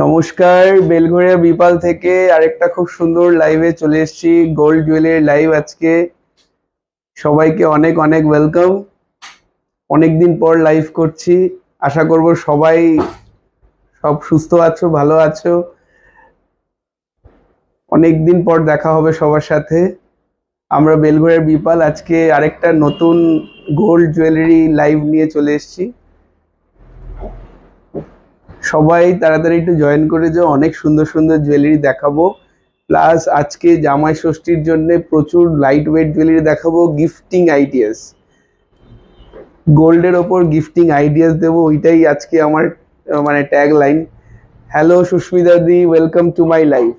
নমস্কার, বেলঘরিয়া বিপাল থেকে আরেকটা খুব সুন্দর লাইভে চলে এসেছি। গোল্ড জুয়েলারি লাইভ আজকে। সবাইকে অনেক অনেক ওয়েলকাম। অনেকদিন পর লাইভ করছি। আশা করব সবাই সব সুস্থ আছো, ভালো আছো। অনেকদিন পর দেখা হবে সবার সাথে। আমরা বেলঘরিয়া বিপাল আজকে আরেকটা নতুন গোল্ড জুয়েলারি লাইভ নিয়ে চলে এসেছি। সবাই তাড়াতাড়ি একটু জয়েন করে যাও, অনেক সুন্দর সুন্দর জুয়েলারি দেখাবো। প্লাস আজকে জামাই ষষ্ঠীর জন্য প্রচুর লাইট ওয়েট জুয়েলারি দেখাবো। গিফটিং আইডিয়াস, গোল্ডের ওপর গিফটিং আইডিয়াস দেবো, ওইটাই আজকে আমার মানে tag line. Hello Susmita di, welcome to my life.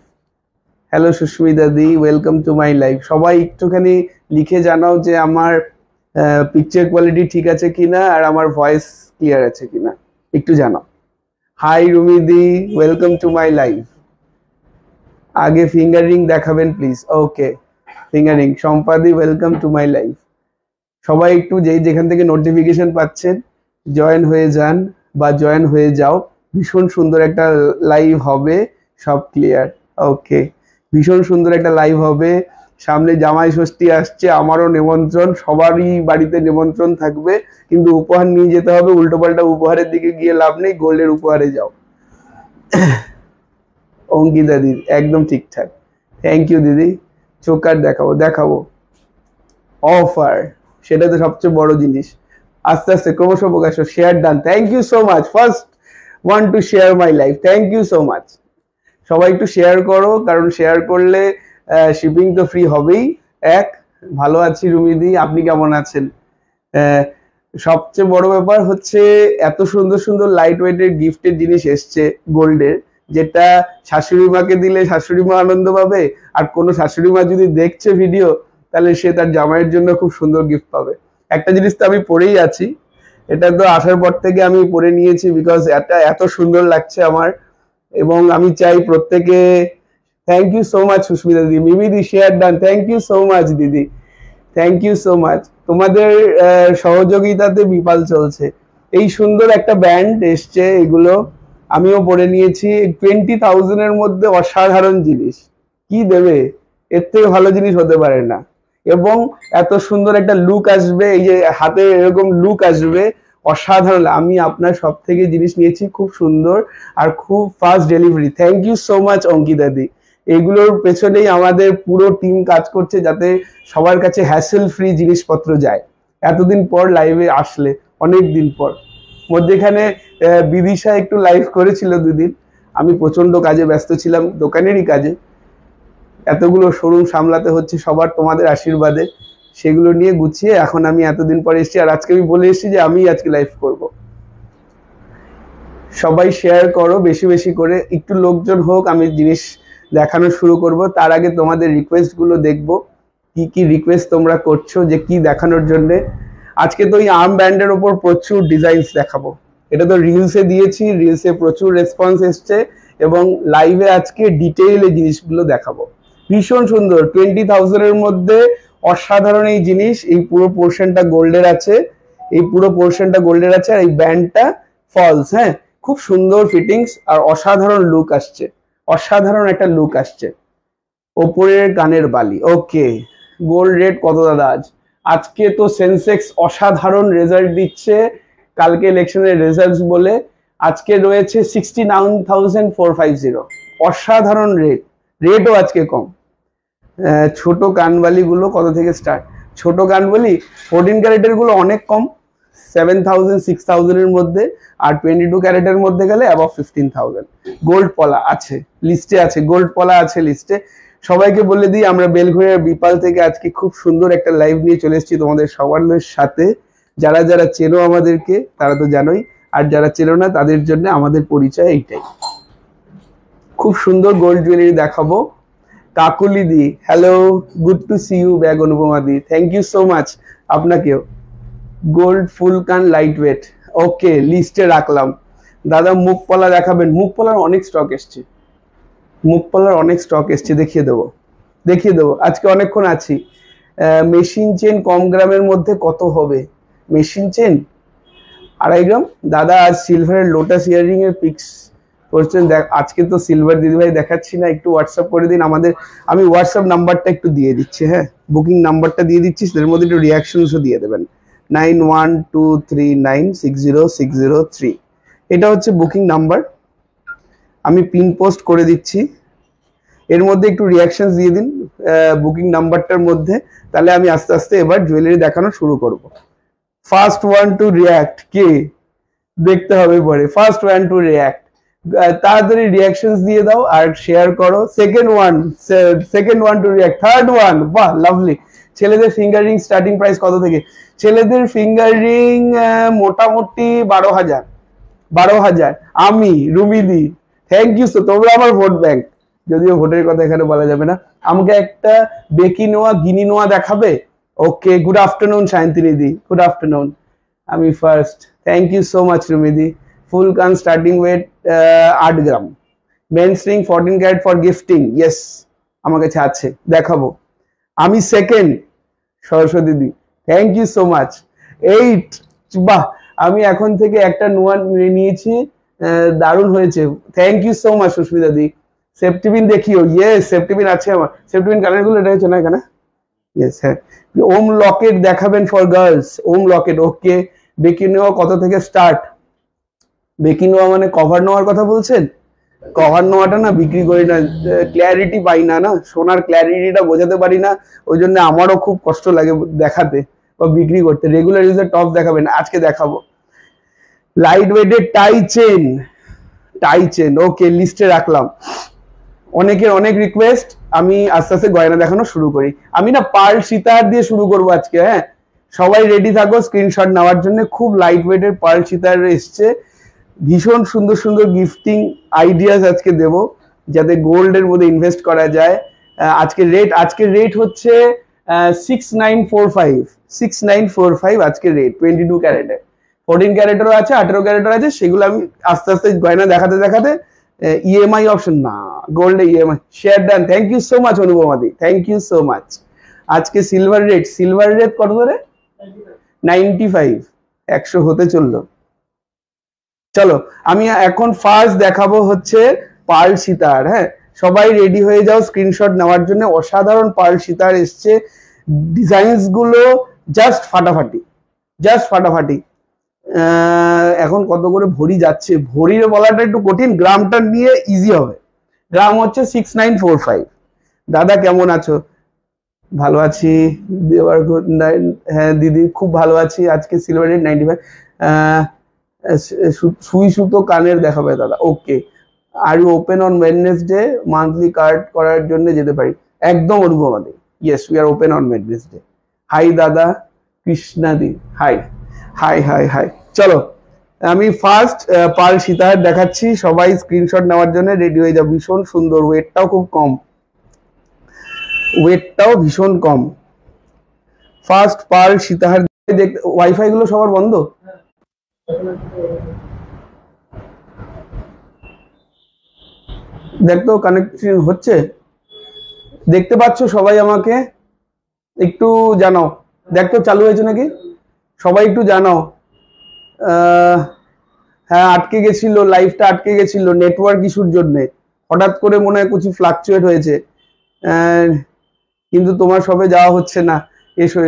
Hello Susmita di, welcome to my life. সবাই একটুখানি লিখে জানাও যে আমার পিকচার কোয়ালিটি ঠিক আছে কিনা আর আমার ভয়েস ক্লিয়ার আছে কিনা, একটু জানাও। হাই রুমিদি, ওয়েলকাম টু মাই লাইফ। আগে ফিঙ্গারিং দেখাবেন প্লিজ। Okay, finger ring. সম্পাদি, ওয়েলকাম টু মাই লাইফ। সবাই একটু যেখান থেকে নোটিফিকেশন পাচ্ছেন জয়েন হয়ে যান বা জয়েন হয়ে যাও। ভীষণ সুন্দর একটা লাইভ হবে, সব ক্লিয়ার। ওকে, ভীষণ সুন্দর একটা লাইভ হবে। সামনে জামাই ষষ্ঠী আসছে, আমারও নিমন্ত্রণ, সবারই বাড়িতে নিমন্ত্রণ থাকবে, কিন্তু উপহার নিয়ে যেতে হবে। উল্টোপাল্টা উপহারের দিকে গিয়ে লাভ নেই, গোল্ডের উপহারে যাও। অঙ্কিতা দিদি একদম ঠিকঠাক, থ্যাংক ইউ দিদি। চোকার দেখাবো অফার, সেটা তো সবচেয়ে বড় জিনিস। আস্তে আস্তে ক্রমশ প্রকাশ। Share done, thank you so much. First one to share my life, thank you so much. সবাই একটু শেয়ার করো, কারণ শেয়ার করলে শিপিং তো ফ্রি হবেই। ভালো আছি রুমিদি, আপনি কেমন আছেন? সবচেয়ে বড় ব্যাপার হচ্ছে এত সুন্দর সুন্দর লাইট ওয়েটের গিফটের জিনিস এসছে গোল্ডের, যেটা শাশুড়ি মাকে দিলে শাশুড়ি মা আনন্দ পাবে, আর কোনো শাশুড়ি মা যদি দেখছে ভিডিও তাহলে সে তার জামাইয়ের জন্য খুব সুন্দর গিফট পাবে। একটা জিনিস তো আমি পরেই আছি, এটা তো আসার পর থেকে আমি পরে নিয়েছি, বিকজ এত সুন্দর লাগছে আমার। এবং আমি চাই প্রত্যেকে, thank you so much Susmita দিদি, মিমি দি share done, thank you so much দিদি, থ্যাংক ইউ সো মাচ। তোমাদের সহযোগিতাতে বিপাল চলছে। এই সুন্দর একটা ব্যান্ড এসছে, এগুলো আমিও পরে নিয়েছি। 20,000 এর মধ্যে অসাধারণ জিনিস, কি দেবে, এর থেকে ভালো জিনিস হতে পারে না। এবং এত সুন্দর একটা লুক আসবে, এই যে হাতে এরকম লুক আসবে, অসাধারণ। আমি আপনার সব থেকে জিনিস নিয়েছি, খুব সুন্দর আর খুব fast delivery. Thank you so much Ankita দি। এগুলোর পেছনেই আমাদের পুরো টিম কাজ করছে, যাতে সবার কাছে হ্যাসেল ফ্রি জিনিসপত্র যায়। এতদিন পর লাইভে আসলে, অনেক দিন পর। মধ্যেখানে বিদিশা একটু লাইভ করেছিল দুদিন, আমি প্রচন্ড কাজে ব্যস্ত ছিলাম, দোকানেরই কাজে। এতগুলো শোরুম সামলাতে হচ্ছে সবার তোমাদের আশীর্বাদে, সেগুলো নিয়ে গুছিয়ে এখন আমি এতদিন পরে এসেছি। আর আজকে আমি বলে এসেছি যে আমি আজকে লাইভ করব। সবাই শেয়ার করো বেশি বেশি করে, একটু লোকজন হোক, আমি জিনিস দেখানো শুরু করব। তার আগে তোমাদের রিকোয়েস্ট গুলো দেখবো, কি কি রিকোয়েস্ট তোমরা করছো যে কি দেখানোর জন্য। আজকে তো এই আর্ম ব্যান্ডের ওপর প্রচুর ডিজাইনস দেখাবো। এটা তো রিলসে দিয়েছি, রিলসে প্রচুর রেসপন্স এসছে, এবং লাইভে আজকে ডিটেইলে জিনিসগুলো দেখাবো। ভীষণ সুন্দর, 20,000 এর মধ্যে অসাধারণ এই জিনিস। এই পুরো পোর্শনটা গোল্ডের আছে, এই পুরো পোর্শনটা গোল্ডের আছে, আর এই ব্যান্ডটা ফলস। হ্যাঁ, খুব সুন্দর ফিটিংস আর অসাধারণ লুক আসছে, অসাধারণ একটা লুক আসছে। ওপরের কানের বালি। ওকে, গোল্ড রেট কত দাদা আজকে তো সেন্সেক্স অসাধারণ রেজাল্ট দিচ্ছে, কালকে ইলেকশনের রেজাল্টস বলে। আজকে রয়েছে 69,450, অসাধারণ রেটও আজকে কম। ছোট কানবালি গুলো কত থেকে স্টার্ট? ছোট কানবালি 14 ক্যারেটের গুলো অনেক কম, 7,000 6,000 এর মধ্যে। আর 22 ক্যারেটের মধ্যে গেলে অ্যাবভ 15,000। গোল্ড পলা আছে লিস্টে, আছে গোল্ড পলা আছে লিস্টে। সবাইকে বলে দিই, আমরা বেলঘরিয়ার বিপাল থেকে আজকে খুব সুন্দর একটা লাইভ নিয়ে চলে এসেছি তোমাদের সবার সাথে। যারা যারা চেনো আমাদেরকে তারা তো জানোই, আর যারা চেনো না তাদের জন্য আমাদের পরিচয় এইটাই। খুব সুন্দর গোল্ড জুয়েলারি দেখাবো। কাকুলি দি, hello, good to see you back. Anupama দি, থ্যাংক ইউ সো মাচ আপনাকেও। গোল্ড ফুল কান লাইট ওয়েট, ওকে, লিস্টে রাখলাম। দাদা মুখ পলা দেখাবেন? মুখ পলার অনেক স্টক এসছে, মুখ পলার অনেক স্টক এসছে, দেখিয়ে দেবো আজকে অনেকক্ষণ আছি। মেশিন চেন কম গ্রামের মধ্যে কত হবে? মেশিন চেন 2.5 গ্রাম। দাদা আজ সিলভারের লোটাস ইয়ারিং এর পিক্স করছেন। আজকে তো সিলভার দিদিভাই দেখাচ্ছি না, একটু হোয়াটসঅ্যাপ করে দিন আমাদের। আমি হোয়াটসঅ্যাপ নাম্বারটা একটু দিয়ে দিচ্ছি, হ্যাঁ বুকিং নাম্বারটা দিয়ে দিচ্ছি, সেটার মধ্যে একটু রিয়াকশনসও দিয়ে দেবেন। 9123960603, এটা হচ্ছে বুকিং নাম্বার। আমি পিন পোস্ট করে দিচ্ছি, এর মধ্যে একটু রিয়াকশন দিয়ে দিন বুকিং নাম্বারটার মধ্যে, তাহলে আমি আস্তে আস্তে এবার জুয়েলারি দেখানো শুরু করব। ফার্স্ট ওয়ান টু রিয়াক্ট কে দেখতে হবে পরে, ফার্স্ট ওয়ান টু রিয়াক্ট, তাড়াতাড়ি রিয়াকশনস দিয়ে দাও আর শেয়ার করো। Second one to react, third one, বাহ লাভলি। ছেলেদের ফিঙ্গার রিং স্টার্টিং প্রাইস কত থেকে? ছেলেদের ফিঙ্গার রিং মোটামুটি 12,000। আমি রুমিদি, থ্যাংক ইউ। তোমরা আমার ভোট ব্যাংক, যদিও ভোটের কথা এখানে বলা যাবে না। আমাকে একটা বেকি নোয়া গিনি নোয়া দেখাবে? Okay, good afternoon Shantinidhi, good afternoon. আমি first, thank you so much রুমিদি। ফুল কান starting weight 8 gram, mens ring 14 carat for gifting, yes আমার কাছে আছে, দেখাবো। আমি সেকেন্ড, সরস্বতী দিদি, থ্যাংক ইউ সো মাচ। 8, বাহ, আমি এখন থেকে একটা নোয়া নিয়েছি, দারুণ হয়েছে, thank you so much Susmita দি। সেপ্টিবিন দেখিও, ইয়েস সেপ্টিবিন আছে আমার। সেপ্টিবিন কালারগুলো এটা হচ্ছে না এখানে, ইয়েস হ্যাঁ। ওম লকেট দেখাবেন ফর গার্লস, ওম লকেট, ওকে। বেকি নোয়া কত থেকে স্টার্ট? বেকি নোয়া মানে কভার নেওয়ার কথা বলছেন? কভার নেওয়াটা না বিক্রি করি না, ক্ল্যারিটি পাই না, সোনার ক্ল্যারিটিটা বোঝাতে পারি না, ওই জন্য আমারও খুব কষ্ট লাগে দেখাতে বা বিক্রি করতে। রেগুলার ইউজার টপ দেখাবেন, আজকে দেখাবো। লাইট ওয়েটের টাই চেন, ওকে লিস্টে রাখলাম। অনেকের অনেক রিকোয়েস্ট, আমি আস্তে আস্তে গয়না দেখানো শুরু করি। আমি না পার্ল সীতাহার দিয়ে শুরু করবো আজকে, হ্যাঁ সবাই রেডি থাকো স্ক্রিনশট নেওয়ার জন্য। খুব লাইট ওয়েটের পার্ল সীতাহার এসছে, ভীষণ সুন্দর সুন্দর গিফটিং আইডিয়াস আজকে দেব, যাতে গোল্ডের মধ্যে ইনভেস্ট করা যায়। আজকের রেট হচ্ছে 6945 আজকের রেট, 22 ক্যারেটের। 14 ক্যারেটেরও আছে, 18 ক্যারেটের আছে, সেগুলো আমি আস্তে আস্তে গয়না দেখাতে দেখাতে। ইএমআই অপশন না, গোল্ডে EMI. Share done, thank you so much অনুপমাদি, থ্যাংক ইউ সো মাচ। আজকে সিলভার রেট কত ধরে? 95, 100 হতে চললো। চলো আমি এখন ফার্স্ট দেখাবো হচ্ছে পার্ল সীতাহার, হ্যাঁ সবাই রেডি হয়ে যাও স্ক্রিনশট নেওয়ার জন্য। অসাধারণ পার্ল সীতাহার এসছে, ডিজাইনস গুলো জাস্ট ফাটাফাটি। এখন কত করে ভরি যাচ্ছে, ভরির বলাটা একটু কঠিন, গ্রামটা নিয়ে ইজি হবে। গ্রাম হচ্ছে 6945। দাদা কেমন আছো? ভালো আছি দেওয়ার, হ্যাঁ দিদি খুব ভালো আছি। আজকে সিলভার রেট 95। সুই সুতো কানের দেখাবে দাদা, okay. Are you open on Wednesday? Monthly card করার জন্য যেতে পারি, একদম অনুভবাদে। Yes we are open on Wednesday. Hi দাদা কৃষ্ণাদি, হাই। চলো আমি ফার্স্ট পার্ল সীতাহার দেখাচ্ছি, সবাই স্ক্রিনশট নেওয়ার জন্য রেডি হয়ে যাও। ভীষণ সুন্দর, ওয়েটটাও খুব কম, ভীষণ কম। ফার্স্ট পার্ল সীতাহার দেখতে। ওয়াইফাই গুলো সবার বন্ধ? দেখতো কানেকশন হচ্ছে, দেখতে পাচ্ছ সবাই? আমাকে একটু জানাও, দেখতো চালু হয়েছে নাকি, সবাই একটু জানাও। হ্যাঁ আটকে গেছিল, লাইভটা আটকে গেছিল নেটওয়ার্ক ইস্যুর জন্য, হঠাৎ করে মনে হয় কিছু ফ্লাকচুয়েট হয়েছে, কিন্তু তোমার সবে যাওয়া হচ্ছে না। এসো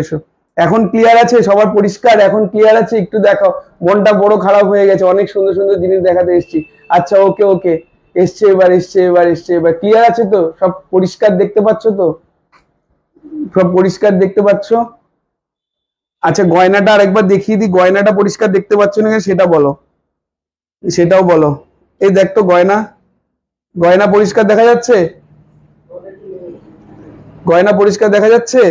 এখন ক্লিয়ার আছে, সবার পরিষ্কার এখন ক্লিয়ার আছে? একটু দেখাও, মনটা বড় খারাপ হয়ে গেছে, অনেক সুন্দর সুন্দর জিনিস দেখাতে এসেছি। আচ্ছা ওকে এসছে এবার ক্লিয়ার আছে তো? সব পরিষ্কার দেখতে পাচ্ছ তো? সব পরিষ্কার দেখতে পাচ্ছ? আচ্ছা গয়নাটা আরেকবার দেখিয়ে দিই, গয়নাটা পরিষ্কার দেখতে পাচ্ছ না সেটা বলো, সেটাও বলো। এই দেখ তো গয়না পরিষ্কার দেখা যাচ্ছে? গয়না পরিষ্কার দেখা যাচ্ছে?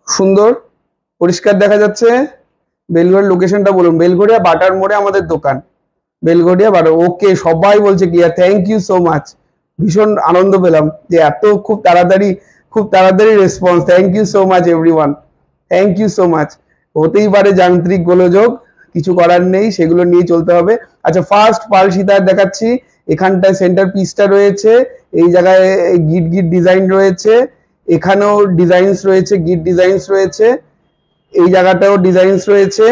সুন্দর পরিষ্কার দেখা যাচ্ছে। বেলঘড়িয়া লোকেশনটা বলুন। বেলঘড়িয়া বাটার মোড়ে আমাদের দোকান, বেলঘড়িয়া বাটার। ওকে সবাই বলছে clear, thank you so much. ভীষণ আনন্দ পেলাম যে এত খুব তাড়াতাড়ি response. Thank you so much everyone, thank you so much. হতেই পারে যান্ত্রিক গোলযোগ, কিছু করার নেই, সেগুলো নিয়ে চলতে হবে। আচ্ছা ফার্স্ট পার্ল সীতাহার দেখাচ্ছি। এখানটায় সেন্টার পিসটা রয়েছে, এই জায়গায় গিট ডিজাইন রয়েছে, এখানেও ডিজাইনস রয়েছে, গিট ডিজাইনস রয়েছে। এই জায়গাটাও ডিজাইনস রয়েছে,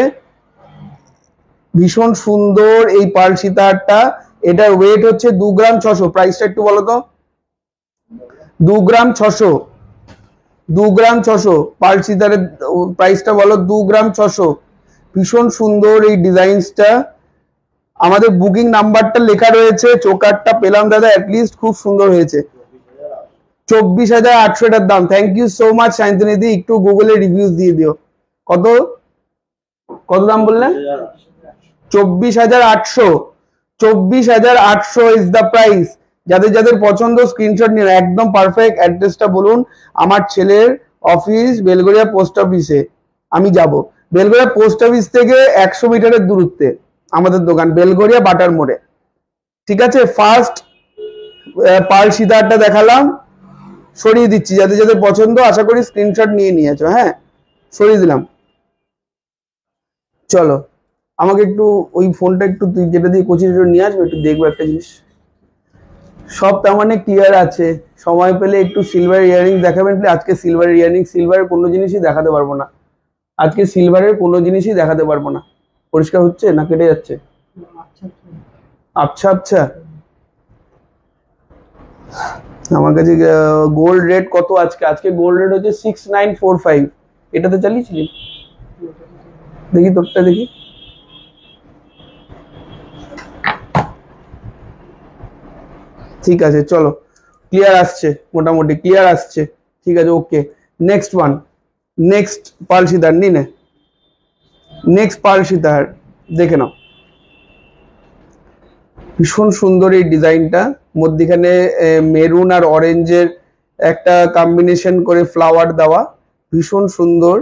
ভীষণ সুন্দর এই পার্ল সীতাহারটা। এটার ওয়েট হচ্ছে 2 গ্রাম 600। প্রাইসটা একটু বলো তো। 2 গ্রাম 600, 2 গ্রাম 600 পার্ল সীতাহারের প্রাইসটা বলো। 2 গ্রাম 600। ভীষণ সুন্দর এই ডিজাইনসটা। আমাদের বুকিং নাম্বারটা লেখা রয়েছে, চোকারটা পেলাম দাদা, অ্যাটলিস্ট খুব সুন্দর হয়েছে। 24,800 এটার দাম। থ্যাংক ইউ সো মাচ শান্তনিদি, একটু গুগলে রিভিউজ দিয়ে দিও। কত কত দাম বললেন? 24,800। 24,800 ইজ দ্য প্রাইস। যাদের যাদের পছন্দ স্ক্রিনশট নিন। একদম পারফেক্ট। অ্যাড্রেসটা বলুন। আমার ছেলের অফিস বেলগড়িয়া পোস্ট অফিসে, আমি যাব। বেলগড়িয়া পোস্ট অফিস থেকে 100 মিটারের দূরত্বে আমাদের দোকান, বেলগড়িয়া বাটার মোড়ে। ঠিক আছে, ফার্স্ট পার্ল সীতাহারটা দেখালাম, সরিয়ে দিচ্ছি। যাদের যাদের পছন্দ আশা করি স্ক্রিনশট নিয়ে নিয়েছো। হ্যাঁ, সরিয়ে দিলাম। চলো, আমাকে একটু ওই ফোনটা একটু তুই যেটা দিয়ে কোচিং নিয়ে আসবে, একটু দেখবো একটা জিনিস। সব তার মানে ক্লিয়ার আছে। সময় পেলে একটু সিলভার ইয়ারিং দেখাবেন। আজকে সিলভার ইয়ারিং, সিলভারের কোনো জিনিসই দেখাতে পারবো না আজকে, সিলভারের কোনো জিনিসই দেখাতে পারবো না। পরিষ্কার হচ্ছে না কেটে যাচ্ছে? আচ্ছা আচ্ছা। আমার কাছে গোল্ড রেট কত আজকে? আজকে গোল্ড রেট হচ্ছে 6945। এটাতে চালিয়েছিলি? দেখি তোরটা দেখি। ঠিক আছে, চলো, ক্লিয়ার আসছে, মোটামুটি ক্লিয়ার আসছে। ঠিক আছে, okay. Next one, next pearl সীতাহার নিনে, নেক্সট পার্ল সীতাহার দেখে নাও। ভীষণ সুন্দর এই ডিজাইনটা, মধ্যখানে মেরুন আর অরেঞ্জের একটা কম্বিনেশন করে ফ্লাওয়ার দেওয়া, ভীষণ সুন্দর।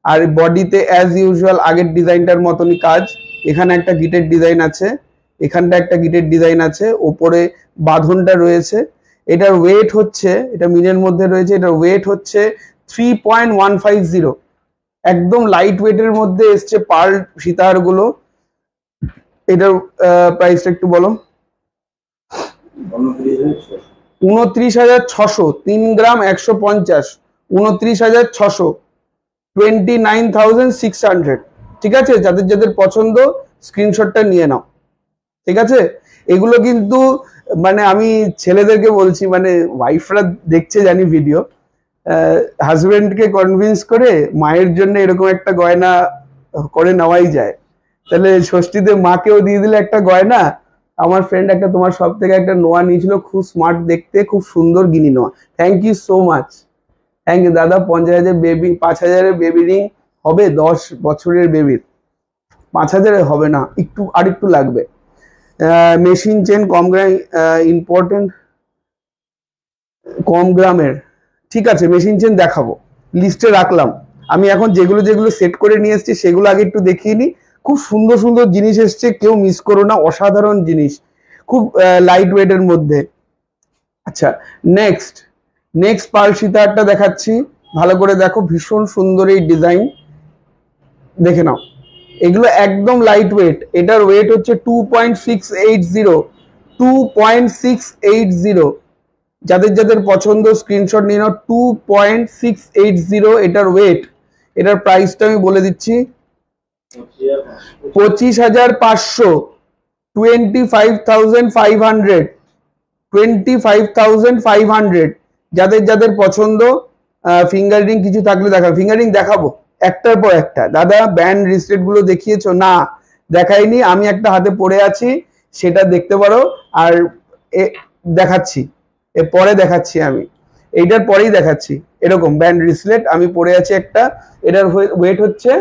আর বডিতে অ্যাজ ইউজুয়াল আগের ডিজাইনটার মতনই কাজ। এখানে একটা গিটের ডিজাইন আছে, এখানটা একটা গিটের ডিজাইন আছে, ওপরে বাঁধনটা রয়েছে। এটার ওয়েট হচ্ছে, এটা মিনের মধ্যে রয়েছে, এটার ওয়েট হচ্ছে 3.150। একদম লাইট ওয়েটের মধ্যে এসছে পার্ল সীতাহার গুলো। এটার প্রাইসটা একটু বলো। 29,600, 3 গ্রাম 150, 29,600, 29,600। ঠিক আছে, যাদের যাদের পছন্দ স্ক্রিনশটটা নিয়ে নাও। ঠিক আছে, এগুলো কিন্তু মানে আমি ছেলেদেরকে বলছি, মানে ওয়াইফরা দেখছে জানি ভিডিও, হাজবেন্ডকে কনভিন্স করে মায়ের জন্য এরকম একটা গয়না করে নেওয়াই যায়। তাহলে ষষ্ঠীতে মাকেও দিয়ে দিলে একটা গয়না। আমার ফ্রেন্ড একটা তোমার সব থেকে একটা নোয়া নিয়েছিল, খুব স্মার্ট দেখতে, খুব সুন্দর গিনি নোয়া। Thank you so much, thank you দাদা। 50,000 বেবি, 5,000 বেবি রিং হবে? 10 বছরের বেবির 5,000 হবে না, একটু আর একটু লাগবে। মেশিন চেন কম গ্রাম, ইম্পর্টেন্ট কম গ্রামের। ঠিক আছে, মেশিন চেন দেখাবো, লিস্টে রাখলাম। আমি এখন যেগুলো যেগুলো সেট করে নিয়ে এসেছি সেগুলো আগে একটু দেখিয়ে নিই। খুব সুন্দর সুন্দর জিনিস এসছে, কেউ মিস করো না, অসাধারণ জিনিস, খুব লাইট ওয়েটের মধ্যে। আচ্ছা, নেক্সট নেক্সট পার্ল সীতাহারটা দেখাচ্ছি, ভালো করে দেখো। ভীষণ সুন্দর এই ডিজাইন, দেখে নাও। এগুলো একদম লাইট ওয়েট। এটার ওয়েট হচ্ছে 2.680, 2.680। যাদের যাদের পছন্দ স্ক্রিনশট নিয়ে নাও। 2.680 এটার ওয়েট। এটার প্রাইসটা আমি বলে দিচ্ছি, 25,500, 25,500, 25,500। যাদের যাদের পছন্দ ফিঙ্গার রিং কিছু থাকলে দেখাবো, ফিঙ্গার রিং দেখাবো একটার পর একটা। দাদা ব্যান্ড রিস্টেট গুলো দেখিয়েছো না? দেখাইনি, আমি একটা হাতে পড়ে আছি, সেটা দেখতে পারো। আর দেখাচ্ছি, এর পরে দেখাচ্ছি, আমি এইটার পরেই দেখাচ্ছি। এরকম ব্যান্ড রিসলেট আমি পরে আছি একটা। এটার ওয়েট হচ্ছে,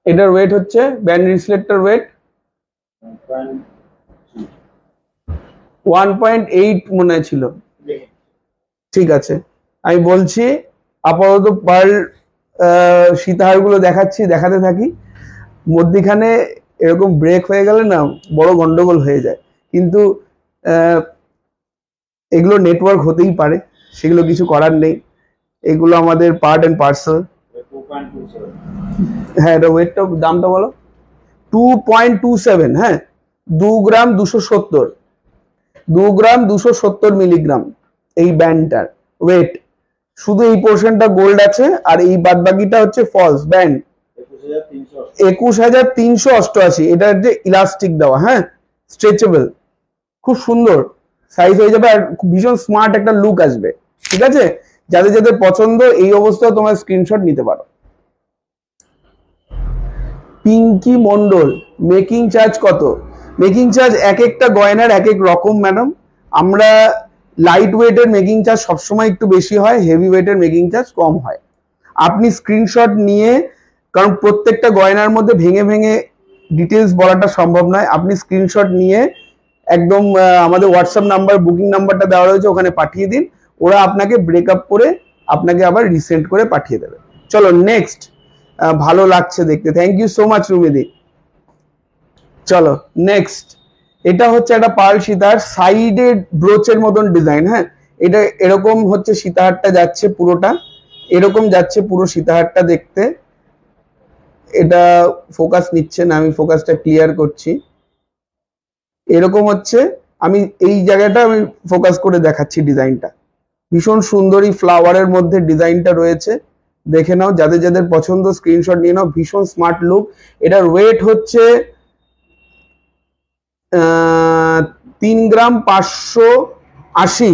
এটার ওয়েট হচ্ছে, ব্যান্ড রিসলেটটার ওয়েট 1.8 মনে ছিল। ঠিক আছে, আমি বলছি আপাতত পার্ল সীতাহার গুলো দেখাচ্ছি, দেখাতে থাকি। মধ্যখানে এরকম ব্রেক হয়ে গেলে না বড় গন্ডগোল হয়ে যায়, কিন্তু এগুলো নেটওয়ার্ক হতেই পারে, সেগুলো কিছু করার নেই, এগুলো আমাদের পার্ট এন্ড পার্সেল। হ্যাঁ, এটা ওয়েটটা দামটা বলো। 2.27, হ্যাঁ, 2 গ্রাম 270, 2 গ্রাম 270 মিলিগ্রাম এই ব্যান্ডটার ওয়েট। শুধু এই পোর্শনটা গোল্ড আছে, আর এই বাদ বাকিটা হচ্ছে ফলস ব্যান্ড। 21,388। এটা যে ইলাস্টিক দেওয়া, হ্যাঁ, স্ট্রেচেবল, খুব সুন্দর সাইজ হয়ে যাবে, আর ভীষণ স্মার্ট একটা লুক আসবে। ঠিক আছে, যাদের যাদের পছন্দ এই অবস্থায় তোমার স্ক্রিনশট নিতে পারো। পিঙ্কি মন্ডল, মেকিং চার্জ কত? মেকিং চার্জ এক একটা গয়নার এক এক রকম ম্যাডাম। আমরা লাইট ওয়েটের মেকিং চার্জ সবসময় একটু বেশি হয়, হেভি ওয়েটের মেকিং চার্জ কম হয়। আপনি স্ক্রিনশট নিয়ে, কারণ প্রত্যেকটা গয়নার মধ্যে ভেঙে ভেঙে ডিটেলস বলাটা সম্ভব নয়, আপনি স্ক্রিনশট নিয়ে একদম আমাদের হোয়াটসঅ্যাপ নাম্বার, বুকিং নাম্বারটা দেওয়া রয়েছে, ওখানে পাঠিয়ে দিন। ওরা আপনাকে ব্রেকআপ করে আপনাকে আবার রিসেন্ড করে পাঠিয়ে দেবে। চলো নেক্সট। ভালো লাগছে দেখতে, থ্যাংক ইউ সো মাচ রুমিদি। চলো নেক্সট। এটা হচ্ছে একটা পার্ল সীতাহার, সাইডে ব্রোচের মতন ডিজাইন। হ্যাঁ, এটা এরকম হচ্ছে সীতাহারটা যাচ্ছে পুরোটা, এরকম যাচ্ছে পুরো সীতাহারটা দেখতে। এটা ফোকাস নিচ্ছে না, আমি ফোকাসটা ক্লিয়ার করছি। এরকম হচ্ছে, আমি এই জায়গাটা আমি ফোকাস করে দেখাচ্ছি ডিজাইনটা। ভীষণ সুন্দরী ফ্লাওয়ারের মধ্যে ডিজাইনটা রয়েছে, দেখে নাও, যাদের যাদের পছন্দ স্ক্রিনশট নিয়ে নাও। ভীষণ স্মার্ট লুক। এটার ওয়েট হচ্ছে 3 গ্রাম 580,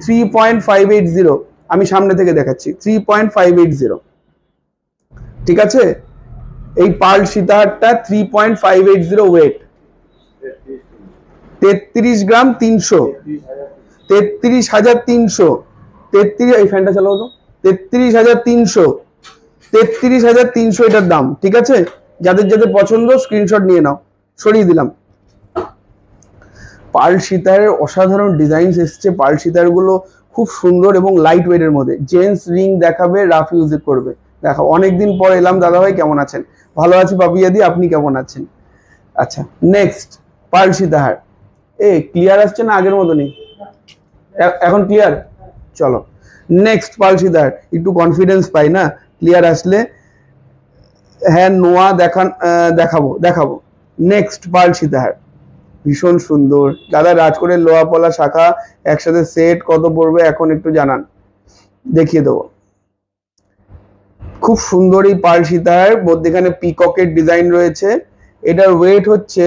3.580। আমি সামনে থেকে দেখাচ্ছি, 3.580। ঠিক আছে, এই পার্ল সীতাহারটা 3.580 ওয়েট, 33 গ্রাম 300, 33,300, 33, এই ফ্যানটা চালাও তো, 33,300, 33,300 এটার দাম। ঠিক আছে, যাদের যাদের পছন্দ স্ক্রিনশট নিয়ে নাও। সরিয়ে দিলাম। পার্ল সীতাহারের অসাধারণ ডিজাইন এসছে। পার্ল সীতাহার গুলো খুব সুন্দর এবং লাইট ওয়েটের মধ্যে। জেন্টস রিং দেখাবে, রাফ ইউজ করবে। দেখো, অনেকদিন পর এলাম। দাদা ভাই কেমন আছেন? ভালো আছি পাপিয়াদি, আপনি কেমন আছেন? আচ্ছা, নেক্সট পার্ল সীতাহার। ক্লিয়ার আসছে না আগের মতনই? এখন ক্লিয়ার? চলো নেক্সট পার্ল সীতাহার। একটু কনফিডেন্স পাই না ক্লিয়ার আসলে। হ্যাঁ, নোয়া দেখাবো। নেক্সট পার্ল সীতাহার, ভীষণ সুন্দর। দাদা রাজকোটের লোহা পলা শাখা একসাথে সেট কত পড়বে এখন একটু জানান, দেখিয়ে দেবো। খুব সুন্দর এই পার্ল সীতাহার, মধ্যেখানে পিককের ডিজাইন রয়েছে। এটার ওয়েট হচ্ছে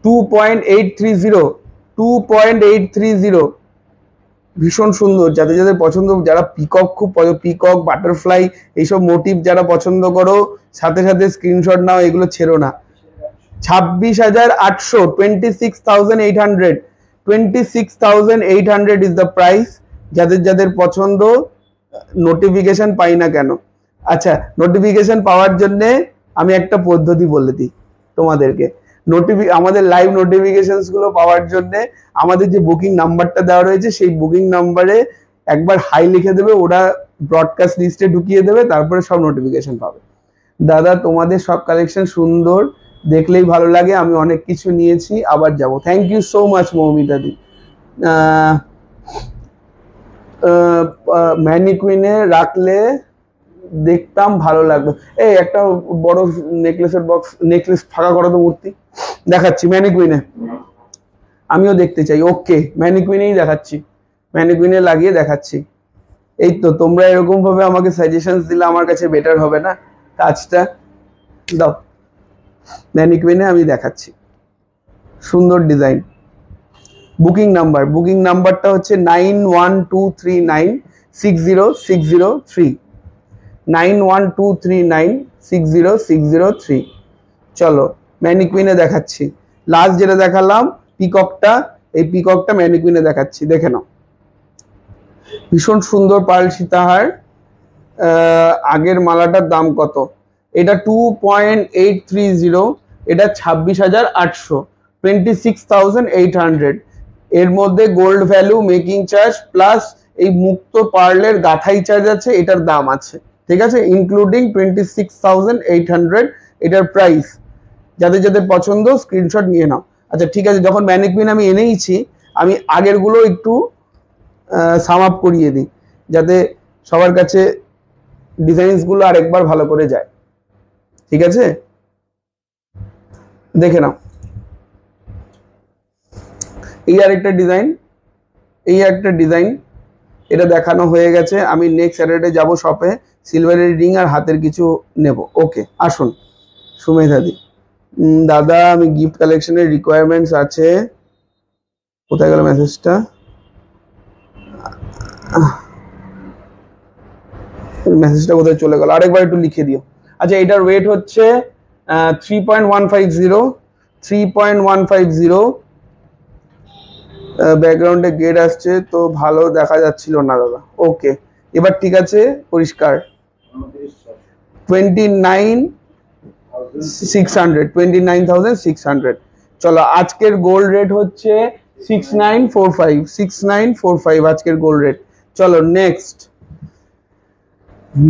2.830। ভীষণ সুন্দর, যাদের যাদের পছন্দ, যারা পিকক খুব পিকক, বাটারফ্লাই এইসব মোটিভ যারা পছন্দ করো, সাথে সাথে স্ক্রিনশট নাও, এগুলো ছেড়ো না। 26,800, 26,800, 26,800 ইজ দ্য প্রাইস। যাদের যাদের পছন্দ, নোটিফিকেশন পাই না কেন? আচ্ছা, নোটিফিকেশন পাওয়ার জন্য আমি একটা পদ্ধতি বলে দিই তোমাদেরকে। আমাদের লাইভ নোটিফিকেশনস গুলো পাওয়ার জন্য আমাদের যে বুকিং নাম্বারটা দেওয়া রয়েছে, সেই বুকিং নাম্বারে একবার হাই লিখে দেবে, ওরা ব্রডকাস্ট লিস্টে ঢুকিয়ে দেবে, তারপরে সব নোটিফিকেশন পাবে। দাদা তোমাদের সব কালেকশন সুন্দর, দেখলেই ভালো লাগে। আমি অনেক কিছু নিয়েছি, আবার যাব। Thank you so much Moumita দি। ম্যানিকুইনে রাখলে দেখতাম ভালো লাগবে। একটা বড় নেকলেস ফাঁকা করো তো, মূর্তি দেখাচ্ছি ম্যানিকুইনে। আমিও দেখতে চাই। ওকে, ম্যানিকুইনেই দেখাচ্ছি, ম্যানিকুইনে লাগিয়ে দেখাচ্ছি। এই তো, তোমরা এরকম ভাবে আমাকে সাজেশনস দিলে আমার কাছে বেটার হবে না কাজটা? দাও, ম্যানিকুইনে আমি দেখাচ্ছি। সুন্দর ডিজাইন। বুকিং নাম্বারটা হচ্ছে 9123960603, 9123960603। চলো ম্যানিকুইনে দেখাচ্ছি। লাস্ট যেটা দেখালাম পিককটা, এই পিককটা ম্যানিকুইনে দেখাচ্ছি, দেখে নাও। ভীষণ সুন্দর পার্ল সীতাহার। আগের মালাটার দাম কত? এটা 2.830, এটা 26,800, 26,800। এর মধ্যে gold value, making charge plus এই মুক্ত পার্লের গাথাই চার্জ আছে, এটার দাম আছে। ঠিক আছে, ইনক্লুডিং 26,800 এটার প্রাইস। যাদের যাদের পছন্দ স্ক্রিনশট নিয়ে নাও। আচ্ছা ঠিক আছে, যখন ম্যানিকুইন আমি এনেইছি, আমি আগের গুলো একটু সাম আপ করিয়ে দিই, যাতে সবার কাছে ডিজাইনস গুলো আরেকবার ভালো করে যায়। ঠিক আছে, দেখে নাও। এই আরেকটা ডিজাইন, এই একটা ডিজাইন, এটা দেখানো হয়ে গেছে। আমি নেক্সট স্যাটারডে যাব শপে, সিলভারের রিং আর হাতের কিছু নেব। ওকে, আসুন সুমেধাদি। দাদা আমি গিফট কালেকশনের রিকোয়ারমেন্টস আছে। কোথায় গেল মেসেজটা? মেসেজটা কোথায় চলে গেল? আরেকবার একটু লিখে দিও। আচ্ছা, এটার ওয়েট হচ্ছে 3.150, 3.150। ব্যাকগ্রাউন্ডে গেট আসছে তো ভালো দেখা যাচ্ছিল না দাদা। ওকে, এবার ঠিক আছে, পরিষ্কার। 29,600। চলো, আজকের গোল্ড রেট হচ্ছে 6945 আজকের গোল্ড রেট। চলো নেক্সট,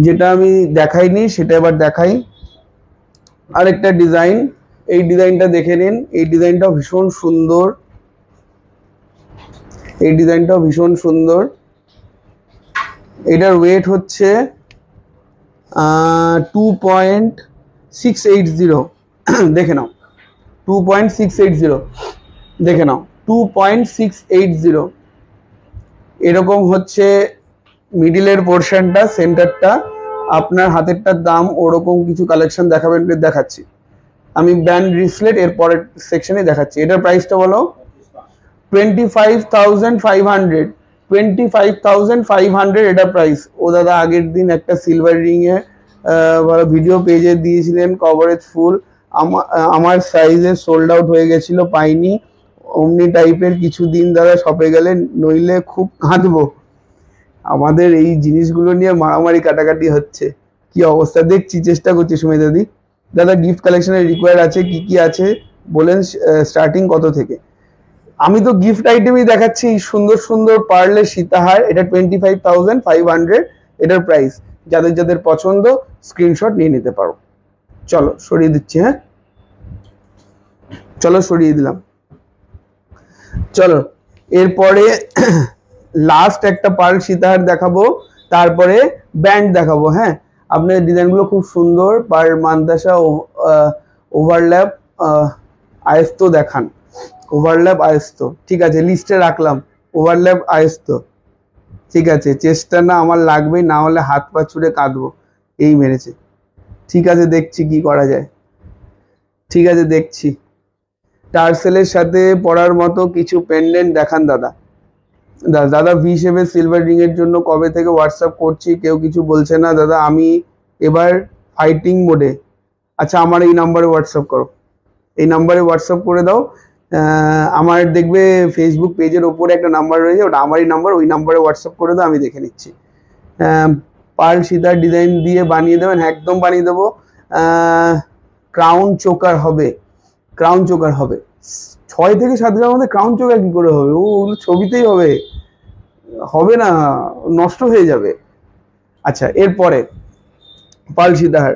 যেটা আমি দেখাইনি সেটা এবার দেখাই। আরেকটা ডিজাইন, এই ডিজাইনটা দেখে নিন। এই ডিজাইনটাও ভীষণ সুন্দর, এই ডিজাইনটাও ভীষণ সুন্দর। এটার ওয়েট হচ্ছে 2.680। দেখে নাও, 2.680 দেখে নাও, 2.680। এরকম হচ্ছে মিডিলের পোর্শনটা, সেন্টারটা। আপনার হাতেরটার দাম ওরকম কিছু কালেকশন দেখাবেন, দেখাচ্ছি আমি। ব্যান্ড রিসলেট এর পরের সেকশনে দেখাচ্ছি। এটার প্রাইসটা বলো। 25,500। 25,500 এটা প্রাইস। ও দাদা আগের দিন একটা সিলভার রিং এ ভিডিও পেজে দিয়েছিলেন, কভারেজ ফুল। আমার সাইজে সোল্ড আউট হয়ে গেছিল, পাইনি। অমনি টাইপের কিছু দিন দাদা শপে গেলে, নইলে খুব কাঁদবো। আমাদের এই জিনিসগুলো নিয়ে মারামারি কাটাকাটি হচ্ছে। কি অবস্থা, দেখছি, চেষ্টা করছি সুমেধাদি। দাদা গিফট কালেকশনের রিকোয়ার আছে, কি কি আছে বলেন, স্টার্টিং কত থেকে? আমি তো গিফট আইটেমই দেখাচ্ছি, সুন্দর সুন্দর পার্লের সীতাহার। এটা 25,500 এটার প্রাইস। যাদের যাদের পছন্দ স্ক্রিনশট নিয়ে নিতে পারো। চলো সরিয়ে দিচ্ছি, হ্যাঁ চলো সরিয়ে দিলাম। চলো এরপরে লাস্ট একটা পার্ল সীতাহার দেখাবো, তারপরে ব্যান্ড দেখাবো। হ্যাঁ, আপনাদের ডিজাইনগুলো খুব সুন্দর। পার্ল মান্তাসা ওভারল্যাপ আয়স্ত দেখান। ওভারল্যাপ আয়স্ত, ঠিক আছে, লিস্টে রাখলাম। ওভারল্যাপ আয়স্ত, ঠিক আছে। চেষ্টা না আমার লাগবেই, না হলে হাত পা ছুড়ে কাঁদবো। এই মেরেছে। ঠিক আছে, দেখছি কি করা যায়। ঠিক আছে, দেখছি। টার্সেলের সাথে পরার মতো কিছু পেন্ডেন্ট দেখান দাদা। দাদা ভি শেপের সিলভার রিং এর জন্য কবে থেকে হোয়াটসঅ্যাপ করছি, কেউ কিছু বলছে না দাদা। আমি এবার ফাইটিং মোডে। আচ্ছা, আমার এই নাম্বারে হোয়াটসঅ্যাপ করো, এই নাম্বারে হোয়াটসঅ্যাপ করে দাও। আমার দেখবে ফেসবুক পেজের ওপরে একটা নাম্বার রয়েছে, ওটা আমারই নাম্বার, ওই নাম্বারে হোয়াটসঅ্যাপ করে দাও, আমি দেখে নিচ্ছি। পার্ল সীতার ডিজাইন দিয়ে বানিয়ে দেবেন, একদম বানিয়ে দেবো। ক্রাউন চোকার হবে, ক্রাউন চোকার হবে। 6 থেকে 7 গ্রামের মধ্যে ক্রাউন চোকার কি করে হবে? ওগুলো ছবিতেই হবে, হবে না, নষ্ট হয়ে যাবে। আচ্ছা, এরপরে পার্ল সীতাহার।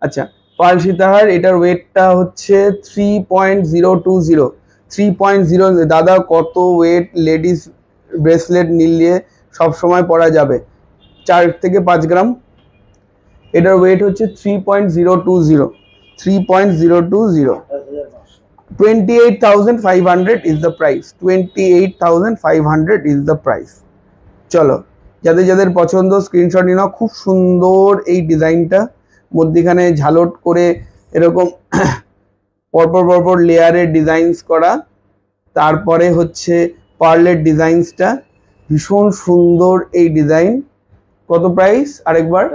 আচ্ছা, পার্ল সীতাহার, এটার ওয়েটটা হচ্ছে 3.020। 3.0। দাদা কত ওয়েট লেডিস ব্রেসলেট নিলে সবসময় পরা যাবে? 4 থেকে 5 গ্রাম। এটার ওয়েট হচ্ছে 3.020। 3.020। 28,500 is the price। 28,500 is the price। চলো, যাদের যাদের পছন্দ স্ক্রিনশট নিয়ে নাও। খুব সুন্দর এই ডিজাইনটা, মধ্যিখানে ঝালট করে এরকম পরপর পরপর লেয়ারের ডিজাইনস করা। তারপরে হচ্ছে পার্লের ডিজাইনসটা, ভীষণ সুন্দর এই ডিজাইন। কত প্রাইস আরেকবার?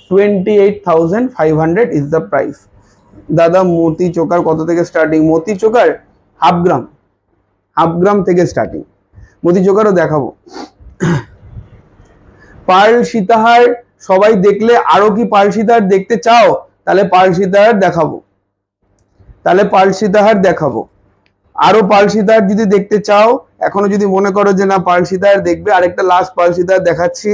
28,500 is the price। দাদা মতি চোকার কত থেকে স্টার্টিং? মতি চোকার হাফ গ্রাম থেকে স্টার্টিং। মতি চোকারও দেখাবো। পার্ল সীতাহার সবাই দেখলে, আরো কি পার্ল সীতাহার দেখতে চাও? তাহলে পার্ল সীতাহার দেখাবো, তাহলে পার্ল সীতাহার দেখাবো। আরো পার্ল সীতাহার যদি দেখতে চাও, এখনো যদি মনে করো যে না পার্ল সীতাহার দেখবে, আরেকটা লাস্ট পার্ল সীতাহার দেখাচ্ছি,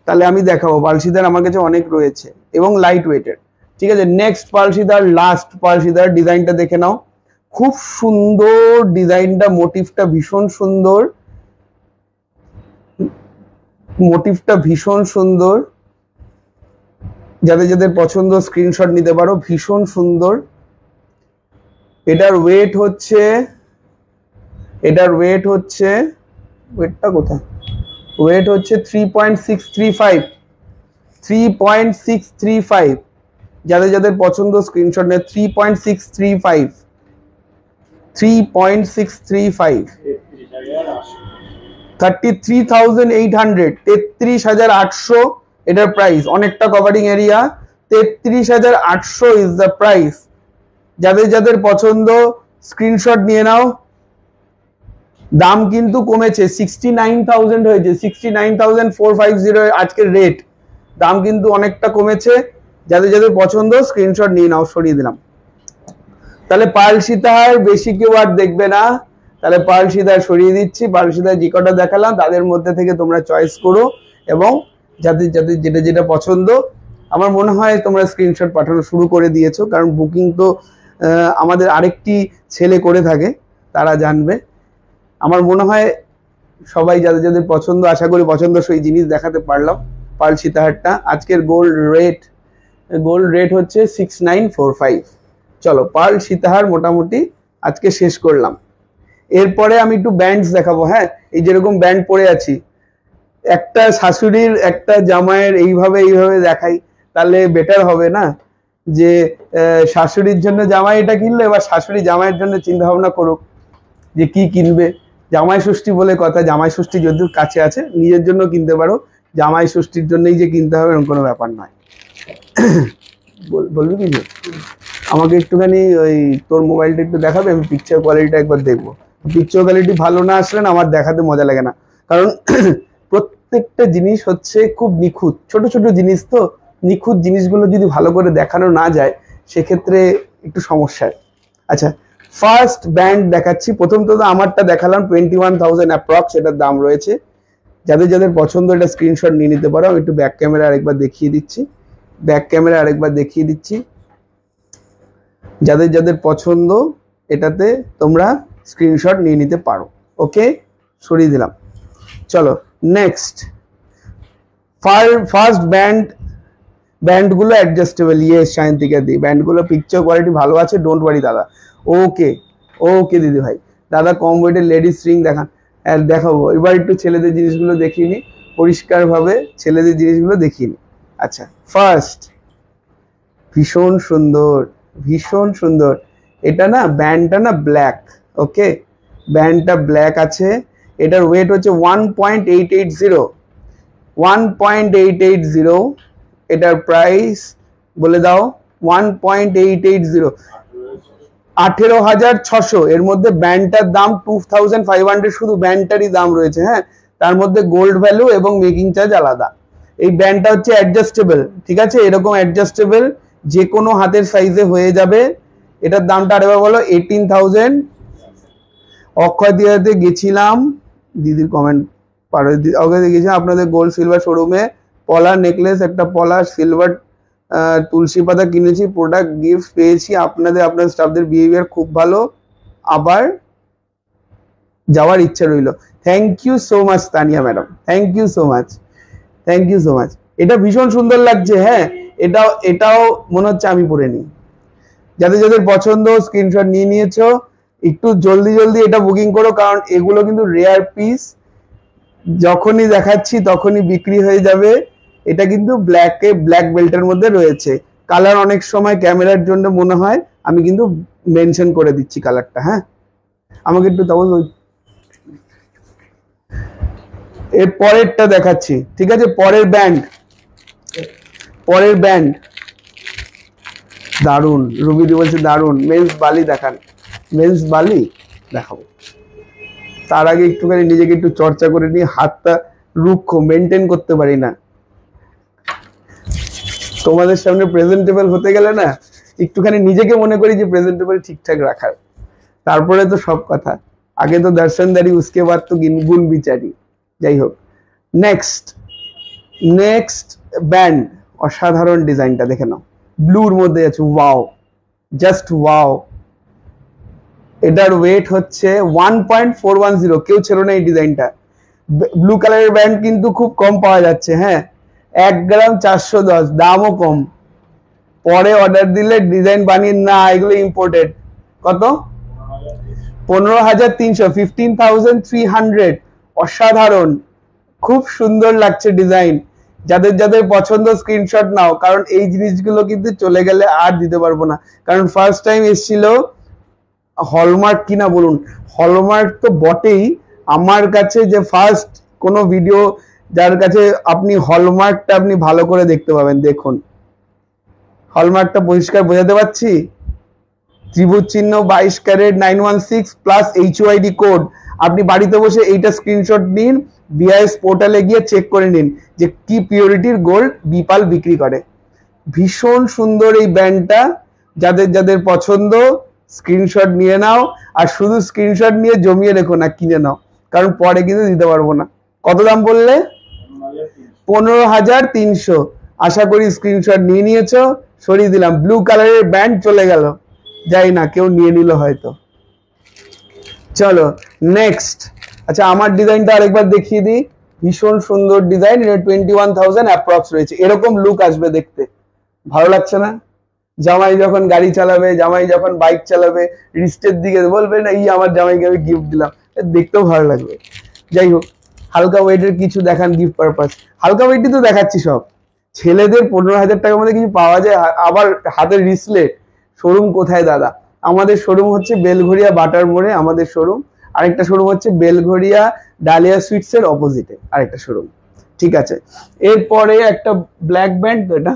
তাহলে আমি দেখাবো। পার্ল সীতাহার আমার কাছে অনেক রয়েছে এবং লাইট ওয়েটের। ঠিক আছে, নেক্সট পার্ল সীতাহার, লাস্ট পার্ল সীতাহার ডিজাইনটা দেখে নাও। খুব সুন্দর ডিজাইনটা, মোটিভটা ভীষণ সুন্দর, মোটিভটা ভীষণ সুন্দর। যাদের যাদের পছন্দ স্ক্রিনশট নিতে পারো, ভীষণ সুন্দর। এটার ওয়েট হচ্ছে ওয়েটটা কোথায়? ওয়েট হচ্ছে 3.635, 3.635। যাদের যাদের পছন্দ স্ক্রিনশট নেয়। 3.635, 3.635, 33,800, 33,800 এটার প্রাইস। অনেকটা covering area, 33,800 is the price. যাদের যাদের পছন্দ স্ক্রিনশট নিয়ে নাও। দাম কিন্তু কমেছে, 69,000 হয়েছে, 69,450 আজকের রেট। দাম কিন্তু অনেকটা কমেছে। যাদের যাদের পছন্দ স্ক্রিনশট নিয়ে নাও। সরিয়ে দিলাম। তাহলে পার্ল সীতাহার বেশি কেউ আর দেখবে না, তাহলে পার্ল সীতাহার সরিয়ে দিচ্ছি। পার্ল সীতাহার যে কটা দেখালাম তাদের মধ্যে থেকে তোমরা চয়েস করো, এবং যাদের যাদের যেটা যেটা পছন্দ। আমার মনে হয় তোমরা স্ক্রিনশট পাঠানো শুরু করে দিয়েছো, কারণ বুকিং তো আমাদের আরেকটি ছেলে করে থাকে, তারা জানবে। আমার মনে হয় সবাই যাদের যাদের পছন্দ, আশা করি পছন্দসই জিনিস দেখাতে পারলাম। পার্ল সীতাহারটা আজকের গোল্ড রেট হচ্ছে 6945। চলো পার্ল সীতাহার মোটামুটি আজকে শেষ করলাম। এরপরে আমি একটু ব্যান্ডস দেখাবো। হ্যাঁ, এই যেরকম ব্যান্ড পরে আছি, একটা শাশুড়ির একটা জামাইয়ের এইভাবে দেখাই, তাহলে বেটার হবে না? যে শাশুড়ির জন্য জামাই এটা কিনলো, এবার শাশুড়ি জামাইয়ের জন্য চিন্তা ভাবনা করুক যে কি কিনবে। জামাই ষষ্ঠী বলে কথা, জামাই ষষ্ঠী যদিও কাছে আছে, নিজের জন্য কিনতে পারো, জামাই ষষ্ঠীর জন্যই যে কিনতে হবে এরকম কোনো ব্যাপার নয়। বলবি কিছু? আমাকে একটুখানি ওই তোর মোবাইলটা একটু দেখাবে, আমি পিকচার কোয়ালিটিটা একবার দেখবো। পিকচার কোয়ালিটি ভালো না আসলে না আমার দেখাতে মজা লাগে না, কারণ প্রত্যেকটা জিনিস হচ্ছে খুব নিখুঁত, ছোট ছোট জিনিস তো, নিখুঁত জিনিসগুলো যদি ভালো করে দেখানো না যায় সেক্ষেত্রে একটু সমস্যা। আচ্ছা, ফার্স্ট ব্যান্ড দেখাচ্ছি। প্রথমত আমারটা দেখালাম 21,000 অ্যাপ্রক্স এটার দাম রয়েছে। যাদের যাদের পছন্দ এটা স্ক্রিনশট নিয়ে নিতে পারো। আমি একটু ব্যাক ক্যামেরা আরেকবার দেখিয়ে দিচ্ছি। যাদের যাদের পছন্দ এটাতে তোমরা স্ক্রিনশট নিয়ে নিতে পারো। ওকে, সরিয়ে দিলাম। চলো নেক্সট। ফার্স্ট ব্যান্ডগুলো অ্যাডজাস্টেবল। ইয়েস সায়ন্তিকা দি, ব্যান্ডগুলো পিকচার কোয়ালিটি ভালো আছে, ডোন্ট ওয়ারি দাদা। ওকে দিদি ভাই। দাদা কম ওয়েটের লেডিস রিং দেখান। হ্যাঁ দেখাবো। এবার একটু ছেলেদের জিনিসগুলো দেখিনি পরিষ্কারভাবে, ছেলেদের জিনিসগুলো দেখিনি। আচ্ছা, ফার্স্ট ভীষণ সুন্দর। এটা না ব্যান্ডটা না ব্ল্যাক। ওকে, ব্যান্ডটা ব্ল্যাক আছে। এটার ওয়েট হচ্ছে 1.880। এটার প্রাইস বলে দাও। 1.880, 18,600। এর মধ্যে ব্যান্ডটার দাম 2,500, শুধু ব্যান্ডটারই দাম রয়েছে। হ্যাঁ, তার মধ্যে গোল্ড ভ্যালু এবং মেকিং চার্জ আলাদা। এই ব্যান্ডটা হচ্ছে অ্যাডজাস্টেবল, ঠিক আছে? এরকম অ্যাডজাস্টেবল যে কোনো হাতের সাইজে হয়ে যাবে। এটার দামটা আরেকবার বলো। 18,000। অক্ষয় দিয়াতে গেছিলাম, দিদির কমেন্ট পারো। অক্ষয় গেছিলাম আপনাদের গোল্ড সিলভার শোরুমে, পলার নেকলেস, একটা পলার সিলভার তুলসী পাতা কিনেছি, প্রোডাক্ট গিফট পেয়েছি। আপনাদের স্টাফদের বিহেভিয়ার খুব ভালো, আবার যাওয়ার ইচ্ছা রইল। Thank you so much Tania madam, thank you so much. এটা ভীষণ সুন্দর লাগছে। হ্যাঁ, এটাও মনে হচ্ছে আমি পরে নিই। যাদের যাদের পছন্দ স্ক্রিনশট নিয়ে নিয়েছো, একটু জলদি এটা বুকিং করো, কারণ এগুলো কিন্তু রেয়ার পিস। যখনই দেখাচ্ছি তখনই বিক্রি হয়ে যাবে। এটা কিন্তু ব্ল্যাক বেল্টের মধ্যে রয়েছে। কালার অনেক সময় ক্যামেরার জন্য মনে হয়, আমি কিন্তু মেনশন করে দিচ্ছি কালারটা। হ্যাঁ, আমাকে একটু তখন এর পরেরটা দেখাচ্ছি, ঠিক আছে? পরের ব্যান্ড দারুন। রুবিদি বলছে দারুন। মেন্স বালি দেখান। মেন্স বালি দেখাবো। তার আগে একটুখানি নিজেকে একটু চর্চা করে নিয়ে, হাতটা রুক্ষ, মেনটেন করতে পারি না। তোমাদের সামনে প্রেজেন্টেবল হতে গেলে না একটুখানি নিজেকে মনে করি যে প্রেজেন্টেবল ঠিকঠাক রাখার, তারপরে তো সব কথা। আগে তো দর্শনদারি, উসকে বাদ তো গুণ বিচারি। যাই হোক, নেক্সট ব্যান্ড। অসাধারণ ডিজাইনটা দেখে নাও, ব্লুর মধ্যে আছে। Wow, just wow. এটার ওয়েট হচ্ছে 1.410। কেউ ছিল না এই ডিজাইনটা। ব্লু কালারের ব্যান্ড কিন্তু খুব কম পাওয়া যাচ্ছে। হ্যাঁ, 1 গ্রাম 410, দামও কম। পরে অর্ডার দিলে ডিজাইন বানিয়ে না, এগুলো ইম্পোর্টেড। কত? 15,300, 15,300। অসাধারণ, খুব সুন্দর লাগছে ডিজাইন। যাদের যাদের পছন্দ স্ক্রিনশট নাও, কারণ এই জিনিসগুলো কিন্তু চলে গেলে আর দিতে পারবো না। কারণ ফার্স্ট টাইম এসেছিল হলমার্ক কিনা বলুন, হলমার্ক তো বটেই, আমার কাছে যে ফার্স্ট কোনো ভিডিও যার কাছে আপনি হলমার্কটা আপনি ভালো করে দেখতে পাবেন। দেখুন হলমার্কটা পরিষ্কার বোঝাতে পারছি, ত্রিভুজ চিহ্ন 22 ক্যারেট 916 প্লাস HYD কোড। আপনি বাড়িতে বসে এইটা স্ক্রিনশট নিন, বিআইএস পোর্টালে গিয়ে চেক করে নিন যে কি পিওরিটির গোল্ড বিপাল বিক্রি করে। ভীষণ সুন্দর এই ব্যান্ডটা, যাদের যাদের পছন্দ স্ক্রিনশট নিয়ে নাও, আর শুধু স্ক্রিনশট নিয়ে জমিয়ে রেখো না, কিনে নাও, কারণ পরে কিন্তু দিতে পারবো না। কত দাম বললে? 15,300। আশা করি স্ক্রিনশট নিয়ে নিয়েছো, সরিয়ে দিলাম। ব্লু কালারের ব্যান্ড চলে গেল, যাই না কেউ নিয়ে নিল হয়তো। চলো নেক্সট। আচ্ছা আমার ডিজাইনটা আরেকবার দেখিয়ে দিই, ভীষণ সুন্দর ডিজাইন, এটা 21,000 অ্যাপ্রক্স রয়েছে। এরকম লুক আসবে দেখতে, ভালো লাগছে না? জামাই যখন গাড়ি চালাবে, জামাই যখন বাইক চালাবে, রিস্টের দিকে বলবে না এই আমার জামাইকে আমি গিফট দিলাম, দেখতেও ভালো লাগবে। যাই হোক, হালকা ওয়েটের কিছু দেখান গিফট পারপাস। হালকা ওয়েটই তো দেখাচ্ছি সব। ছেলেদের 15,000 টাকার মধ্যে কিছু পাওয়া যায়? আবার হাতের রিসলেট। শোরুম কোথায় দাদা? আমাদের শোরুম হচ্ছে বেলঘরিয়া বাটার মোড়ে আমাদের শোরুম, আরেকটা শোরুম হচ্ছে বেলঘরিয়া ডালিয়া সুইটসের অপোজিটে আরেকটা শোরুম। ঠিক আছে, এরপরে একটা ব্ল্যাক ব্যান্ড, তো এটা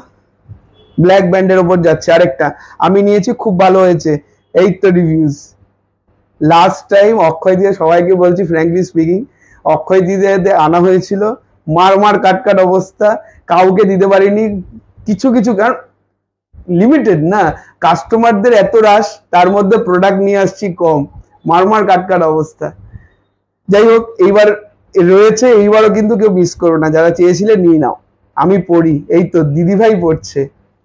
ব্ল্যাক ব্যান্ডের ওপর যাচ্ছে আরেকটা আমি নিয়েছি, খুব ভালো হয়েছে। এই তো রিভিউজ। লাস্ট টাইম অক্ষয় দিয়ে, সবাইকে বলছি ফ্র্যাঙ্কলি স্পিকিং, অক্ষয় দিতে আনা হয়েছিল, মার কাট অবস্থা, কাউকে দিতে পারিনি। কিছু কিছু কারণ লিমিটেড না, কাস্টমারদের এত রাশ, তার মধ্যে প্রোডাক্ট নিয়ে আসছি কম, মার কাট অবস্থা। যাই হোক, এইবার রয়েছে, এইবারও কিন্তু কেউ মিস করো না, যারা চেয়েছিলে নিয়ে নাও। আমি পড়ি, এই তো দিদিভাই পড়ছে,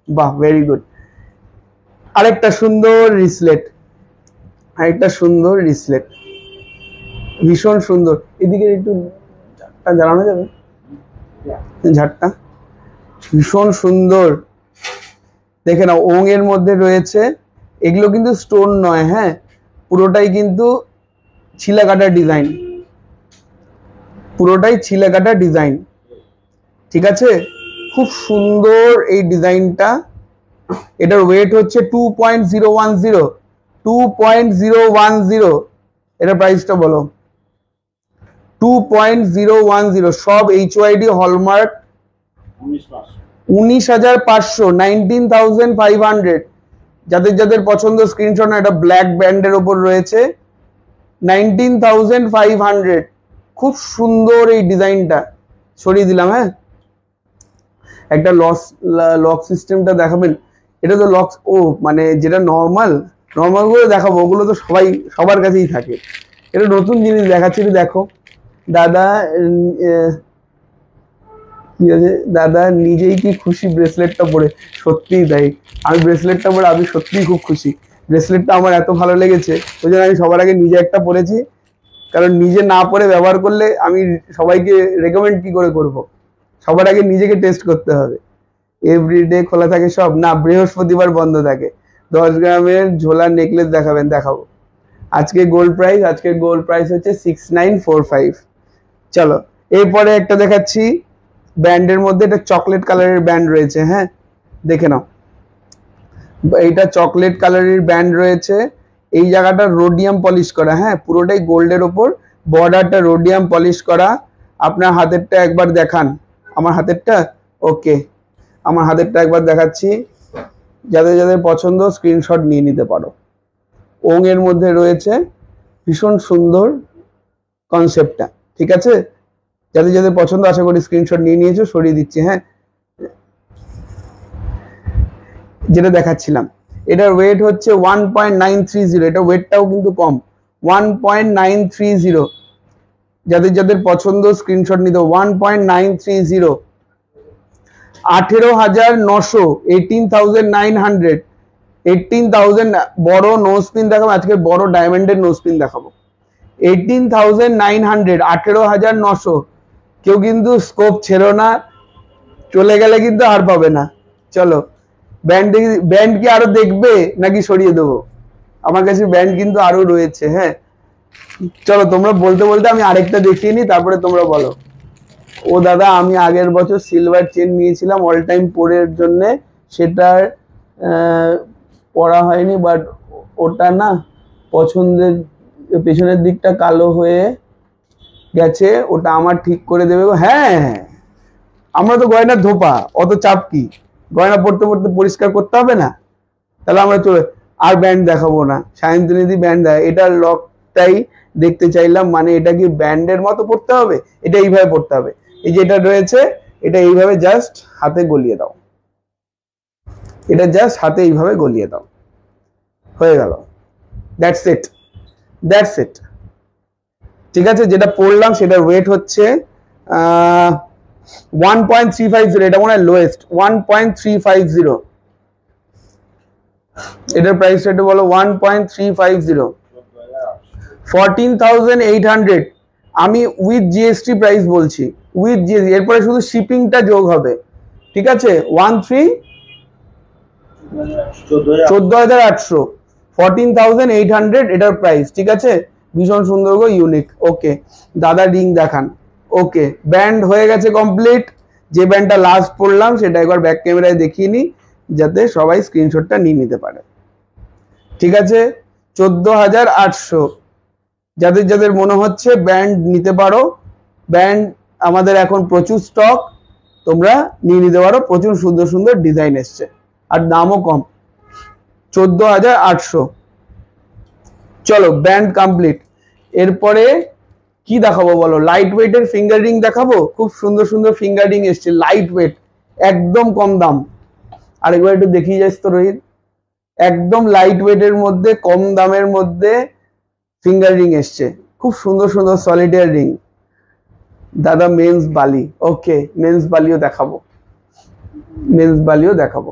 বাহ ভেরি গুড। আরেকটা সুন্দর রিসলেট, আরেকটা সুন্দর রিসলেট, ভীষণ সুন্দর। এদিকে একটু ঝাড়টা জ্বালানো যাবে, ঝাড়টা ভীষণ সুন্দর। দেখে নাও, ওং এর মধ্যে রয়েছে, এগুলো কিন্তু স্টোন নয়, হ্যাঁ পুরোটাই কিন্তু ছিলা কাটা ডিজাইন, পুরোটাই ছিলা কাটা ডিজাইন। ঠিক আছে, খুব সুন্দর এই ডিজাইনটা। এটার ওয়েট হচ্ছে 2.010, 2.010। এটার প্রাইসটা বলো। 2.010, সব HYD হলমার্ক। 19,500, 19,500। যাদের যাদের পছন্দ স্ক্রিনশট না, এটা ব্ল্যাক ব্যান্ডের ওপর রয়েছে, 19,500। খুব সুন্দর এই ডিজাইনটা, সরিয়ে দিলাম। হ্যাঁ, একটা লক সিস্টেমটা দেখাবেন? এটা তো লক, ও মানে যেটা নর্মাল গুলো দেখাবো, ওগুলো তো সবার কাছেই থাকে। এটা নতুন জিনিস দেখাচ্ছি, দেখো দাদা। ঠিক আছে দাদা, নিজেই কি খুশি ব্রেসলেটটা পরে? সত্যিই তাই, আমি ব্রেসলেটটা পরে আমি সত্যিই খুব খুশি। ব্রেসলেটটা আমার এত ভালো লেগেছে, ওই জন্য আমি সবার আগে নিজে একটা পরেছি, কারণ নিজে না পরে ব্যবহার করলে আমি সবাইকে রেকমেন্ড কি করে করব? সবার আগে নিজেকে টেস্ট করতে হবে। এভরিডে খোলা থাকে সব না, বৃহস্পতিবার বন্ধ থাকে। 10 গ্রামের ঝোলা নেকলেস দেখাবেন? দেখাবো। আজকের গোল্ড প্রাইস হচ্ছে 6945। চলো এরপরে একটা দেখাচ্ছি ব্যান্ডের মধ্যে, এটা চকলেট কালারের ব্যান্ড রয়েছে। হ্যাঁ দেখে নাও, এইটা চকলেট কালারের ব্যান্ড রয়েছে। এই জায়গাটা রোডিয়াম পলিশ করা, হ্যাঁ পুরোটাই গোল্ডের ওপর, বর্ডারটা রোডিয়াম পলিশ করা। আপনার হাতেরটা একবার দেখান, আমার হাতেরটা। ওকে, আমার হাতেরটা একবার দেখাচ্ছি, যাদের যাদের পছন্দ স্ক্রিনশট নিয়ে নিতে পারো। ওং এর মধ্যে রয়েছে, ভীষণ সুন্দর কনসেপ্টটা। ঠিক আছে, যাদের যাদের পছন্দ আশা করি স্ক্রিনশট নিয়ে নিয়েছো, সরিয়ে দিচ্ছি। হ্যাঁ, যেটা দেখাচ্ছিলাম, এটার ওয়েট হচ্ছে 1.930। এটা ওয়েটটাও কিন্তু কম, 1.930। যাদের যাদের পছন্দ স্ক্রিনশট নিতে, 1.930। 18,900, 18,900, 18,000। বড় নোজ পিন দেখাবো আজকে, বড় ডায়মন্ডের নোজ পিন দেখাবো। 18,900, 18,900। কেউ কিন্তু স্কোপ ছেড়ো না, চলে গেলে কিন্তু আর পাবে না। চলো ব্যান্ড কি আরো দেখবে নাকি সরিয়ে দেবো? আমার কাছে ব্যান্ড কিন্তু আরো রয়েছে। হ্যাঁ, চলো তোমরা বলতে বলতে আমি আরেকটা দেখিয়ে নিই, তারপরে তোমরা বলো। ও দাদা আমি আগের বছর সিলভার চেন নিয়েছিলাম অল টাইম পরের জন্য, সেটার পরা হয়নি, বাট ওটা না পছন্দের, পেছনের দিকটা কালো হয়ে গেছে, ওটা আমার ঠিক করে দেবে গো। হ্যাঁ আমরা তো গয়নার ধোপা, অত চাপ কি, গয়না পড়তে পড়তে পরিষ্কার করতে হবে না? তাহলে আমরা চলে আর ব্যান্ড দেখাবো না, সায়ন্তনীদি ব্যান্ড দেয়, এটার লকটাই দেখতে চাইলাম, মানে এটা কি ব্যান্ডের মতো পড়তে হবে? এটা এইভাবে পড়তে হবে, এই যে এটা রয়েছে, এটা এইভাবে জাস্ট হাতে গলিয়ে দাও, এটা জাস্ট হাতে এইভাবে গলিয়ে দাও, হয়ে গেল। That's it, that's it. ঠিক আছে, যেটা পড়লাম সেটার ওয়েট হচ্ছে 1.350, এটা মনে হয় লোয়েস্ট 1.350। এটার প্রাইস রেটে বলো 1.350, 14,800। আমি উইথ জিএসটি প্রাইস বলছি, উইথ জিএসটি, এরপরে শুধু শিপিংটা যোগ হবে। ঠিক আছে, 14,800, 14,800 এটার প্রাইস। ঠিক আছে, ভীষণ সুন্দর গো, ইউনিক। ওকে দাদা রিং দেখান। ওকে ব্যান্ড হয়ে গেছে কমপ্লিট। যে ব্যান্ডটা লাস্ট পড়লাম সেটা একবার ব্যাক ক্যামেরায় দেখিয়ে নিই, যাতে সবাই স্ক্রিনশটটা নিয়ে নিতে পারে। ঠিক আছে, 14,800। যাদের যাদের মনে হচ্ছে ব্যান্ড নিতে পারো, ব্যান্ড আমাদের এখন প্রচুর স্টক, তোমরা নিয়ে নিতে পারো, প্রচুর সুন্দর সুন্দর ডিজাইন এসছে, আর দামও কম, 14,800। চলো ব্যান্ড কমপ্লিট। এরপরে কি দেখাবো বলো? লাইট ওয়েটের ফিঙ্গার রিং দেখাবো, খুব সুন্দর সুন্দর ফিঙ্গার রিং এসছে, লাইট ওয়েট, একদম কম দাম। আরেকবার একটু দেখিয়ে যাস তো রোহিত, একদম লাইট ওয়েটের মধ্যে কম দামের মধ্যে ফিঙ্গার রিং এসছে, খুব সুন্দর সুন্দর সলিটার রিং। দাদা মেন্স বালি, ওকে মেন্স বালিও দেখাবো, মেন্স বালিও দেখাবো।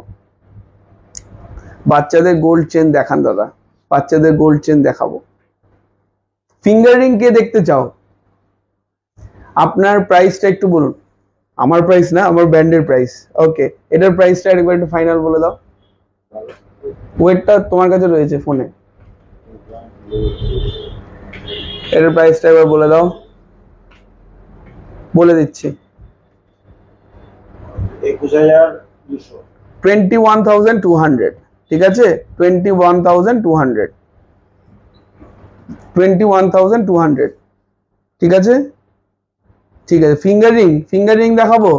বাচ্চাদের গোল্ড চেন দেখান দাদা, বাচ্চাদের গোল্ড চেন দেখাবো। ফিঙ্গার রিং কে দেখতে চাও? আপনার প্রাইসটা একটু বলুন। আমার প্রাইস না, আমার ব্র্যান্ডের প্রাইস। ওকে এটার প্রাইসটা একবার একটু ফাইনাল বলে দাও। ওয়েটটা তোমার কাছে রয়েছে ফোনে, এটার প্রাইসটা একবার বলে দাও। বলে দিচ্ছি, 21,200। ঠিক আছে, 21,200, 21,200। ঠিক আছে, ঠিক আছে। ফিঙ্গার রিং, ফিঙ্গার রিং দেখাবো।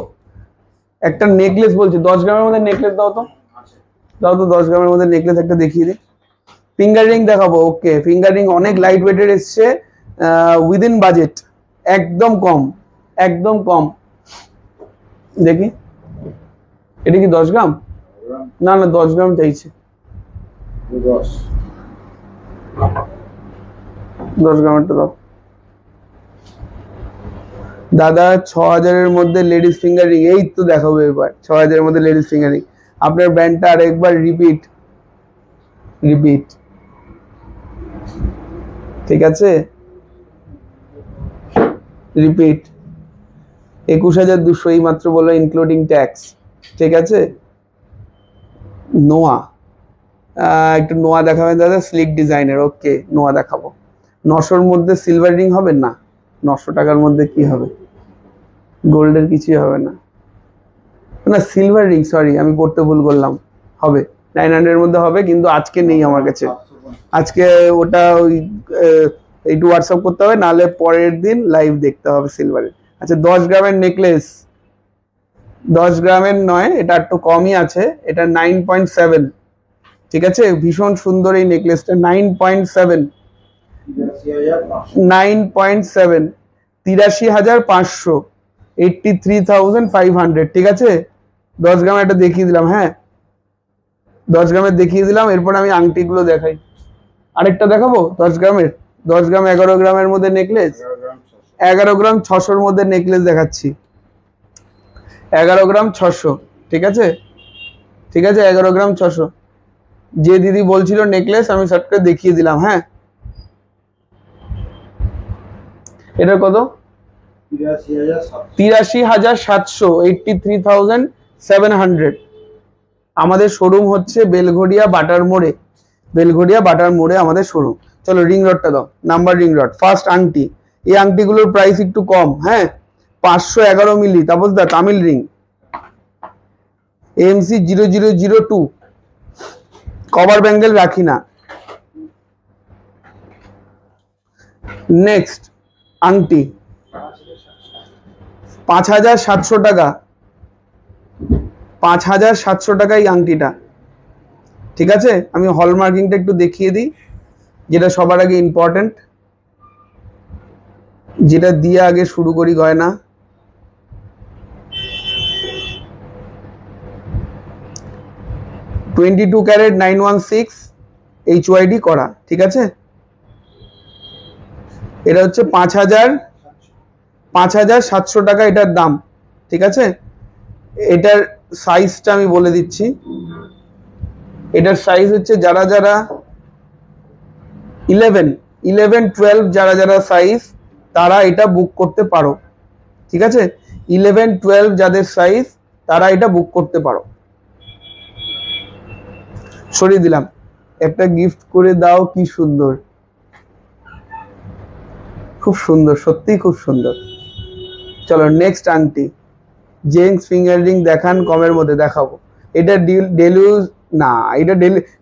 একটা নেকলেস বলছি, 10 গ্রামের মধ্যে নেকলেস দাও তো, দাও তো 10 গ্রামের মধ্যে নেকলেস একটা দেখিয়ে দিই। ফিঙ্গার রিং দেখাবো। ওকে ফিঙ্গার রিং অনেক লাইট ওয়েটের এসছে, উইদিন বাজেট, একদম কম, একদম কম। দেখি এটা কি 10 গ্রাম? না না 10 গ্রাম চাইছে, 10 গ্রামেরটা দাও দাদা। 6,000-এর মধ্যে লেডিস ফিঙ্গার রিং, এই তো দেখাবো এবার 6,000-এর মধ্যে লেডিস ফিঙ্গার রিং। আপনার ব্র্যান্ডটা আর একবার রিপিট, রিপিট। ঠিক আছে, রিপিট। 21,200 এই মাত্র বলো, ইনক্লুডিং ট্যাক্স। ঠিক আছে, নোয়া, একটু নোয়া দেখাবেন দাদা, স্লিক ডিজাইনের। ওকে নোয়া দেখাবো। 900-র মধ্যে সিলভার রিং হবে না, 900 টাকার মধ্যে কি হবে? গোল্ডের কিছুই হবে না, না সিলভার রিং, সরি আমি পড়তে ভুল করলাম। হবে 900-এর মধ্যে হবে, কিন্তু আজকে নেই আমার কাছে, আজকে ওটা ওই একটু হোয়াটসঅ্যাপ করতে হবে, নাহলে পরের দিন লাইভ দেখতে হবে সিলভারের। আচ্ছা 10 গ্রামের নেকলেস, 10 গ্রামের নয়, এটা একটু কমই আছে, এটা 9.7। ঠিক আছে, ভীষণ সুন্দর এই নেকলেসটা, 9.7, 9.7, 83,500, 83,500। ঠিক আছে, 10 গ্রামের একটা দেখিয়ে দিলাম। হ্যাঁ 10 গ্রামের দেখিয়ে দিলাম, এরপর আমি আংটিগুলো দেখাই। আরেকটা দেখাবো 10 গ্রামের, 10 গ্রাম 11 গ্রামের মধ্যে নেকলেস, 11 গ্রাম 600-র মধ্যে নেকলেস দেখাচ্ছি, 11 গ্রাম 600। ঠিক আছে, ঠিক আছে 11 গ্রাম 600। যে দিদি বলছিল নেকলেস, আমি শর্ট করে দেখিয়ে দিলাম। হ্যাঁ এটার কত? 83,700, 83,700। আমাদের শোরুম হচ্ছে বেলঘড়িয়া বাটার মোড়ে, বেলঘড়িয়া বাটার মোড়ে আমাদের শোরুম। চলো রিং রডটা দাও, নাম্বার রিং রড, ফার্স্ট আংটি। এই আংটিগুলোর প্রাইস একটু কম, হ্যাঁ, 511 মিলি, তারপর দা Tamil ring, AMC 0002, cover bangle রাখি না। নেক্সট আংটি 5700 টাকা, 5700 টাকা এই আংটিটা, ঠিক আছে। আমি হলমার্কিংটা একটু দেখিয়ে দিই, যেটা সবার আগে ইম্পর্টেন্ট, যেটা দিয়ে আগে শুরু করি গয়না। টু ক্যারেট 916 HYD করা, ঠিক আছে। এটা হচ্ছে 5700 টাকা এটার দাম, ঠিক আছে। এটার সাইজটা আমি বলে দিচ্ছি, এটার সাইজ হচ্ছে যারা যারা 11, 12 যারা যারা সাইজ তারা এটা বুক করতে পারো, ঠিক আছে। 11, 12 যাদের সাইজ তারা এটা বুক করতে পারো। সরিয়ে দিলাম, একটা গিফট করে দাও, কি সুন্দর, খুব সুন্দর, সত্যি খুব সুন্দর। চলো নেক্সট আংটি, জেন্টস ফিঙ্গার রিং দেখান, কমের মধ্যে দেখাবো। এটা ডেলিউজ না, এটা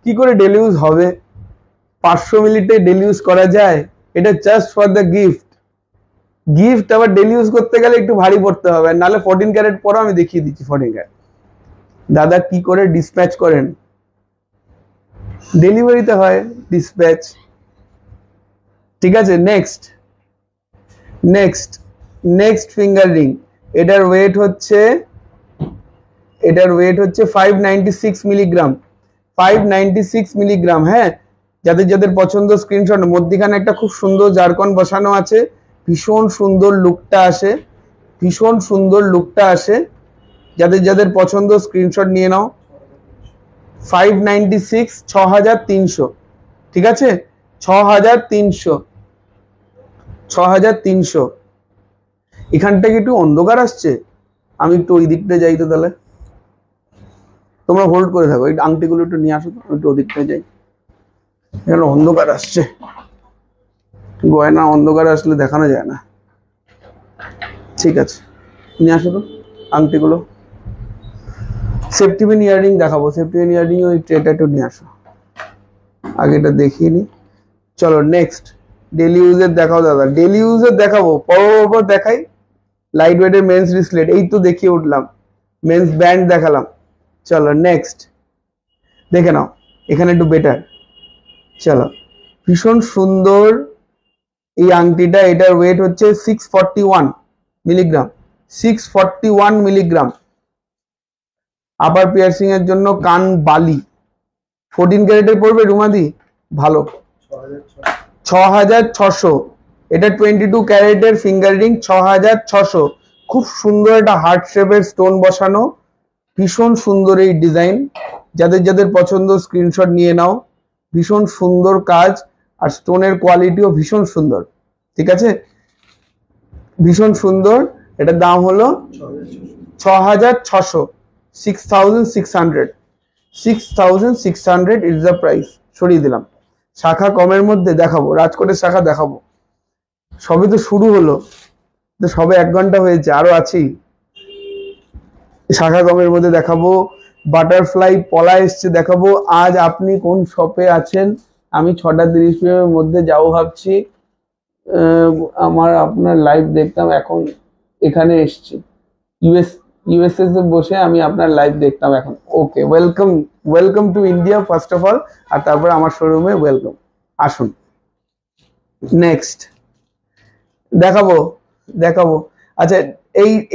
কি করে ডেলিউজ হবে? 500 মিলিতে ডেলিউজ করা যায়? এটা just for the gift. Gift আবার ডেলিউজ করতে গেলে একটু ভারী পড়তে হবে, নাহলে 14 ক্যারেট পরও আমি দেখিয়ে দিচ্ছি 14 ক্যারেট। দাদা কি করে ডিসপ্যাচ করেন? ডেলিভারিতে হয় ডিসপ্যাচ, ঠিক আছে। নেক্সট ফিঙ্গার রিং, এটার ওয়েট হচ্ছে 596 মিলিগ্রাম, 596 মিলিগ্রাম, হ্যাঁ। যাদের যাদের পছন্দ স্ক্রিনশট, মধ্যখানে একটা খুব সুন্দর জারকন বসানো আছে, ভীষণ সুন্দর লুকটা আসে, যাদের যাদের পছন্দ স্ক্রিনশট নিয়ে নাও। 596, 6300, ঠিক আছে, 6300। এখানটা কি একটু অন্ধকার আসছে? আমি একটু ওই দিকটা যাই তো, তাহলে তোমরা হোল্ড করে থাকো, এই আংটিগুলো একটু নিয়ে আসো তো, আমি একটু ওদিকটা যাই। এখানে অন্ধকার আসছে, গয়না অন্ধকার আসলে দেখানো যায় না, ঠিক আছে। নিয়ে আসো তো আংটিগুলো। সেফটি পিন ইয়াররিং দেখাবো, সেফটি পিন ইয়াররিং ওই ট্রেটা একটু নিয়ে আসো, আগে এটা দেখিয়ে নি। চলো নেক্সট ডেলি ইউজের দেখাও দাদা, ডেলি ইউজের দেখাবো, পর দেখাই। লাইট ওয়েটের মেন্স রিসলেট, এই তো দেখিয়ে উঠলাম, মেন্স ব্যান্ড দেখালাম। চলো নেক্সট দেখে নাও, এখানে একটু বেটার। চলো, ভীষণ সুন্দর এই আংটিটা, এটার ওয়েট হচ্ছে 641 মিলিগ্রাম, 641 মিলিগ্রাম। আপার পিয়ার্সিং এর জন্য কান বালি, 14 ক্যারেটের পড়বে রুমাদি, ভালো, 6600। এটা 22 ক্যারেটের ফিঙ্গার রিং, 6600। খুব সুন্দর একটা হার্ট শেপের স্টোন বসানো, ভীষণ সুন্দর এই ডিজাইন, যাদের যাদের পছন্দ স্ক্রিনশট নিয়ে নাও। ভীষণ সুন্দর কাজ, আর স্টোনের কোয়ালিটিও ভীষণ সুন্দর, ঠিক আছে, ভীষণ সুন্দর। এটার দাম হলো 6600, 6600 ইজ দ্য প্রাইস। সরিয়ে দিলাম। শাখা কমের মধ্যে দেখাবো, রাজকোটের শাখা দেখাবো, সবে তো শুরু হলো, তো সবে 1 ঘন্টা হয়েছে, আরো আছেই। শাখা কমের মধ্যে দেখাবো, বাটারফ্লাই পলা এসছে দেখাবো। আজ আপনি কোন শপে আছেন? আমি 6:30 PM মধ্যে যাবো ভাবছি। আপনার লাইভ দেখতাম, এখন এখানে এসছি, ইউএসএ বসে আমি আপনার লাইভ দেখতাম এখন। Okay, welcome to India first of all, আর তারপরে আমার শোরুমে ওয়েলকাম, আসুন। নেক্সট দেখাবো। আচ্ছা,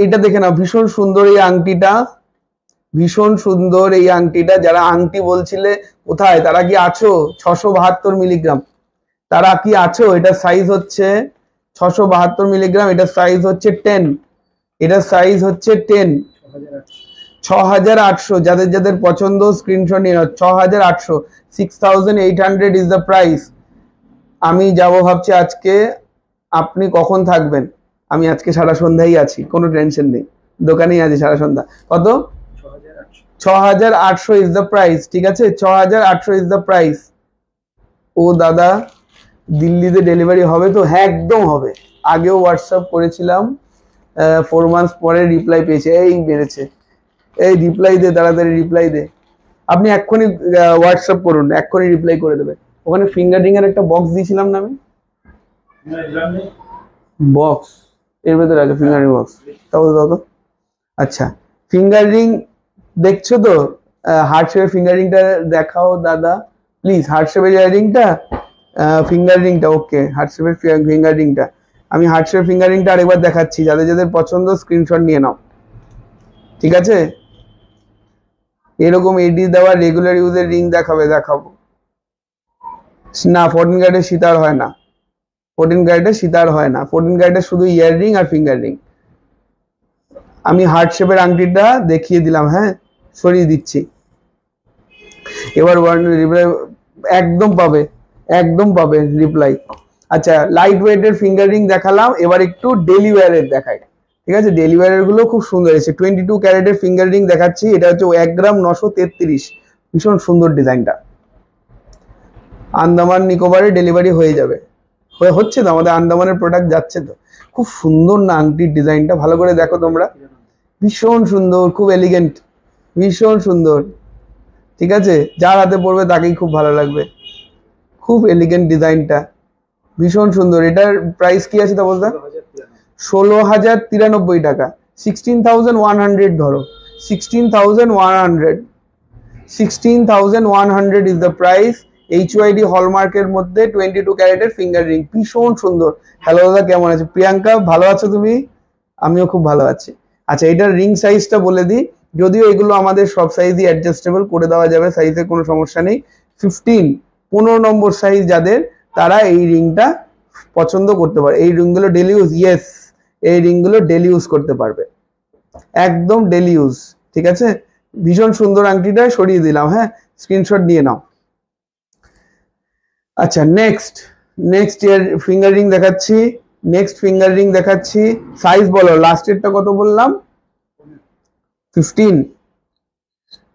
এইটা দেখে নাও, ভীষণ সুন্দর এই আংটিটা, ভীষণ সুন্দর এই আংটিটা। যারা আংটি বলছিলে কোথায়, তারা কি আছো? 672 মিলিগ্রাম, তারা কি আছো? এটার সাইজ হচ্ছে 672 মিলিগ্রাম, এটার সাইজ হচ্ছে 10, এটার সাইজ হচ্ছে 10, 6800। যাদের যাদের পছন্দ স্ক্রিনশট নিয়ে নাও, 6800, 6800 ইজ দ্য প্রাইস। আমি যাব ভাবছি আজকে, আপনি কখন থাকবেন? আমি আজকে সারা সন্ধ্যায় আছি, কোনো টেনশন নেই, দোকানেই আছি সারা সন্ধ্যা। কত? 6800 ইজ দ্য প্রাইস, ঠিক আছে, 6800 ইজ দ্য প্রাইস। ও দাদা দিল্লিতে ডেলিভারি হবে তো? হ্যাঁ একদম হবে। আগেও হোয়াটসঅ্যাপ করেছিলাম, 4 মান্থস পরে রিপ্লাই পেয়েছে। এই বেড়েছে, এই রিপ্লাই দে, তাড়াতাড়ি রিপ্লাই দে। আপনি এক্ষুনি হোয়াটসঅ্যাপ করুন, এক্ষুনি রিপ্লাই করে দেবে। ওখানে ফিঙ্গারিং এর একটা বক্স দিয়েছিলাম না আমি? বক্স এর ভেতরে আছে ফিঙ্গারিং বক্স, তাও দাও তো। আচ্ছা, ফিঙ্গারিং দেখছো তো? হার্ট শেপের ফিঙ্গারিংটা দেখাও দাদা প্লিজ। হার্ট শেপের ইয়ারিংটা, ফিঙ্গারিংটা, ওকে হার্ট শেপের ফিঙ্গারিংটা। আমি হার্ট শেপের ফিঙ্গারিংটা আরেকবার দেখাচ্ছি, যাদের যাদের পছন্দ স্ক্রিনশট নিয়ে নাও, ঠিক আছে? এরকম এডি দেওয়া রেগুলার ইউজের রিং দেখাবো না। 14 গার্ডের সীতার হয় না, 14 গার্ডের সীতার হয় না। 14 গার্ডের শুধু ইয়ার রিং আর ফিঙ্গার রিং। আমি হার্ট শেপের আংটিটা দেখিয়ে দিলাম, হ্যাঁ সরিয়ে দিচ্ছি। এবার রিপ্লাই একদম পাবে, একদম পাবে রিপ্লাই। আচ্ছা, লাইট ওয়েটের ফিঙ্গার রিং দেখালাম, এবার একটু ডেলি ওয়্যারের দেখাই, ঠিক আছে? ডেলি ওয়্যারের গুলো খুব সুন্দর এসেছে। 22 ক্যারেটের ফিঙ্গার রিং দেখাচ্ছি, এটা হচ্ছে 1 গ্রাম 933, ভীষণ সুন্দর ডিজাইনটা। আন্দামান নিকোবরে ডেলিভারি হয়ে যাবে, হচ্ছে তো, আমাদের আন্দামানের প্রোডাক্ট যাচ্ছে তো। খুব সুন্দর না আংটির ডিজাইনটা? ভালো করে দেখো তোমরা, ভীষণ সুন্দর, খুব এলিগেন্ট, ভীষণ সুন্দর, ঠিক আছে? যার হাতে পড়বে তাকেই খুব ভালো লাগবে। খুব এলিগেন্ট ডিজাইনটা, ভীষণ সুন্দর। এটার প্রাইস কি আছে তা বলতে? 16,093 টাকা, 16,100 ধরো, 16,100, 16,100 ইজ দ্য প্রাইস। HYD হলমার্কের মধ্যে 22 ক্যারেটের ফিঙ্গার রিং, ভীষণ সুন্দর। হ্যালো দাদা, কেমন আছে? প্রিয়াঙ্কা, ভালো আছো তুমি? আমিও খুব ভালো আছি। আচ্ছা, এটার রিং সাইজটা বলে দিই, যদিও এগুলো আমাদের সব সাইজই অ্যাডজাস্টেবল করে দেওয়া যাবে, সাইজে কোনো সমস্যা নেই। 15 নম্বর সাইজ যাদের, তারা এই রিংটা পছন্দ করতে পারে। এই রিংগুলো ডেলি ইউজ, ইয়েস, এই রিংগুলো ডেলি ইউজ করতে পারবে, একদম ডেলি ইউজ, ঠিক আছে? ভীষণ সুন্দর আংটিটা সরিয়ে দিলাম, হ্যাঁ স্ক্রিনশট নিয়ে নাও। আচ্ছা, নেক্সট ইয়ার ফিঙ্গার রিং দেখাচ্ছি, নেক্সট ফিঙ্গার রিং দেখাচ্ছি। সাইজ বলো, লাস্টেরটা কত বললাম? 15,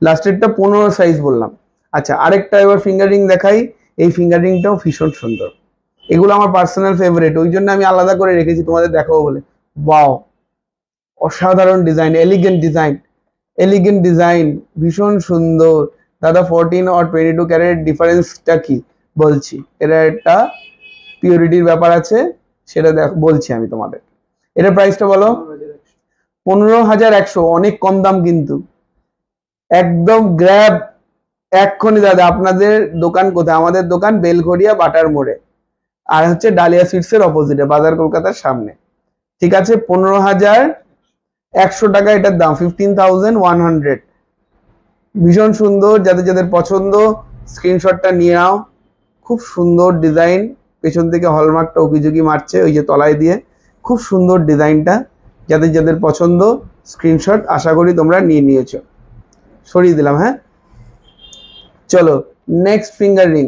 লাস্টেরটা 15 সাইজ বললাম। আচ্ছা, আরেকটা এবার ফিঙ্গার রিং দেখাই। এই ফিঙ্গার রিংটাও ভীষণ সুন্দর, এগুলো আমার পার্সোনাল ফেভারিট, ওই জন্য আমি আলাদা করে রেখেছি তোমাদের দেখাবো বলে। ওয়াও, অসাধারণ design, elegant design, elegant design, ভীষণ সুন্দর। দাদা 14 আর 22 ক্যারেট ডিফারেন্সটা কি? বলছি, এর একটা পিওরিটির ব্যাপার আছে, সেটা বলছি আমি তোমাদের। এটার প্রাইসটা বলো। 15,100, অনেক কম দাম কিন্তু, একদম গ্র্যাব এক্ষুনি দাদা। আপনাদের দোকান কোথায়? আমাদের দোকান বেলঘড়িয়া বাটার মোড়ে, আর হচ্ছে ডালিয়া সুইটস এর অপোজিটে, বাজার কলকাতার সামনে, ঠিক আছে? 15,100 টাকা এটার দাম, 15,100। ভীষণ সুন্দর, যাদের যাদের পছন্দ স্ক্রিনশটটা নিয়ে নাও। খুব সুন্দর ডিজাইন, পেছন থেকে হলমার্কটা উকিঝুঁকি মারছে ওই যে তলায় দিয়ে, খুব সুন্দর ডিজাইনটা। যাদের যাদের পছন্দ স্ক্রিনশট আশা করি তোমরা নিয়ে নিয়েছো। সরিয়ে দিলাম, হ্যাঁ। চলো next finger ring.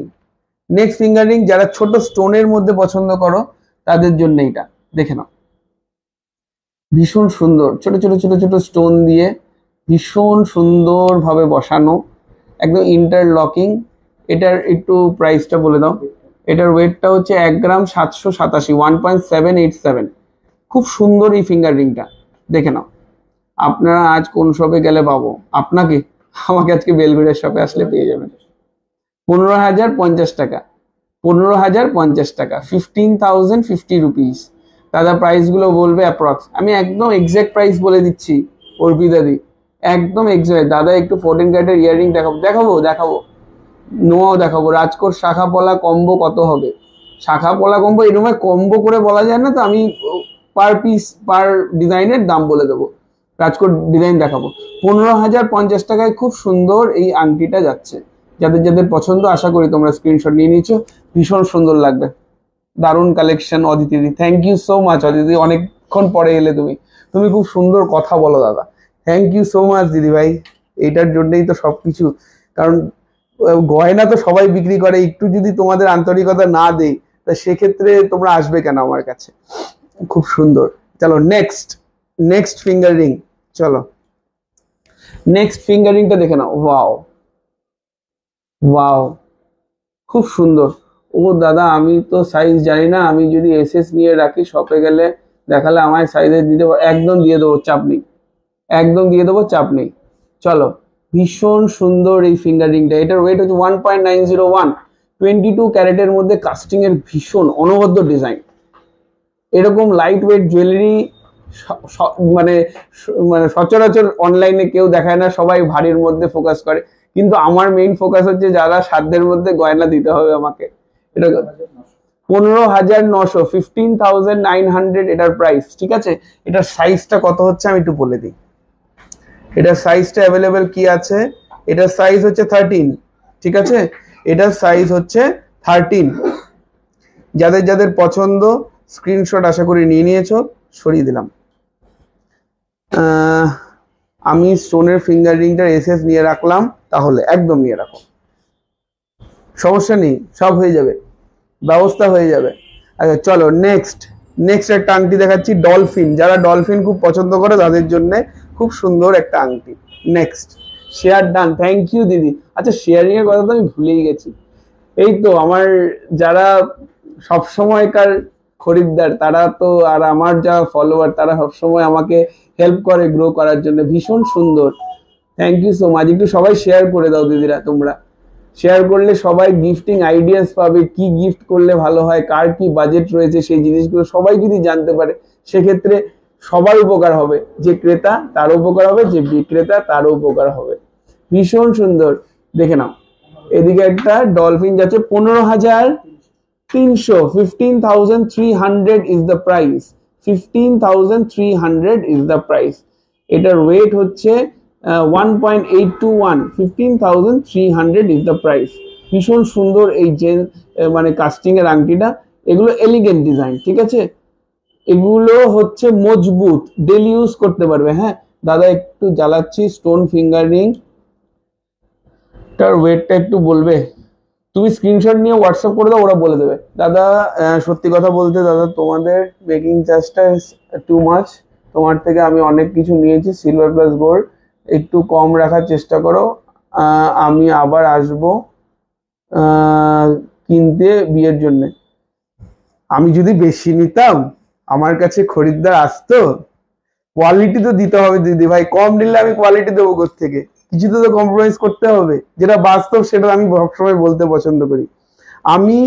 Next finger ring যারা ছোট স্টোনের মধ্যে পছন্দ করো তাদের জন্য এটা দেখে নাও, ভীষণ সুন্দর, ছোট ছোট ছোট ছোট স্টোন দিয়ে ভীষণ সুন্দরভাবে বসানো, একদম ইন্টারলকিং। এটার একটু প্রাইসটা বলে দাও। এটার ওয়েটটা হচ্ছে 1 গ্রাম 787, 1.787। খুব সুন্দর এই ফিঙ্গার রিংটা, দেখে নাও। আপনারা আজ কোন শপে গেলে পাবো আপনাকে? আমাকে আজকে বেলঘড়িয়ার শপে আসলে পেয়ে যাবেন। 15,050 টাকা, 15,050 টাকা, 15,050 রুপিস। দাদা প্রাইসগুলো বলবে অ্যাপ্রক্স, আমি একদম এক্সাক্ট প্রাইস বলে দিচ্ছি অর্পিতাদি, একদম এক্সাক্ট। দাদা একটু 14 ক্যারেটের ইয়াররিং দেখাবো, নোয়াও দেখাবো। রাজকোট শাখা পলা কম্বো কত হবে? শাখা পলা কম্বো এরকম কম্বো করে বলা যায় না তো, আমি পার পিস পার ডিজাইনের দাম বলে দেবো। রাজকোট ডিজাইন দেখাবো। 15,050 টাকায় খুব সুন্দর এই আংটিটা যাচ্ছে। যাদের যাদের পছন্দ আশা করি তোমরা স্ক্রিনশট নিয়ে নিচ্ছ, ভীষণ সুন্দর লাগবে, দারুণ কালেকশন। অদিতিদি thank you so much. Aditi অনেকক্ষণ পরে এলে তুমি, তুমি খুব সুন্দর কথা বলো দাদা, থ্যাংক ইউ সো মাচ দিদি ভাই। এইটার জন্যই তো সবকিছু, কারণ গয়না তো সবাই বিক্রি করে, একটু যদি তোমাদের আন্তরিকতা না দেই তা সেক্ষেত্রে তোমরা আসবে কেন আমার কাছে? খুব সুন্দর। চলো নেক্সট ফিঙ্গার রিং, চলো নেক্সট ফিঙ্গার রিংটা দেখে নাও। ওয়াও, খুব সুন্দর, ও দাদা আমি তো সাইজ জানি না, আমি যদি এসএস নিয়ে রাখি শপে গেলে দেখালে আমায় সাইজে দিতে একদম দিয়ে দেবো, চাপ নেই, একদম দিয়ে দেবো, চাপ নেই। চলো, ভীষণ সুন্দর এই ফিঙ্গার রিংটা, এটার ওয়েট হচ্ছে 1.901, 22 ক্যারেটের মধ্যে কাস্টিং এর ভীষণ অনবদ্য ডিজাইন। এরকম লাইট ওয়েট জুয়েলারি মানে মানে সচরাচর অনলাইনে কেউ দেখায় না, সবাই ভারীর মধ্যে ফোকাস করে, কিন্তু আমার মেইন ফোকাস হচ্ছে যারা সাধ্যের মধ্যে গয়না দিতে হবে আমাকে। এটা 15,900, 15,900 এটার প্রাইস, ঠিক আছে। এটার সাইজটা কত হচ্ছে আমি একটু বলে দিই। এটার সাইজটা অ্যাভেলেবেল কি আছে, এটার সাইজ হচ্ছে 13, ঠিক আছে, এটার সাইজ হচ্ছে 13। যাদের যাদের পছন্দ স্ক্রিনশট আশা করি নিয়ে নিয়েছো, সরিয়ে দিলাম। আমি স্টোনের ফিঙ্গার রিংটার এসএস নিয়ে রাখলাম, তাহলে একদম নিয়ে রাখো, সমস্যা নেই, সব হয়ে যাবে, ব্যবস্থা হয়ে যাবে। আচ্ছা চলো নেক্সট একটা আংটি দেখাচ্ছি, ডলফিন, যারা ডলফিন খুব পছন্দ করে তাদের জন্য খুব সুন্দর একটা আংটি। Next share done, thank you দিদি। আচ্ছা শেয়ারিং এর কথা তো আমি ভুলেই গেছি। এই তো আমার যারা সবসময়কার খরিদ্দার তারা তো, আর আমার যা ফলোয়ার তারা সবসময় আমাকে হেল্প করে গ্রো করার জন্য, ভীষণ সুন্দর, থ্যাংক ইউ সো মাচ। একটু সবাই শেয়ার করে দাও দিদিরা, তোমরা শেয়ার করলে সবাই গিফটিং আইডিয়াস পাবে, কি গিফট করলে ভালো হয়, কার কি বাজেট রয়েছে, সেই জিনিসগুলো সবাই যদি জানতে পারে সেক্ষেত্রে সবার উপকার হবে, যে ক্রেতা তার উপকার হবে, যে বিক্রেতা তারও উপকার হবে। ভীষণ সুন্দর, দেখে নাও। এদিকে একটা ডলফিন যাচ্ছে 15,300, 15,300 is the price, 15,300 is the price. এটার ওয়েট হচ্ছে 1.821, 15,300 ইজ দ্য প্রাইস। ভীষণ সুন্দর এই যে মানে কাস্টিং এর আংটিটা, এগুলো এলিগেন্ট ডিজাইন, ঠিক আছে, এগুলো হচ্ছে মজবুত, ডেলি ইউজ করতে পারবে। হ্যাঁ দাদা একটু জ্বালাচ্ছি, স্টোন ফিঙ্গার রিং তার ওয়েটটা একটু বলবে, তুমি স্ক্রিনশট নিয়ে হোয়াটসঅ্যাপ করে দাও, ওরা বলে দেবে। দাদা সত্যি কথা বলতে দাদা তোমাদের মেকিং চার্জটা টু মাচ, তোমার থেকে আমি অনেক কিছু নিয়েছি সিলভার প্লাস গোল্ড, একটু কম রাখার চেষ্টা করো, আমি আবার আসবো কিনতে বিয়ের জন্য। আমি যদি বেশি নিতাম আমার কাছে খরিদ্দার আসতো, কোয়ালিটি তো দিতে হবে দিদি ভাই, কম নিলে আমি কোয়ালিটি দেবো কোত্থেকে, কিছু তো কম্প্রোমাইজ করতে হবে, যেটা বাস্তব সেটা আমি সবসময় বলতে পছন্দ করি। আমি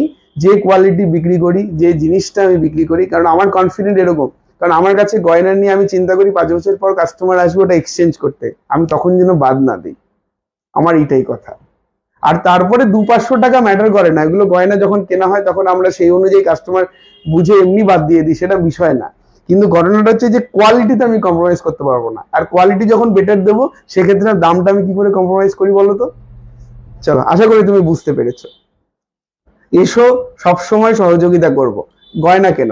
যে কোয়ালিটি বিক্রি করি, যে জিনিসটা আমি বিক্রি করি, কারণ আমার কনফিডেন্ট এরকম, কারণ আমার কাছে গয়না নিয়ে আমি চিন্তা করি 5 বছর পর কাস্টমার আসবে ওটা এক্সচেঞ্জ করতে, আমি তখন যেন বাদ না দিই, আমার এটাই কথা। আর তারপরে 200-500 টাকা ম্যাটার করে না, এগুলো গয়না যখন কেনা হয় তখন আমরা সেই অনুযায়ী কাস্টমার বুঝে এমনি বাদ দিয়ে দিই, সেটা বিষয় না, কিন্তু ঘটনাটা হচ্ছে যে কোয়ালিটিতে আমি কম্প্রোমাইজ করতে পারবো না, আর কোয়ালিটি যখন বেটার দেবো সেক্ষেত্রে দামটা আমি কি করে কম্প্রোমাইজ করি বলো তো। চলো আশা করি তুমি বুঝতে পেরেছো, এসো সবসময় সহযোগিতা করব, গয়না কেন।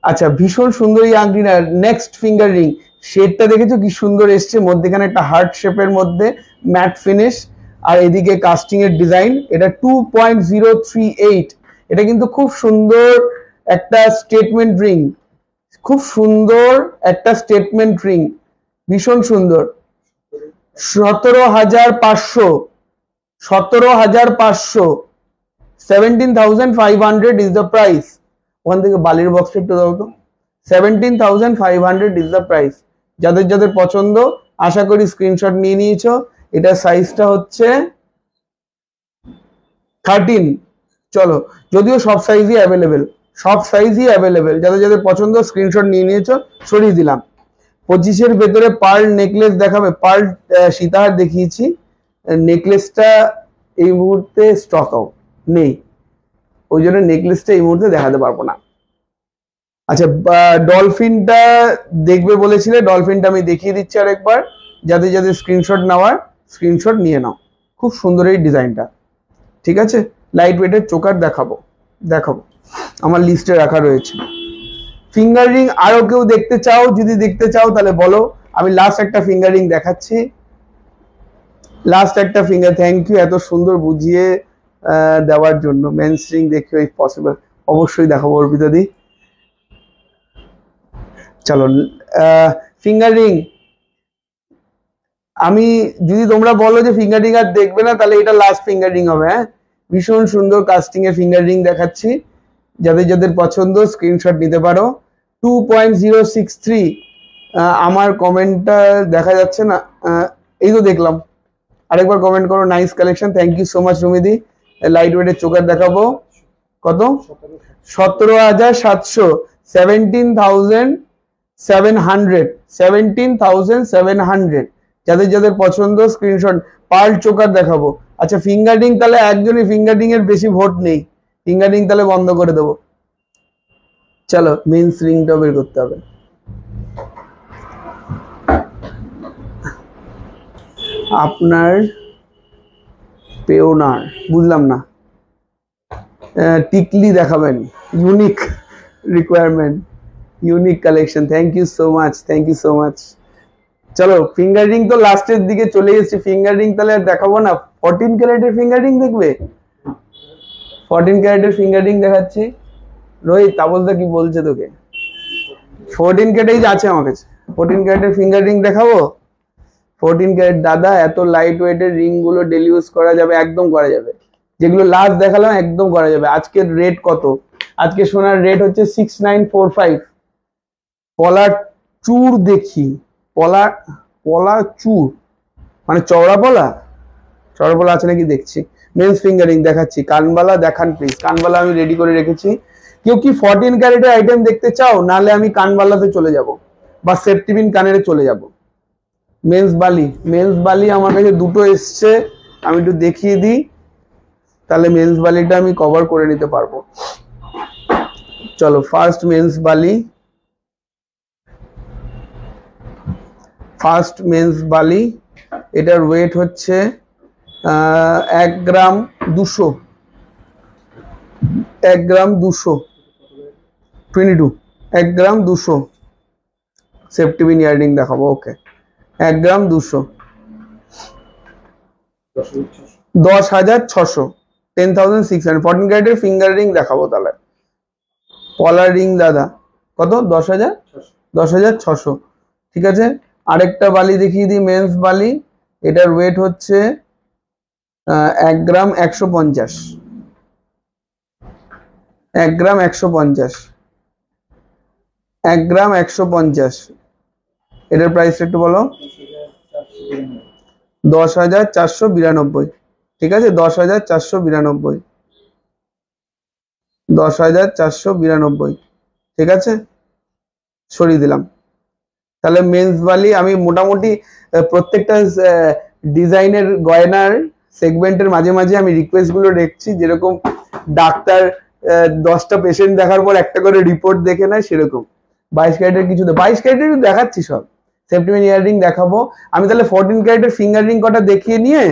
আচ্ছা ভীষণ সুন্দর এই আংটিটা। নেক্সট ফিঙ্গার রিং, শেডটা দেখেছো কি সুন্দর এসছে, মধ্যেখানে একটা হার্ট শেপের মধ্যে ম্যাট ফিনিশ, আর এদিকে কাস্টিং এর ডিজাইন। এটা 2.038, এটা কিন্তু খুব সুন্দর একটা স্টেটমেন্ট রিং, খুব সুন্দর একটা স্টেটমেন্ট রিং, ভীষণ সুন্দর। 17,500, 17,500, 17,500 ইজ দ্য প্রাইস। ওখান থেকে বালির বক্সটা একটু দাও তো। 17,500 ইজ দ্য প্রাইস। যাদের যাদের পছন্দ আশা করি স্ক্রিনশট নিয়ে নিয়েছো। এটা সাইজটা হচ্ছে 13। চলো, যদিও সব সাইজই অ্যাভেলেবেল, সব সাইজই অ্যাভেলেবেল, যাদের যাদের পছন্দ স্ক্রিনশট নিয়ে নিয়েছো, সরিয়ে দিলাম। 25-এর ভেতরে পার্ল নেকলেস দেখাবে, পার্ল সীতাহার দেখিয়েছি, নেকলেসটা এই মুহূর্তে স্টক আউট নেই, ওই জন্য নেকলেসটা এই মুহূর্তে দেখাতে পারবো না। আচ্ছা ডলফিনটা দেখবে বলেছিলে, ডলফিনটা আমি দেখিয়ে দিচ্ছি আরেকবার, যাদের যাদের স্ক্রিনশট নেওয়ার স্ক্রিনশট নিয়ে নাও। খুব সুন্দর এই ডিজাইনটা, ঠিক আছে, লাইট ওয়েটের চোকার দেখাবো, দেখাবো, আমার লিস্টে রাখা রয়েছে। ফিঙ্গার রিং আরো কেউ দেখতে চাও, যদি দেখতে চাও তাহলে বলো, আমি লাস্ট একটা ফিঙ্গার রিং দেখাচ্ছি, লাস্ট একটা ফিঙ্গার। থ্যাংক ইউ এত সুন্দর বুঝিয়ে দেওয়ার জন্য। মেন্স রিং দেখিও ইফ পসিবল, অবশ্যই দেখাবো অর্পিতা দি। চলো ফিঙ্গার রিং, আমি যদি তোমরা বলো যে ফিঙ্গার রিং আর দেখবে না তাহলে এটা লাস্ট ফিঙ্গার রিং হবে। হ্যাঁ ভীষণ সুন্দর কাস্টিং এ ফিঙ্গার রিং দেখাচ্ছি, যাদের যাদের পছন্দ স্ক্রিনশট নিতে পারো। 2.063। আমার কমেন্টটা দেখা যাচ্ছে না, এই তো দেখলাম, আরেকবার কমেন্ট করো। Nice collection, thank you so much রুমিদি। লাইট ওয়েটের চোকার দেখাবো, কত? 17,700, 17,700, 17,700। যাদের যাদের পছন্দ স্ক্রিনশট। পার্ল চোকার দেখাবো। আচ্ছা ফিঙ্গারিং, তাহলে একজনই ফিঙ্গারিং এর বেশি ভোট নেই, ফিঙ্গারিং তাহলে বন্ধ করে দেবো। চলো মেন্স রিংটা বের করতে হবে। আপনার পেওনার বুঝলাম না, টিকলি দেখাবেন, unique requirement, unique collection, thank you so much, thank you so much. চলো ফিঙ্গারিং তো লাস্টের দিকে চলে এসেছি, ফিঙ্গারিং তাহলে আর দেখাবো না। 14 ক্যারেটের ফিঙ্গারিং দেখবে? 14 ক্যারেটের ফিঙ্গারিং দেখাচ্ছি। রোহিত তাপসদা কি বলছে তোকে? 14 ক্যারেটেই আছে আমার কাছে, 14 ক্যারেটের ফিঙ্গারিং দেখাবো। 14 ক্যারেট দাদা, এত লাইট ওয়েটের রিং গুলো ডেলি ইউজ করা যাবে? একদম করা যাবে, যেগুলো লাস্ট দেখালাম একদম করা যাবে। আজকের রেট কত? আজকে সোনার রেট হচ্ছে 6945। পলার চূড় দেখি, পলা চূড় মানে চওড়া পলা, চওড়া পলা আছে নাকি দেখছি। মেন্স ফিঙ্গারিং দেখাচ্ছি, কানবালা দেখান প্লিজ। কানবালা আমি রেডি করে রেখেছি। কেউ কি 14 ক্যারেটের আইটেম দেখতে চাও? নালে আমি কানবালাতে চলে যাব বা সেফটি পিন কানের চলে যাব। মেন্স বালি, মেন্স বালি আমার কাছে দুটো এসছে, আমি একটু দেখিয়ে দিই, তাহলে মেন্স বালিটা আমি কভার করে নিতে পারবো। চলো ফার্স্ট মেন্স বালি, ফার্স্ট মেন্স বালি, এটার ওয়েট হচ্ছে 1 গ্রাম 200, 1 গ্রাম 200, 22, 1 গ্রাম 200। সেফটি পিন ইয়াররিং দেখাবো, ওকে। 1 গ্রাম 200, 10,600, 10,600। 14 ক্যারেটের ফিঙ্গার রিং দেখাবো তাহলে। পলার রিং দাদা কত? 10,000, 10,600। ঠিক আছে, আরেকটা বালি দেখিয়ে দিই, মেন্স বালি। এটার ওয়েট হচ্ছে 1 গ্রাম 150, 1 গ্রাম 150, 1 গ্রাম 150। এটার প্রাইস একটু বলো। 10,492। ঠিক আছে, 10,492, 10,492। ঠিক আছে, সরিয়ে দিলাম। তাহলে মেন্স বালি আমি মোটামুটি প্রত্যেকটা ডিজাইনের গয়নার সেগমেন্টের মাঝে মাঝে আমি রিকোয়েস্ট গুলো দেখছি, যেরকম ডাক্তার 10টা পেশেন্ট দেখার পর একটা করে রিপোর্ট দেখে নেয়, সেরকম 22 ক্যারেটের কিছু 22 ক্যারেটের দেখাচ্ছি সব। সেফটি পিন ইয়াররিং দেখাবো আমি। তাহলে 14 ক্যারেটের ফিঙ্গার রিং কটা দেখিয়ে নিয়ে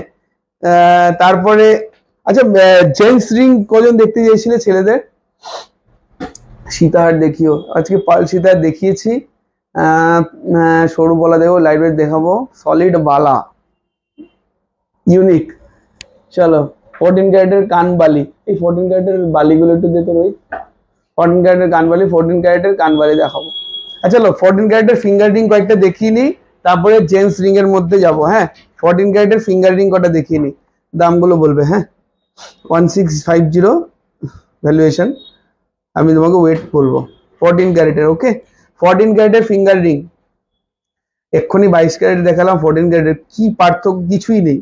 তারপরে, আচ্ছা জেন্টস রিং কজন দেখতে চেয়েছিলে ছেলেদের? সীতাহার দেখিও, আজকে পাল সীতাহার দেখিয়েছি। সরু বলা দেবো, লাইট দেখাবো, সলিড বালা, ইউনিক। চলো 14 ক্যারেটের কানবালি, এই 14 ক্যারেটের বালিগুলো একটু দিতে রই। 14 ক্যারেটের কানবালি, 14 ক্যারেটের কানবালি দেখাবো। আচ্ছা চলো 14 ক্যারেটের ফিঙ্গার রিং কয়েকটা দেখিয়ে নিই, তারপরে জেন্টস রিং এর মধ্যে যাবো। হ্যাঁ 14 ক্যারেটের ফিঙ্গার রিং কটা দেখিয়ে নিই, দামগুলো বলবে। হ্যাঁ 1650 ভ্যালুয়েশন, আমি তোমাকে ওয়েট বলবো। 14 ক্যারেটের, ওকে। 14 ক্যারেটের ফিঙ্গার রিং, এক্ষুনি 22 ক্যারেট দেখালাম। 14 ক্যারেটের কি পার্থক্য? কিছুই নেই,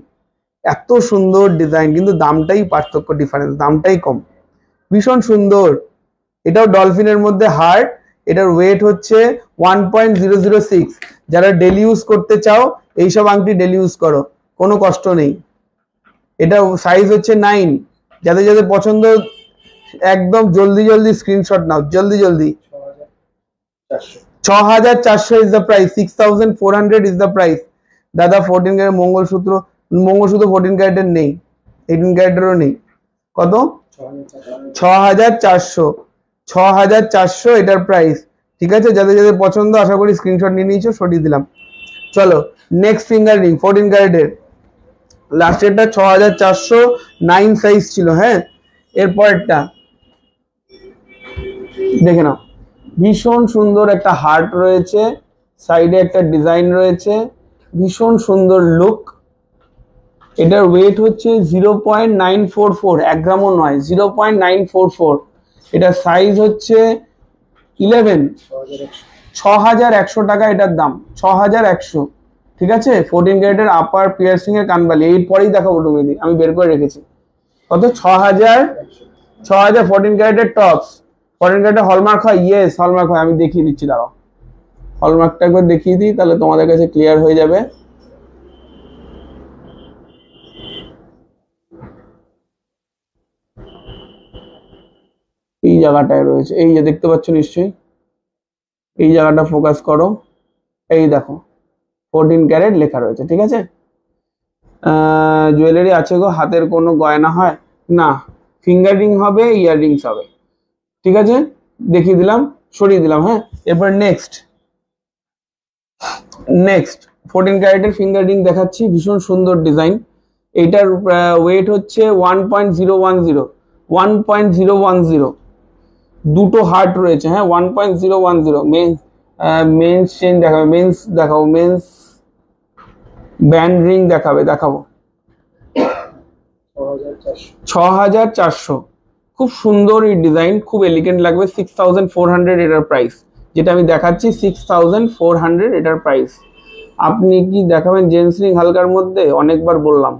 এত সুন্দর ডিজাইন, কিন্তু দামটাই পার্থক্য, ডিফারেন্স, দামটাই কম। ভীষণ সুন্দর। এটাও ডলফিনের মধ্যে হার্ট, এটার ওয়েট হচ্ছে 1.006। যারা ডেলি ইউজ করতে চাও এইসব আংটি ডেলি ইউজ করো, কোনো কষ্ট নেই। এটা সাইজ হচ্ছে 9। যাদের যাদের পছন্দ একদম জলদি জলদি স্ক্রিনশট নাও, জলদি জলদি। 6,400 is the price, 6,400 is the price দাদা। 14 ক্যারেট মঙ্গলসূত্র, মঙ্গলসূত্র 14 ক্যারেটের নেই, 18 ক্যারেটেরও নেই। কত? 6,400, 6,400 এটার প্রাইস। ঠিক আছে, যাদের যাদের পছন্দ আশা করি স্ক্রিনশট নিয়ে নিয়েছো, সরিয়ে দিলাম। চলো নেক্সট ফিঙ্গার রিং 14 ক্যারেটের, লাস্টেরটা 6,400, 9 সাইজ ছিল। হ্যাঁ এরপরটা দেখে নাও, ভীষণ সুন্দর একটা হার্ট রয়েছে, সাইডে একটা ডিজাইন রয়েছে, ভীষণ সুন্দর লুক। এটার ওয়েট হচ্ছে 0.944, 1 গ্রামও নয়, 0.944। এটার সাইজ হচ্ছে 11, 6100 টাকা এটার দাম, 6100। ঠিক আছে, 14 ক্যারেটের আপার পিয়ার্সিং এর কানবালি। এরপরেই দেখাবো রুমিদি, আমি বের করে রেখেছি। কত? 6000। 14 ক্যারেটের টপস। 14 ক্যারেটের হলমার্ক হয়? ইয়েস, হলমার্ক হয়। আমি দেখিয়ে দিচ্ছি, দাঁড়াও, হলমার্কটা একবার দেখিয়ে দিই, তাহলে তোমাদের কাছে ক্লিয়ার হয়ে যাবে। এই জায়গাটায় রয়েছে, এই যে দেখতে পাচ্ছ নিশ্চয়ই, এই জায়গাটা ফোকাস করো, এই দেখো 14 ক্যারেট লেখা রয়েছে। ঠিক আছে, জুয়েলারি আছে গো, হাতের কোনো গয়না হয় না, ফিঙ্গার রিং হবে, ইয়ার রিংস হবে। ঠিক আছে, দেখিয়ে দিলাম, সরিয়ে দিলাম। হ্যাঁ, এরপর নেক্সট 14 ক্যারেটের ফিঙ্গার রিং দেখাচ্ছি, ভীষণ সুন্দর ডিজাইন। এইটার ওয়েট হচ্ছে 1.010, 1.010। দুটো হার্ট রয়েছে। হ্যাঁ, 1.010। মেন্স চেন দেখাবে, মেন্স দেখাবো, মেন্স ব্যান্ড রিং দেখাবো 6400। খুব সুন্দর এই ডিজাইন, খুব এলিগেন্ট লাগবে। 6400 এটার প্রাইস, যেটা আমি দেখাচ্ছি 6400 এটার প্রাইস। আপনি কি দেখাবেন জেন্টস রিং হালকার মধ্যে? অনেকবার বললাম,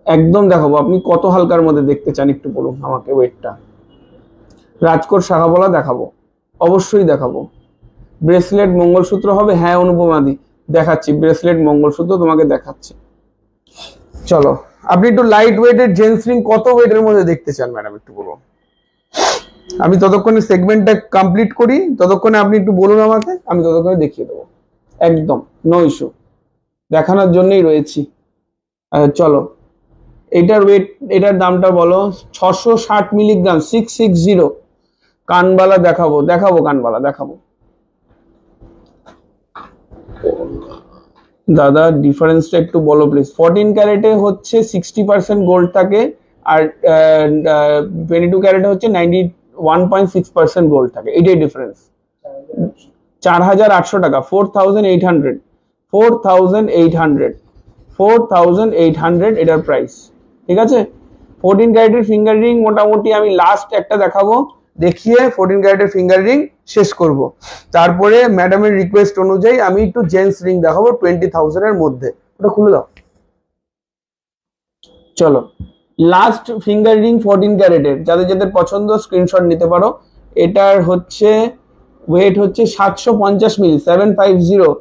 একদম দেখাবো। আপনি কত হালকার মধ্যে দেখতে চান একটু বলুন আমাকে ওয়েটটা। রাজকোট শাখাবলা দেখাবো, অবশ্যই দেখাবো। ব্রেসলেট মঙ্গলসূত্র হবে? হ্যাঁ অনুপমাদি, দেখাচ্ছি, ব্রেসলেট মঙ্গলসূত্র তোমাকে দেখাচ্ছি। চলো, আপনি একটু লাইট ওয়েটের জেন্টস রিং কত ওয়েটের মধ্যে দেখতে চান ম্যাডাম একটু বলুন। আমি ততক্ষণে সেগমেন্টটা কমপ্লিট করি, ততক্ষণে আপনি একটু বলুন আমাকে, আমি ততক্ষণে দেখিয়ে দেবো। একদম নো ইস্যু, দেখানোর জন্যই রয়েছি। চলো, এটার ওয়েট, এটার দামটা বলো। 660 মিলিগ্রাম, 660। কানবালা দেখাবো কানবালা দেখাবো। দাদা ডিফারেন্সটা একটু বলো প্লিজ। 14 ক্যারেটে হচ্ছে 60% গোল্ড থাকে, আর 22 ক্যারেটে হচ্ছে 91.6% গোল্ড থাকে। এটাই ডিফারেন্স। 4800 টাকা, 4800, 4800 এটার প্রাইস। ঠিক আছে, 14 ক্যারেটের ফিঙ্গার রিং মোটামুটি আমি লাস্ট একটা দেখাবো, দেখিয়ে 14 ক্যারেটের ফিঙ্গার রিং শেষ করব। তারপরে ম্যাডামের রিকোয়েস্ট অনুযায়ী আমি একটু জেন্টস রিং দেখাবো 20,000 এর মধ্যে। ওটা খুলে দাও। চলো, লাস্ট ফিঙ্গার রিং 14 ক্যারেটের, যাদের যাদের পছন্দ স্ক্রিনশট নিতে পারো। এটার হচ্ছে ওয়েট হচ্ছে 750 মিলি, 750।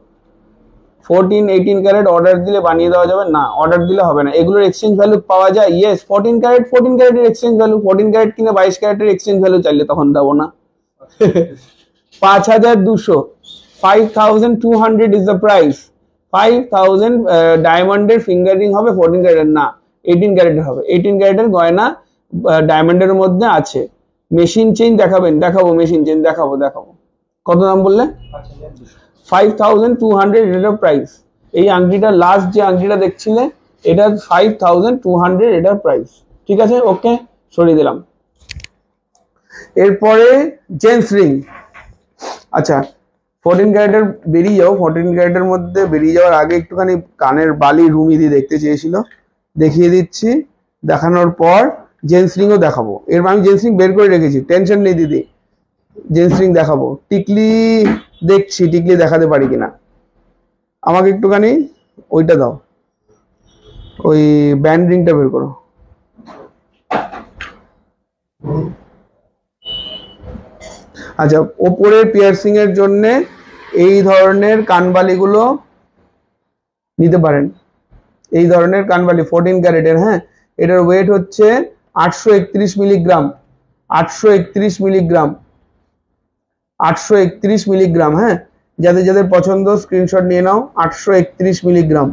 14-18 ক্যারেট অর্ডার দিলে বানিয়ে দেওয়া যাবে না? অর্ডার দিলে হবে না, এগুলোর এক্সচেঞ্জ ভ্যালু পাওয়া যায়। ইয়েস, 14 ক্যারেটের এক্সচেঞ্জ ভ্যালু, 14 ক্যারেট কিনে 22 ক্যারেটের এক্সচেঞ্জ ভ্যালু চাইলে তখন দেবো না। 5200, 5200 ইজ দ্য প্রাইস। 5000 ডায়মন্ডের ফিঙ্গার রিং হবে, 14 ক্যারেটের না, 18 ক্যারেটের হবে। 18 ক্যারেটের গয়না ডায়মন্ডের মধ্যে আছে। মেশিন চেইন দেখাবেন? দেখাবো, মেশিন চেইন দেখাবো। কত দাম বললে? 5200 এটার প্রাইস। এই আংটিটা, লাস্ট যে আংটিটা দেখছিলে, এটা 5200 এটার প্রাইস। ঠিক আছে, ওকে, সরিয়ে দিলাম। এরপরে জেন্টস রিং। আচ্ছা, 14 ক্যারেটের বেরিয়ে যাও। 14 ক্যারেটের মধ্যে বেরিয়ে যাওয়ার আগে একটুখানি কানের বালি রুমিদি দেখতে চেয়েছিল, দেখিয়ে দিচ্ছি। দেখানোর পর জেন্টস রিংও দেখাবো। এরপর আমি জেন্টস রিং বের করে রেখেছি, টেনশন নেই দিদি, জেন্টস রিং দেখাবো। টিকলি দেখছি, টিকলি দেখাতে পারি কিনা। আমাকে একটুখানি ওইটা দাও, ওই ব্যান্ড রিংটা বের করো। আচ্ছা, ওপরের পিয়ার্সিং এর জন্য এই ধরনের কানবালিগুলো নিতে পারেন। এই ধরনের কানবালি 14 ক্যারেটের। হ্যাঁ, এটার ওয়েট হচ্ছে 831 মিলিগ্রাম, 831 মিলিগ্রাম, 831 মিলিগ্রাম। হ্যাঁ, যাদের যাদের পছন্দ স্ক্রিনশট নিয়ে নাও। 831 মিলিগ্রাম,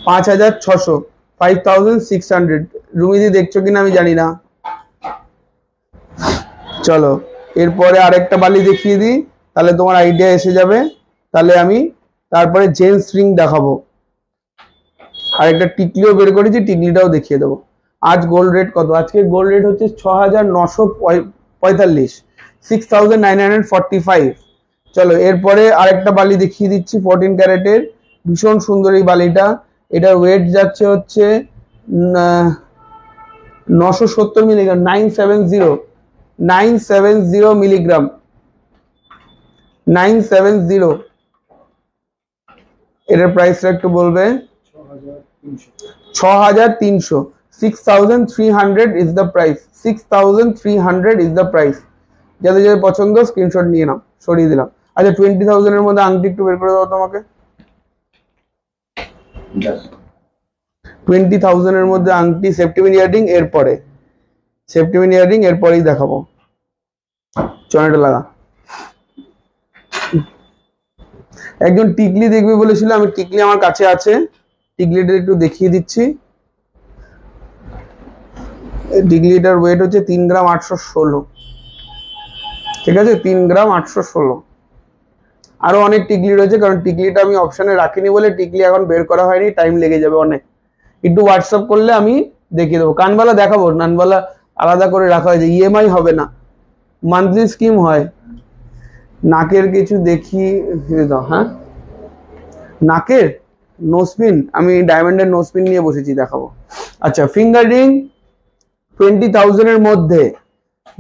5600, 5600। রুমিদি দেখছো কিনা আমি জানি না। চলো, এরপরে আরেকটা বালি দেখিয়ে দিই, তাহলে তোমার আইডিয়া এসে যাবে। তাহলে আমি তারপরে জেন্টস রিং দেখাবো। আরেকটা টিকলিও বের করেছি, টিকলিটাও দেখিয়ে দেবো। আজ গোল্ড রেট কত? আজকে গোল্ড রেট হচ্ছে 6945, 6945। চলো, এরপরে আরেকটা বালি দেখিয়ে দিচ্ছি 14 ক্যারেটের, ভীষণ সুন্দর এই বালিটা। এটার ওয়েট যাচ্ছে হচ্ছে 970 মিলিগ্রাম, 970 মিলিগ্রাম, 970। এটার প্রাইসটা একটু বলবে। 6300, 6300 is the price, 6300 is the price. যাদের যাদের পছন্দ স্ক্রিনশট নিয়ে নাও, সরিয়ে দিলাম। আচ্ছা 20,000 এর মধ্যে আংটি একটু বের করে দাও তোমাকে। 20,000 এর মধ্যে আংটি, সেপ্টিমিন ইয়ারিং এরপরে, সেপ্টিমিন ইয়ারিং এরপরেই দেখাবো। চয়নাটা লাগা। একজন টিকলি দেখবে বলেছিল, আমি টিকলি আমার কাছে আছে, টিকলিটা একটু দেখিয়ে দিচ্ছি। টিকলিটার ওয়েট হচ্ছে 3 গ্রাম 816, ঠিক আছে, 3 গ্রাম 816। আরো অনেক টিকলি রয়েছে, কারণ টিকলিটা আমি অপশনে রাখিনি বলে টিকলি এখন বের করা হয়নি, টাইম লেগে যাবে অনেক। একটু হোয়াটসঅ্যাপ করলে আমি দেখিয়ে দেবো। কানবালা দেখাবো, কানবালা আলাদা করে রাখা হয়েছে, ইএমআই হবে না, মান্থলি স্কিম হয়। নাকের কিছু দেখি দাও। হ্যাঁ, নাকের নোসপিন, আমি ডায়মন্ডের নোসপিন নিয়ে বসেছি, দেখাবো। আচ্ছা ফিঙ্গার রিং 20,000 এর মধ্যে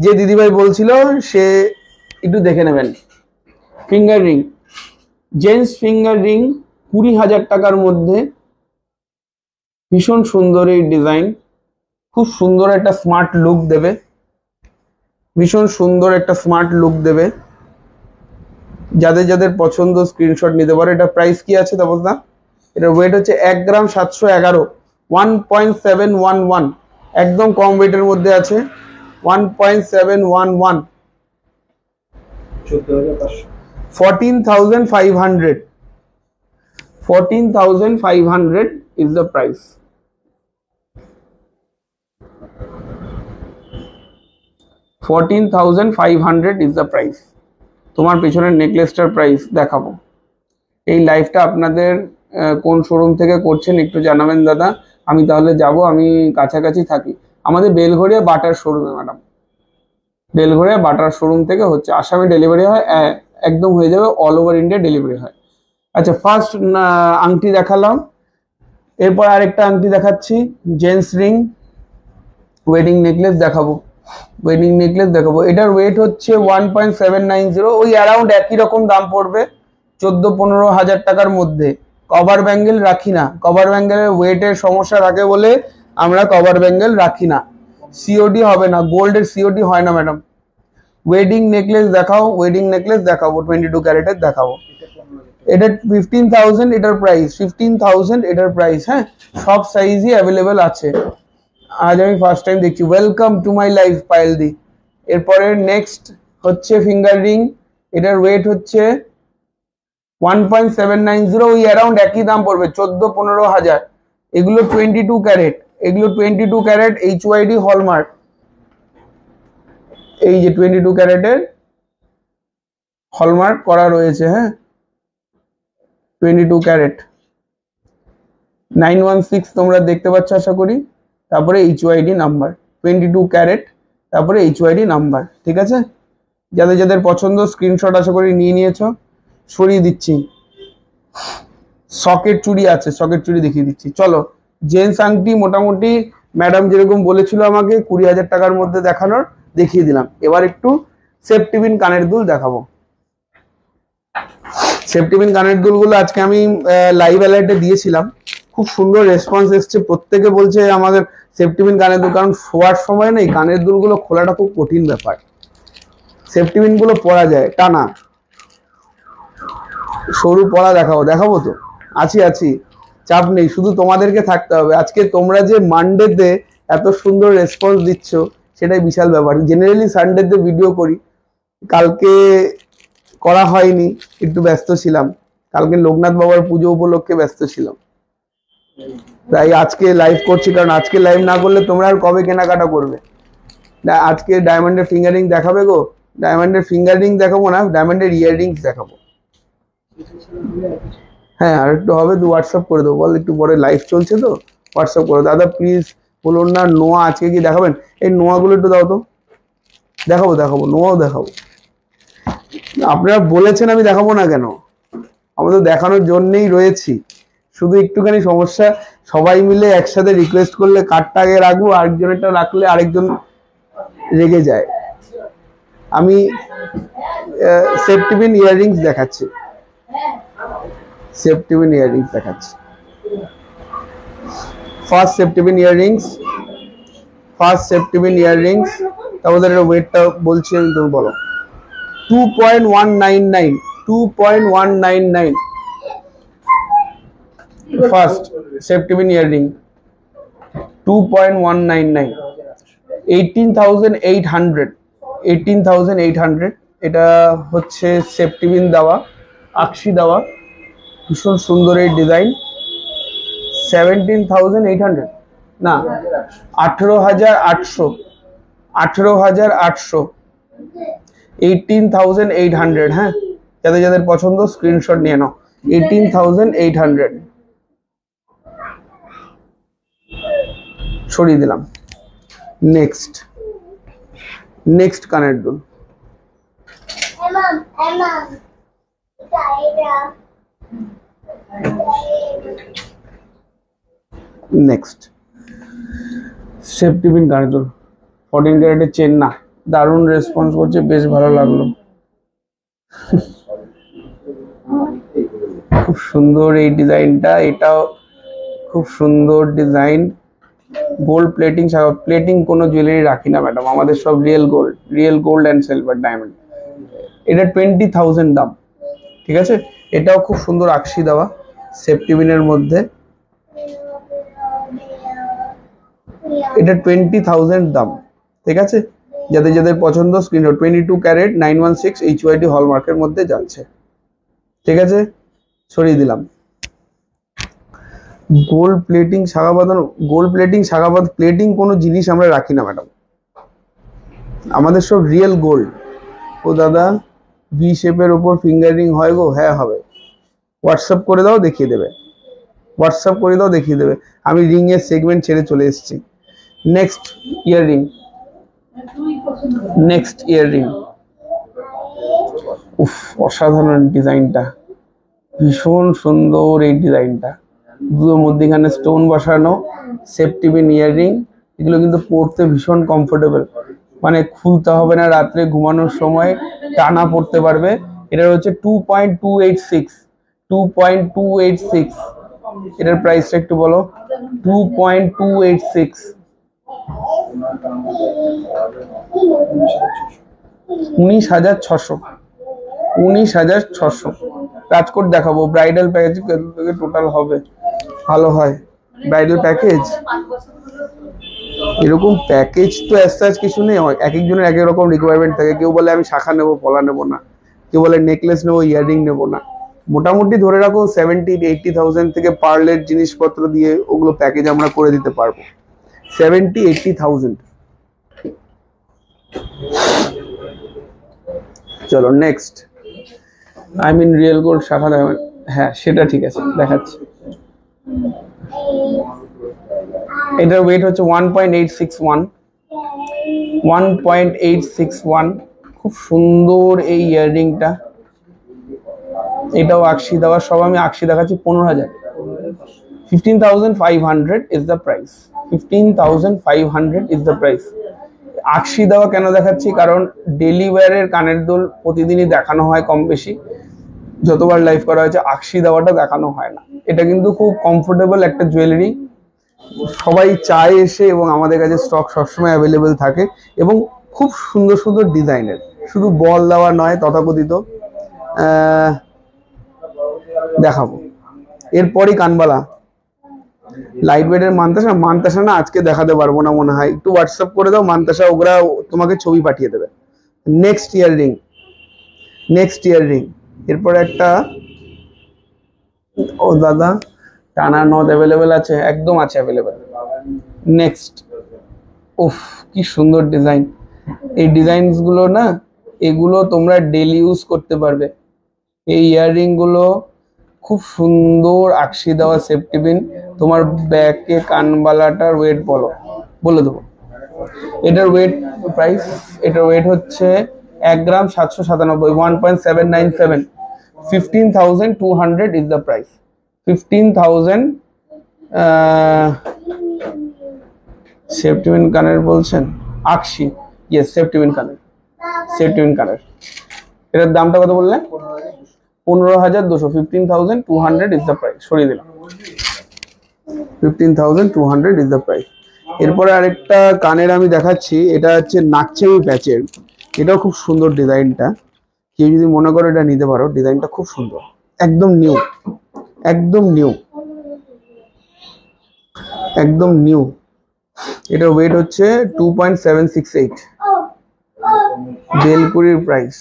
যে দিদিভাই বলছিল সে একটু দেখে নেবেন। Finger ring, gents finger ring 20,000 টাকার মধ্যে, ভীষণ সুন্দর এই ডিজাইন, খুব সুন্দর একটা স্মার্ট লুক দেবে, ভীষণ সুন্দর একটা স্মার্ট লুক দেবে। যাদের যাদের পছন্দ স্ক্রিনশট নিতে পারো। এটা প্রাইস কি আছে তাপস দা? এটার ওয়েট হচ্ছে 1 গ্রাম 711, 1.711, একদম কম ওয়েটের মধ্যে আছে, 1.711, 14,500, 14,500 is the price। 14,500 is the price। তোমার পেছনের নেকলেসটার প্রাইস দেখাবো। এই লাইভটা আপনাদের কোন শোরুম থেকে করছেন একটু জানাবেন দাদা, আমি তাহলে যাব, আমি কাছাকাছি থাকি। আমাদের বেলঘড়িয়া বাটার শোরুমে ম্যাডাম, বেলঘড়িয়া বাটার শোরুম থেকে হচ্ছে, আসামে ডেলিভারি হয়, একদম হয়ে যাবে, অল ওভার ইন্ডিয়া ডেলিভারি হয়। আচ্ছা ফার্স্ট আংটি দেখালাম, এরপর আরেকটা আংটি দেখাচ্ছি, জেন্টস রিং ওয়েডিং নেকলেস দেখাবো, ওয়েডিং নেকলেস দেখাবো। এটার ওয়েট হচ্ছে 1.790, ওই অ্যারাউন্ড একই রকম দাম পড়বে, 14-15 হাজার টাকার মধ্যে। কভার ব্যাঙ্গেল রাখি না, কভার ব্যাঙ্গেলের ওয়েটের সমস্যা থাকে বলে আমরা কভার ব্যাঙ্গেল রাখি না। সিওডি হবে না, গোল্ডের সিওডি হয় না ম্যাডাম। ওয়েডিং নেকলেস দেখাও, ওয়েডিং নেকলেস দেখাবো, 22 ক্যারেটের দেখাবো। এটা 15,000 এটার প্রাইস, 15,000 এটার প্রাইস। হ্যাঁ, সব সাইজই অ্যাভেলেবেল আছে। আজ আমি ফার্স্ট টাইম দেখছি, ওয়েলকাম টু মাই লাইফ পায়েলদি। এরপরে নেক্সট হচ্ছে ফিঙ্গার রিং, এটার ওয়েট হচ্ছে 1.790, ওই অ্যারাউন্ড একই দাম পড়বে, 14-15 হাজার। এগুলো 22 ক্যারেট, এগুলো 22 ক্যারেট HYD হলমার্ক, এই যে 22 ক্যারেটের হলমার্ক করা রয়েছে। হ্যাঁ 22 ক্যারেট, 916 তোমরা দেখতে পাচ্ছ আশা করি, তারপরে HYD নাম্বার, 22 ক্যারেট, তারপরে HYD নাম্বার, ঠিক আছে। যাদের যাদের পছন্দ স্ক্রিনশট আশা করি নিয়ে নিয়েছো, সরিয়ে দিচ্ছি। সকেট চুড়ি আছে, সকেট চুড়ি দেখিয়ে দিচ্ছি। চলো জেন্টস আংটি মোটামুটি ম্যাডাম যেরকম বলেছিল আমাকে 20,000 টাকার মধ্যে দেখানোর, দেখিয়ে দিলাম। এবার একটু সেফটিপিন কানের দুল দেখাবো। সেফটিপিন কানের দুলগুলো আজকে আমি লাইভ অ্যালার্টে দিয়েছিলাম, খুব সুন্দর রেসপন্স এসছে, প্রত্যেকে বলছে আমাদের সেফটিপিন কানের দুল, কারণ শোয়ার সময় নেই, কানের দুলগুলো খোলাটা খুব কঠিন ব্যাপার। সেফটিপিন গুলো পরা যায় টানা, সরু পড়া দেখাবো, দেখাবো তো, আছি, চাপ নেই, শুধু তোমাদেরকে থাকতে হবে। আজকে তোমরা যে মানডেতে এত সুন্দর রেসপন্স দিচ্ছ সেটাই বিশাল ব্যাপার। জেনারেলি সানডেতে ভিডিও করি, কালকে করা হয়নি, একটু ব্যস্ত ছিলাম, কালকে লোকনাথ বাবার পুজো উপলক্ষে ব্যস্ত ছিলাম, তাই আজকে লাইভ করছি। কারণ আজকে লাইভ না করলে তোমরা আর কবে কেনাকাটা করবে। আজকে ডায়মন্ডের ফিঙ্গারিং দেখাবে গো, ডায়মন্ডের ফিঙ্গারিং দেখাবো না, ডায়মন্ডের ইয়াররিংস দেখাবো। হ্যাঁ আর একটু হবে, তুই হোয়াটসঅ্যাপ করে দেবো, বল একটু পরে লাইভ চলছে তো, হোয়াটসঅ্যাপ করে দাদা প্লিজ বলুন না। নোয়া আজকে কি দেখাবেন? এই নোয়াগুলো একটু দাও তো, দেখাবো, নোয়াও দেখাবো। আপনারা বলেছেন আমি দেখাবো না কেন? আমরা তো দেখানোর জন্যই রয়েছি, শুধু একটুখানি সমস্যা সবাই মিলে একসাথে রিকোয়েস্ট করলে কার্ডটা আগে রাখবো, আরেকজনেরটা রাখলে আরেকজন রেগে যায়। আমি সেফটি পিন ইয়াররিংস দেখাচ্ছি, সেফটি পিন ইয়াররিংস দেখাচ্ছি। First safety pin earrings, first safety pin earrings, তারপরে এর ওয়েটটা বলছি আমি, তুমি বলো। 2.199, 2.199 ফার্স্ট সেফটি পিন ইয়াররিং, 2.199, 18,800, 18,800। এটা হচ্ছে সেফটি পিন দেওয়া, আকশি দেওয়া, ভীষণ সুন্দর এই ডিজাইন। 17,800 না, 18,800, 18,800, 18,800। হ্যাঁ, যাদের যাদের পছন্দ স্ক্রিনশট নিয়ে নাও। 18,800 সরিয়ে দিলাম। নেক্সট, নেক্সট কানের দুল। নেক্সট সেফটি পিন কানের দুল, 14 ক্যারেটের চেন না, দারুণ রেসপন্স করছে, বেশ ভালো লাগলো। খুব সুন্দর এই ডিজাইনটা, এটাও খুব সুন্দর ডিজাইন। গোল্ড প্লেটিং, প্লেটিং কোনো জুয়েলারি রাখি না ম্যাডাম, আমাদের সব real gold, real gold and silver diamond. এটা 20,000 দাম, ঠিক আছে। এটাও খুব সুন্দর আকশি দেওয়া সেফটি পিনের মধ্যে, এটা 20,000 দাম, ঠিক আছে। যাদের যাদের পছন্দ স্ক্রিনশট। 22 ক্যারেট 916 HYD হলমার্কের মধ্যে যাচ্ছে, ঠিক আছে। সরিয়ে দিলাম। গোল্ড প্লেটিং সাগা বাঁধানো, গোল্ড প্লেটিং সাগা বাঁধ, প্লেটিং কোনো জিনিস আমরা রাখি না ম্যাডাম, আমাদের সব রিয়েল গোল্ড। ও দাদা ভি শেপের ওপর ফিঙ্গারিং হয় গো? হ্যাঁ হবে, হোয়াটসঅ্যাপ করে দাও দেখিয়ে দেবে, হোয়াটসঅ্যাপ করে দাও দেখিয়ে দেবে। আমি রিং এর সেগমেন্ট ছেড়ে চলে এসেছি। Next earring, next earring. উফ, অসাধারণ ডিজাইনটা, ভীষণ সুন্দর এই ডিজাইনটা। দুটোর মধ্যেখানে স্টোন বসানো সেফটি পিন ইয়াররিং। এগুলো কিন্তু পরতে ভীষণ কমফোর্টেবল, মানে খুলতে হবে না, রাত্রে ঘুমানোর সময় টানা পড়তে পারবে। এটা হচ্ছে 2.286, 2.286। এটার প্রাইসটা একটু বলো। 2.286, 19,600, 19,600। রাজকোট দেখাবো, ব্রাইডাল প্যাকেজ টোটাল হবে, ভালো হয় ব্রাইডাল প্যাকেজ। এরকম প্যাকেজ তো অ্যাজ কিছু নেই, এক একজনের এক এক রকম রিকোয়ারমেন্ট থাকে। কেউ বলে আমি শাখা নেবো, পলা নেবো না, কেউ বলে নেকলেস নেবো, ইয়াররিং নেবো না। মোটামুটি ধরে রাখো 70-80,000 থেকে পার্লের জিনিসপত্র দিয়ে ওগুলো প্যাকেজ আমরা করে দিতে পারবো। 70-80,000। চলো next. I mean real gold শাখা দেখাবেন? হ্যাঁ সেটা ঠিক আছে, দেখাচ্ছি। এটার ওয়েট হচ্ছে 1.861, 1.861। খুব সুন্দর এই ইয়াররিংটা, এটাও আকশি দেওয়া। সব আমি আকশি দেখাচ্ছি। 15,000, 15,500 is the price, 15,500 is the price. আকশি দেওয়া কেন দেখাচ্ছি? কারণ ডেলি ওয়্যারের কানের দুল প্রতিদিনই দেখানো হয় কম বেশি, যতবার লাইভ করা হয়েছে আকশি দেওয়াটা দেখানো হয় না। এটা কিন্তু খুব কমফোর্টেবল একটা জুয়েলারি, সবাই চায় এসে, এবং আমাদের কাছে স্টক সবসময় অ্যাভেলেবেল থাকে, এবং খুব সুন্দর সুন্দর ডিজাইনের, শুধু বল দেওয়া নয় তথাকথিত। দেখাবো এরপরই কানবালা, লাইট ওয়েটের মান্তাসা। মান্তাসা না আজকে দেখাতে পারবো না মনে হয়, একটু হোয়াটসঅ্যাপ করে দাও মান্তাসা, ওরা তোমাকে ছবি পাঠিয়ে দেবে। Next earring, next earring. এরপর একটা, ও দাদা টানা নথ অ্যাভেলেবেল আছে? একদম আছে, অ্যাভেলেবেল। নেক্সট, উফ কি সুন্দর ডিজাইন। এই ডিজাইনস গুলো না, এগুলো তোমরা ডেলি ইউজ করতে পারবে। এই ইয়াররিং গুলো খুব সুন্দর আকশি দেওয়া সেফটি পিন। তোমার ব্যাকে কানবালাটার ওয়েট বলো, বলে দেবো। এটার ওয়েট প্রাইস, এটার ওয়েট হচ্ছে 1 গ্রাম 797, 1.797, 15,200 is the price. 15,000 safety pin কানের বলছেন, আকশি, ইয়েস সেফটি পিন কানের, সেফটি পিন কানের। এটার দামটা কত বললেন? 15,200। 15,200 is the price, সরিয়ে দিলাম। 15,200 is the price। এরপরে আরেকটা কানের আমি দেখাচ্ছি, এটা হচ্ছে নাকচেবি প্যাচের। এটাও খুব সুন্দর ডিজাইনটা, কেউ যদি মনে করো এটা নিতে পারো, ডিজাইনটা খুব সুন্দর, একদম নিউ, একদম নিউ, একদম নিউ। এটার ওয়েট হচ্ছে 2.768। বেলকুড়ির প্রাইস,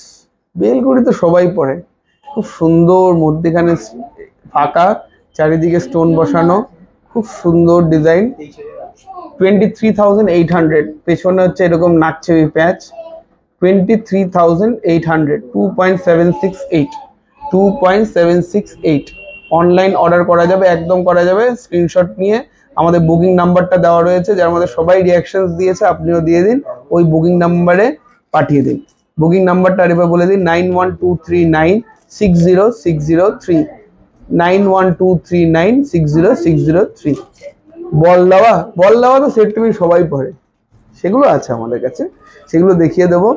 বেলকুড়ি তো সবাই পরে, খুব সুন্দর, মধ্যেখানে ফাঁকা, চারিদিকে স্টোন বসানো, খুব সুন্দর ডিজাইন। 23,800। পেছনে হচ্ছে এরকম নাকছেবি প্যাচ। 23,800, 2.768, 2.768। অনলাইন অর্ডার করা যাবে, একদম করা যাবে। স্ক্রিনশট নিয়ে আমাদের বুকিং নাম্বারটা দেওয়া রয়েছে, যার মধ্যে সবাই রিয়াকশনস দিয়েছে, আপনিও দিয়ে দিন, ওই বুকিং নাম্বারে পাঠিয়ে দিন। বুকিং নাম্বারটা আরেকবার বলে দিন, 9123960603, 9123960603। বল দেওয়া তো সেট তুমি সবাই পড়ে, সেগুলো আছে আমাদের কাছে, সেগুলো দেখিয়ে দেবো।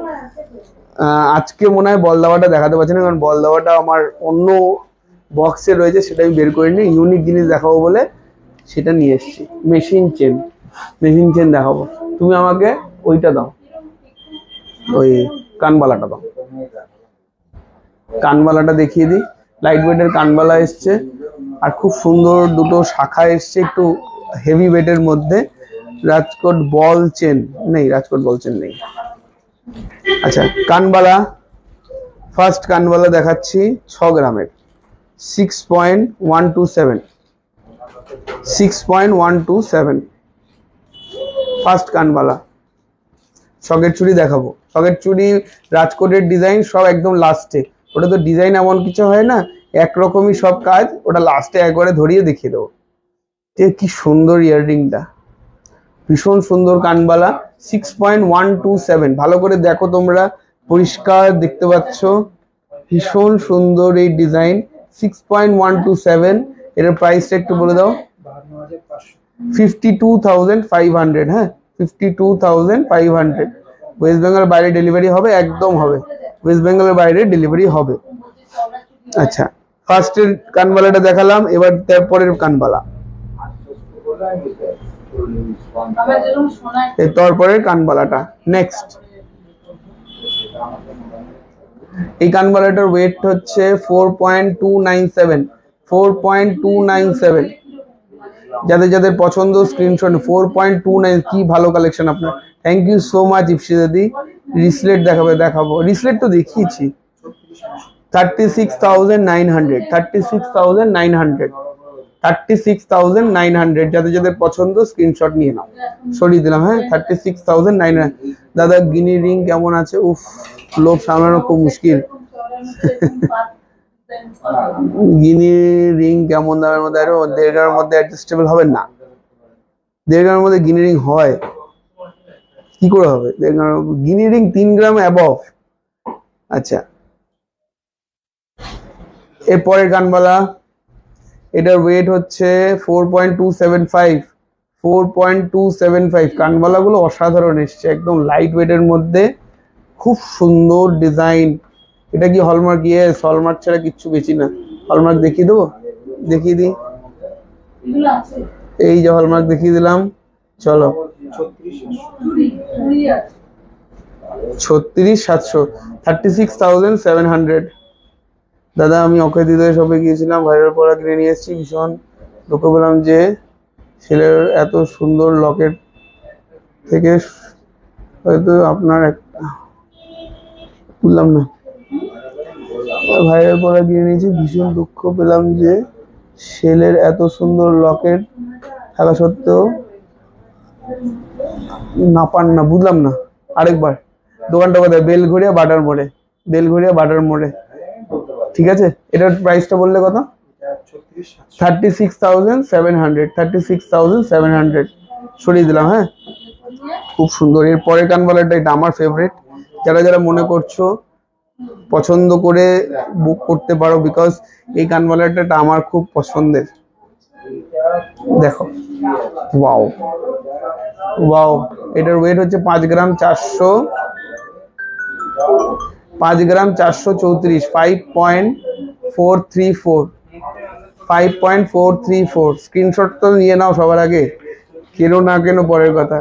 আজকে মনে হয় বল দেওয়াটা দেখাতে পারছি না, কারণ বল দেওয়াটা আমার অন্য বক্সে রয়েছে, সেটা আমি বের করে নিই। ইউনিক জিনিস দেখাবো বলে সেটা নিয়ে এসেছি। মেশিন চেন দেখাবো। তুমি আমাকে ওইটা দাও, ওই কানবালাটা দাও, কানবালাটা দেখিয়ে দিই। লাইট ওয়েটের কানবালা এসছে, আর খুব সুন্দর দুটো শাখা এসছে, একটু হেভি ওয়েটের মধ্যে। রাজকোট বল চেন নেই, রাজকোট বল চেন নেই। আচ্ছা, কানবালা, ফার্স্ট কানবালা দেখাচ্ছি 6 গ্রামের, 6.127, 6.127 ফার্স্ট কানবালা। সকেট চুড়ি দেখাবো, সকেট চুড়ি রাজকোটের ডিজাইন সব একদম লাস্টে। ওটা তো ডিজাইন এমন কিছু হয় না, একরকমই সব কাজ, ওটা লাস্টে একবারে ধরিয়ে দেখিয়ে দেবো। কি সুন্দর ইয়াররিংটা, ভীষণ সুন্দর কানবালা। 6.127, ভালো করে দেখো তোমরা, পরিষ্কার দেখতে পাচ্ছ, ভীষণ সুন্দর এই ডিজাইন। 6.127। এর প্রাইসটা একটু বলে দাও। 52,500। হ্যাঁ, 52,500। ওয়েস্ট বেঙ্গলের বাইরে ডেলিভারি হবে, একদম হবে, ওয়েস্ট বেঙ্গলের বাইরে ডেলিভারি হবে। আচ্ছা, ফার্স্টের কানবালাটা দেখালাম, এবার তারপরের কানবালা, তারপরের কানবালাটা নেক্সট। এই কানবালাটার ওয়েট হচ্ছে 4.297, 4.297। যাদের যাদের পছন্দ স্ক্রিনশট। 4.29, কি ভালো কালেকশন আপনার, থ্যাংক ইউ সো মাচ ইপসিদাদি। রিসলেট দেখাবো, রিসলেট তো দেখিয়েছি। 36,900, 36,900, 36,900। যাদের যাদের পছন্দ স্ক্রিনশট নিয়ে নাও, সরিয়ে দিলাম। হ্যাঁ, 36,900। দাদা গিনি রিং কেমন আছে? উফ, লোভ সামলানো খুব মুশকিল। গিনি রিং কেমন দামের মধ্যে? আরো 1.5 গ্রামের মধ্যে অ্যাডজাস্টেবল হবে না? 1.5 গ্রামের মধ্যে গিনি রিং হয় কি করে হবে? 1.5 গ্রাম গিনি রিং 3 গ্রাম অ্যাবভ। আচ্ছা, এরপরের কানবালা, এটার ওয়েট হচ্ছে 4.275, 4.275। কানবালাগুলো অসাধারণ এসছে, একদম লাইট ওয়েটের মধ্যে, খুব সুন্দর ডিজাইন। এটা কি হলমার্ক? ইয়েস, হলমার্ক ছাড়া কিচ্ছু বেশি না। হলমার্ক দেখিয়ে দেবো, দেখিয়ে দিই। এই যে হলমার্ক দেখিয়ে দিলাম, চলো। 36,700, 36,700। দাদা আমি অক্ষয় দিদের শপে গিয়েছিলাম, ভাইরাল পড়া কিনে নিয়ে এসেছি, ভীষণ দুঃখ পেলাম যে ছেলের এত সুন্দর লকেট থেকে হয়তো আপনার একটা বুঝলাম না। ভাইরাল পড়া কিনে নিয়েছি, ভীষণ দুঃখ পেলাম যে ছেলের এত সুন্দর লকেট থাকা সত্ত্বেও না পান না, বুঝলাম না। আরেকবার, দোকানটা কোথায়? বেলঘড়িয়া বাটার মোড়ে, বেলঘড়িয়া বাটার মোড়ে। ঠিক আছে, এটার প্রাইসটা বললে কত? 36,700, 36,700 সরিয়ে দিলাম। হ্যাঁ, খুব সুন্দর। এর পরের কানবালাটা, এটা আমার ফেভারিট। যারা যারা মনে করছো পছন্দ করে বুক করতে পারো, বিকজ এই কানবালাটা আমার খুব পছন্দের। দেখো, ওয়াও ওয়াও, এটার ওয়েট হচ্ছে 5 গ্রাম 400, 5 গ্রাম 434, 5.434, 5.434। স্ক্রিনশট তো নিয়ে নাও সবার আগে, কেন না কেন পরের কথা।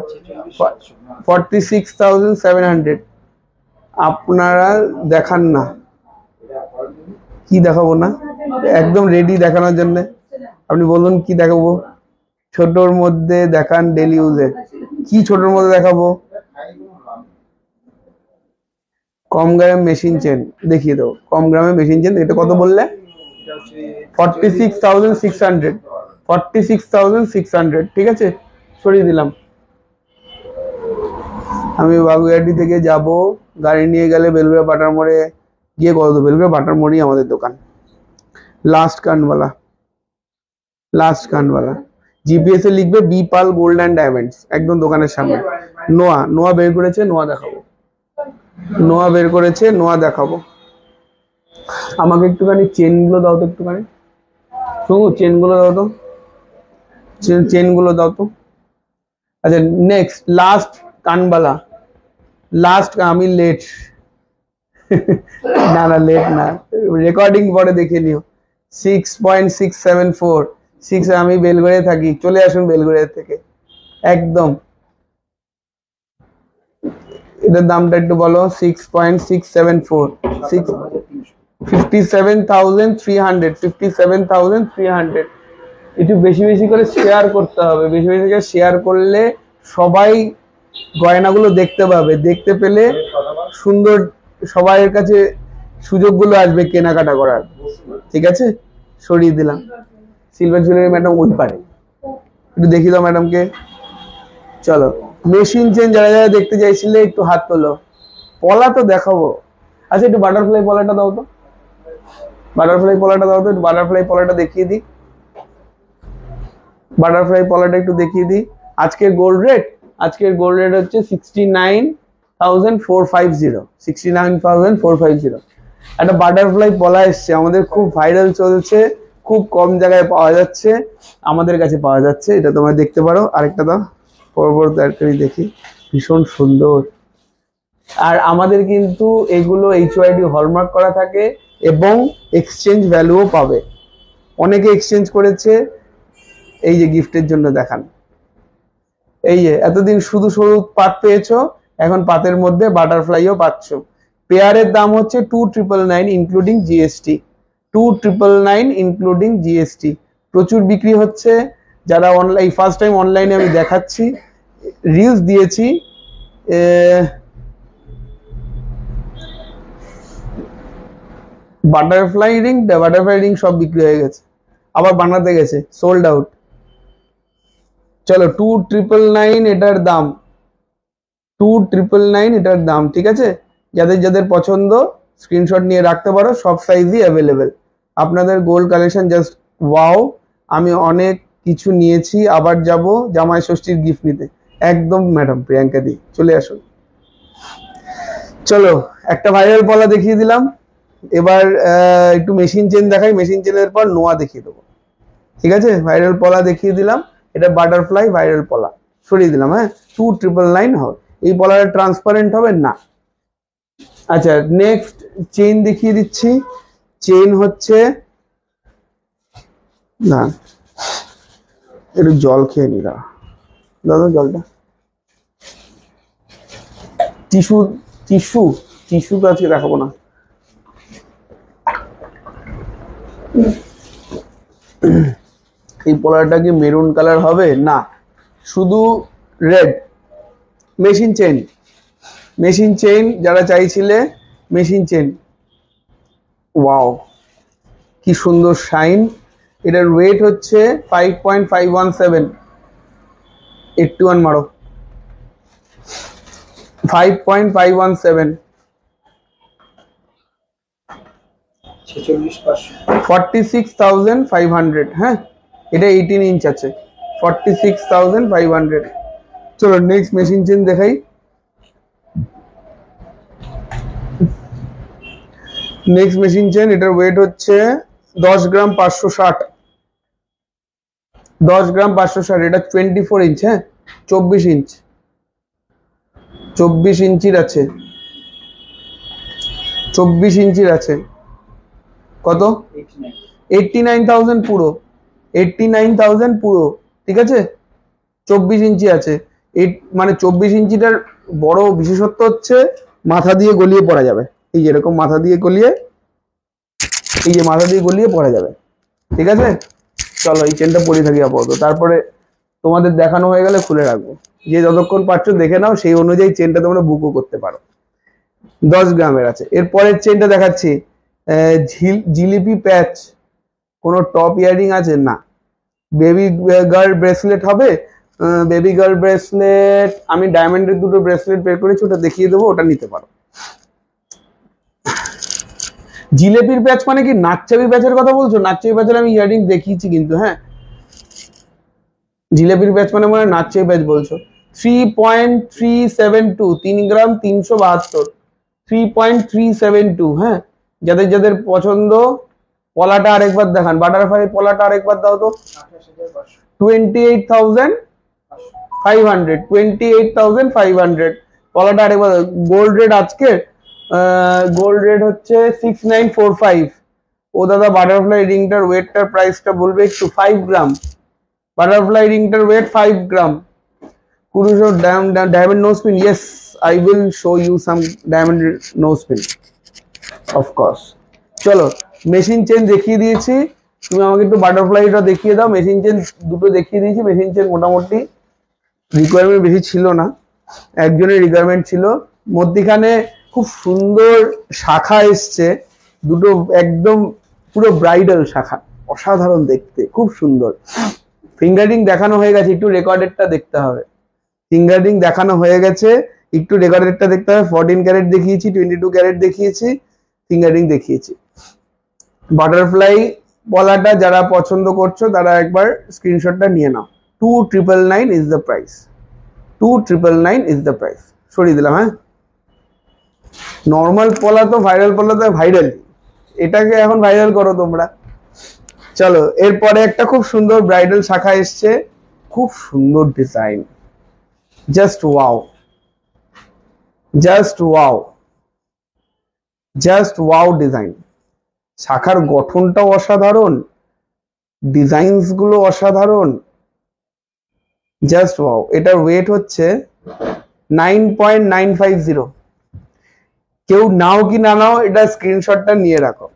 46,700। আপনারা দেখান না, কি দেখাবো না, একদম রেডি দেখানোর জন্য। আপনি বলুন কি দেখাবো, ছোটর মধ্যে দেখান, ডেলি ইউজে কি ছোটর মধ্যে দেখাবো? কম গ্রামে মেশিন চেন দেখিয়ে দেবো, কম গ্রামে মেশিন চেন। এটা কত বললে? 46,600, 46,600। ঠিক আছে, সরিয়ে দিলাম। আমি বাগুইআটি থেকে যাব, গাড়ি নিয়ে গেলে বেলগুড়া বাটার মোড়ে গিয়ে কত দেবো? বেলগুড়া বাটার মোড়েই আমাদের দোকান। লাস্ট কানওয়ালা, লাস্ট কানওয়ালা। জিপিএস এ লিখবে B Pal gold and diamonds, একদম দোকানের সামনে। নোয়া, নোয়া বের করেছে, নোয়া দেখাবো। নোয়া বের করেছে, নোয়া দেখাবো। আমাকে একটুখানি চেনগুলো দাও তো, একটুখানি শুনুন, চেনগুলো দাও তো, চেনগুলো দাও তো। আচ্ছা, নেক্সট লাস্ট কানবালা, লাস্ট। আমি লেট না না, লেট না, রেকর্ডিং পরে দেখে নিও। 6.674, 6। আমি বেলঘড়িয়া থাকি, চলে আসুন বেলঘড়িয়া থেকে একদম। এটার দামটা একটু বলো। 6.674, 57,300, 57,300। একটু বেশি বেশি করে শেয়ার করতে হবে, বেশি বেশি করে শেয়ার করলে সবাই গয়নাগুলো দেখতে পাবে, দেখতে পেলে সুন্দর সবার কাছে সুযোগগুলো আসবে কেনাকাটা করার। ঠিক আছে, সরিয়ে দিলাম। সিলভার জুয়েলারি ম্যাডাম ওই পারে, একটু দেখিয়ে দাও ম্যাডামকে। চলো, মেশিন চেন যারা যারা দেখতে চাইছিলে একটু হাত তোলো। পলা তো দেখাবো। আচ্ছা, একটু বাটারফ্লাই পলাটা দাও তো, বাটারফ্লাই পলাটা দাও তো, একটু বাটারফ্লাই পলাটা দেখিয়ে দিই। বাটারফ্লাই পলাটা একটু দেখিয়ে দিই। আজকের গোল্ড রেট, আজকের গোল্ড রেট হচ্ছে 69,450, 69,450। একটা বাটারফ্লাই পলা এসছে, আমাদের খুব ভাইরাল চলছে, খুব কম জায়গায় পাওয়া যাচ্ছে, আমাদের কাছে পাওয়া যাচ্ছে। এটা তোমরা দেখতে পারো। আরেকটা দাও, পরপর তরকারি দেখি, ভীষণ সুন্দর। আর আমাদের কিন্তু এগুলো HYD হলমার্ক করা থাকে এবং এক্সচেঞ্জ ভ্যালুও পাবে। অনেকে এক্সচেঞ্জ করেছে। এই যে গিফটের জন্য দেখান, এই যে এতদিন শুধু সরু পাত পেয়েছো, এখন পাতের মধ্যে বাটারফ্লাইও পাচ্ছ। পেয়ারের দাম হচ্ছে 2,999 ইনক্লুডিং জিএসটি, 2,999 ইনক্লুডিং জিএসটি। প্রচুর বিক্রি হচ্ছে। যারা অনলাইন, ফার্স্ট টাইম অনলাইনে আমি দেখাচ্ছি, রিলস দিয়েছি। বাটারফ্লাই রিং সব বিক্রি হয়ে গেছে, আবার বানাতে গেছে, সোল্ড আউট। চলো, 2,999 এটার দাম, 2,999 এটার দাম। ঠিক আছে, যাদের যাদের পছন্দ স্ক্রিনশট নিয়ে রাখতে পারো, সব সাইজই অ্যাভেলেবেল। আপনাদের গোল্ড কালেকশন জাস্ট ওয়াও। আমি অনেক কিছু নিয়েছি, আবার যাব জামাই ষষ্ঠীর গিফট নিতে। একদম ম্যাডাম প্রিয়াঙ্কা দি, চলে আসুন। চলো, একটা ভাইরাল পলা দেখিয়ে দিলাম, এবার একটু মেশিন চেন দেখাই, মেশিন চেনের পর নোয়া দেখিয়ে দেবো। ঠিক আছে, ভাইরাল পলা দেখিয়ে দিলাম, এটা বাটারফ্লাই ভাইরাল পলা, সরিয়ে দিলাম। হ্যাঁ, 2,999 হবে। এই পলাটা ট্রান্সপারেন্ট হবে না। আচ্ছা, নেক্সট চেইন দেখিয়ে দিচ্ছি। চেইন হচ্ছে, না একটু জল খেয়ে নি, দাদা জলটা, টিস্যু, টিস্যু, টিস্যু তো আজকে দেখাবো না। এই পলারটা কি মেরুন কালার হবে? না, শুধু red. Machine chain, machine chain যারা চাইছিলে, মেশিন চেন, ওয়াও কি সুন্দর শাইন। এটার ওয়েট হচ্ছে 5.517, 81 মারো, 5.517, 46,500। হ্যাঁ, এটা 18 ইঞ্চ আছে, 46,500। চলো নেক্সট মেশিন চেন দেখাই। নেক্সট মেশিন চেন, এটার ওয়েট হচ্ছে 10 গ্রাম 560, 10 গ্রাম 560। এটা 24 ইঞ্চ, হ্যাঁ 24 ইঞ্চ, 24 ইঞ্চির আছে, 24 ইঞ্চির আছে। কত? 89,000 পুরো, 89,000 পুরো, ঠিক আছে। 24 ইঞ্চি আছে, মানে 24 ইঞ্চিটার বড় বিশেষত্ব হচ্ছে মাথা দিয়ে গলিয়ে পরা যাবে। এই যেরকম মাথা দিয়ে গলিয়ে, এই যে মাথা দিয়ে গলিয়ে পরা যাবে, ঠিক আছে। চলো এই চেনটা পরে থাকি আপাতত, তারপরে তোমাদের দেখানো হয়ে গেলে খুলে রাখবো। যে যতক্ষণ পারছো দেখে নাও, সেই অনুযায়ী চেনটা তোমরা বুকও করতে পারো। 10 গ্রামের আছে। এরপরের চেনটা দেখাচ্ছি, জিলিপি প্যাচ। কোনো টপ ইয়ারিং আছে না। বেবি গার্ল ব্রেসলেট হবে, বেবি গার্ল ব্রেসলেট আমি ডায়মন্ডের দুটো ব্রেসলেট বের করেছি, ওটা দেখিয়ে দেবো, ওটা নিতে পারো। জিলেপির প্যাচ মানে কি নাকচাবি প্যাচের কথা বলছো? নাকচাবি প্যাচের আমি ইয়ারিং দেখিয়েছি কিন্তু, হ্যাঁ। জিলেপির প্যাচ মানে মনে হয় নাকচাবি প্যাচ বলছো। 3.372, 3 গ্রাম 372, 3.372, হ্যাঁ। যাদের যাদের পছন্দ পলাটা আরেকবার দেখান, বাটারফ্লাই পলাটা আরেকবার দাও তো। 28,500, 28,500 পলাটা আরেকবার। গোল্ড রেট আজকে গোল্ড রেট হচ্ছে 6945। ও দাদা বাটারফ্লাই রিংটার ওয়েটটার প্রাইসটা বলবে একটু। 5 গ্রাম butterfly রিংটার wait 5 gram. কুরুশো diamond nose pin, yes I will show you some diamond nose pin of course। চলো মেশিন চেন দেখিয়ে দিয়েছি, তুমি আমাকে একটু বাটারফ্লাইটা দেখিয়ে দাও। মেশিন চেন দুটো দেখিয়ে দিয়েছি। মেশিন চেন মোটামুটি রিকোয়ারমেন্ট বেশি ছিল না, একজনের রিকোয়ারমেন্ট ছিল। মধ্যিখানে খুব সুন্দর শাখা এসছে দুটো, একদম পুরো ব্রাইডাল শাখা, অসাধারণ দেখতে, খুব সুন্দর। ফিঙ্গারিং দেখানো হয়ে গেছে, একটু রেকর্ডেডটা দেখতে হবে। ফিঙ্গারিং দেখানো হয়ে গেছে, একটু রেকর্ডেডটা দেখতে হবে। 14 ক্যারেট দেখিয়েছি, 22 ক্যারেট দেখিয়েছি, ফিঙ্গারিং দেখিয়েছি। বাটারফ্লাই পলাটা যারা পছন্দ করছো তারা একবার স্ক্রিনশটটা নিয়ে নাও। 2,999 is the price, 2,999 is the price. সরিয়ে দিলাম, হ্যাঁ। নর্মাল পলা তো ভাইরাল পলা তো ভাইরাল, এটাকে এখন ভাইরাল করো তোমরা। চলো এরপরে একটা খুব সুন্দর ব্রাইডাল শাখা এসছে, খুব সুন্দর design, just wow, just wow, just wow design. শাখার গঠনটাও অসাধারণ, ডিজাইনস গুলো অসাধারণ, জাস্ট ওয়াও। এটার ওয়েট হচ্ছে 9.950। কেউ নাও কি না নাও, এটা স্ক্রিনশটটা নিয়ে রাখো।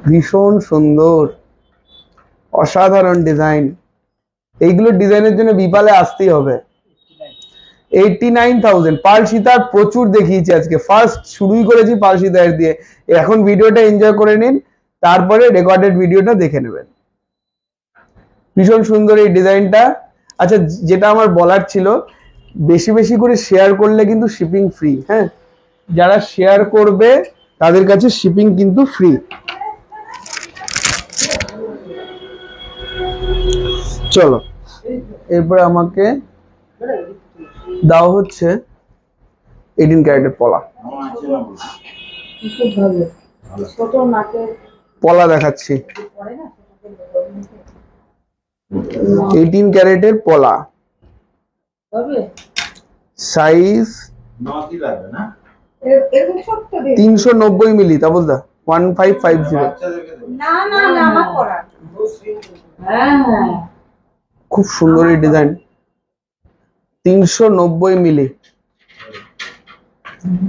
ভীষণ সুন্দর, অসাধারণ ডিজাইন। এইগুলো ডিজাইনের জন্য বিপালে আসতেই হবে। 89,000। পার্ল সীতার প্রচুর দেখিয়েছি আজকে, ফার্স্ট শুরুই করেছি পার্ল সীতার দিয়ে। এখন ভিডিওটা এনজয় করে নিন, তারপরে রেকর্ডেড ভিডিওটা দেখে নেবেন। ভীষণ সুন্দর এই ডিজাইনটা। আচ্ছা যেটা আমার বলার ছিল, বেশি বেশি করে শেয়ার করলে কিন্তু শিপিং ফ্রি, হ্যাঁ। যারা শেয়ার করবে তাদের কাছে শিপিং কিন্তু ফ্রি। চলো এরপরে আমাকে দাও হচ্ছে 18 ক্যারেটের পলা। পলা দেখাচ্ছি, 18 ক্যারেটের পলা, সাইজ 390 মিলি, তা বলতা 1550। খুব সুন্দর এই ডিজাইন, 390 মিলি,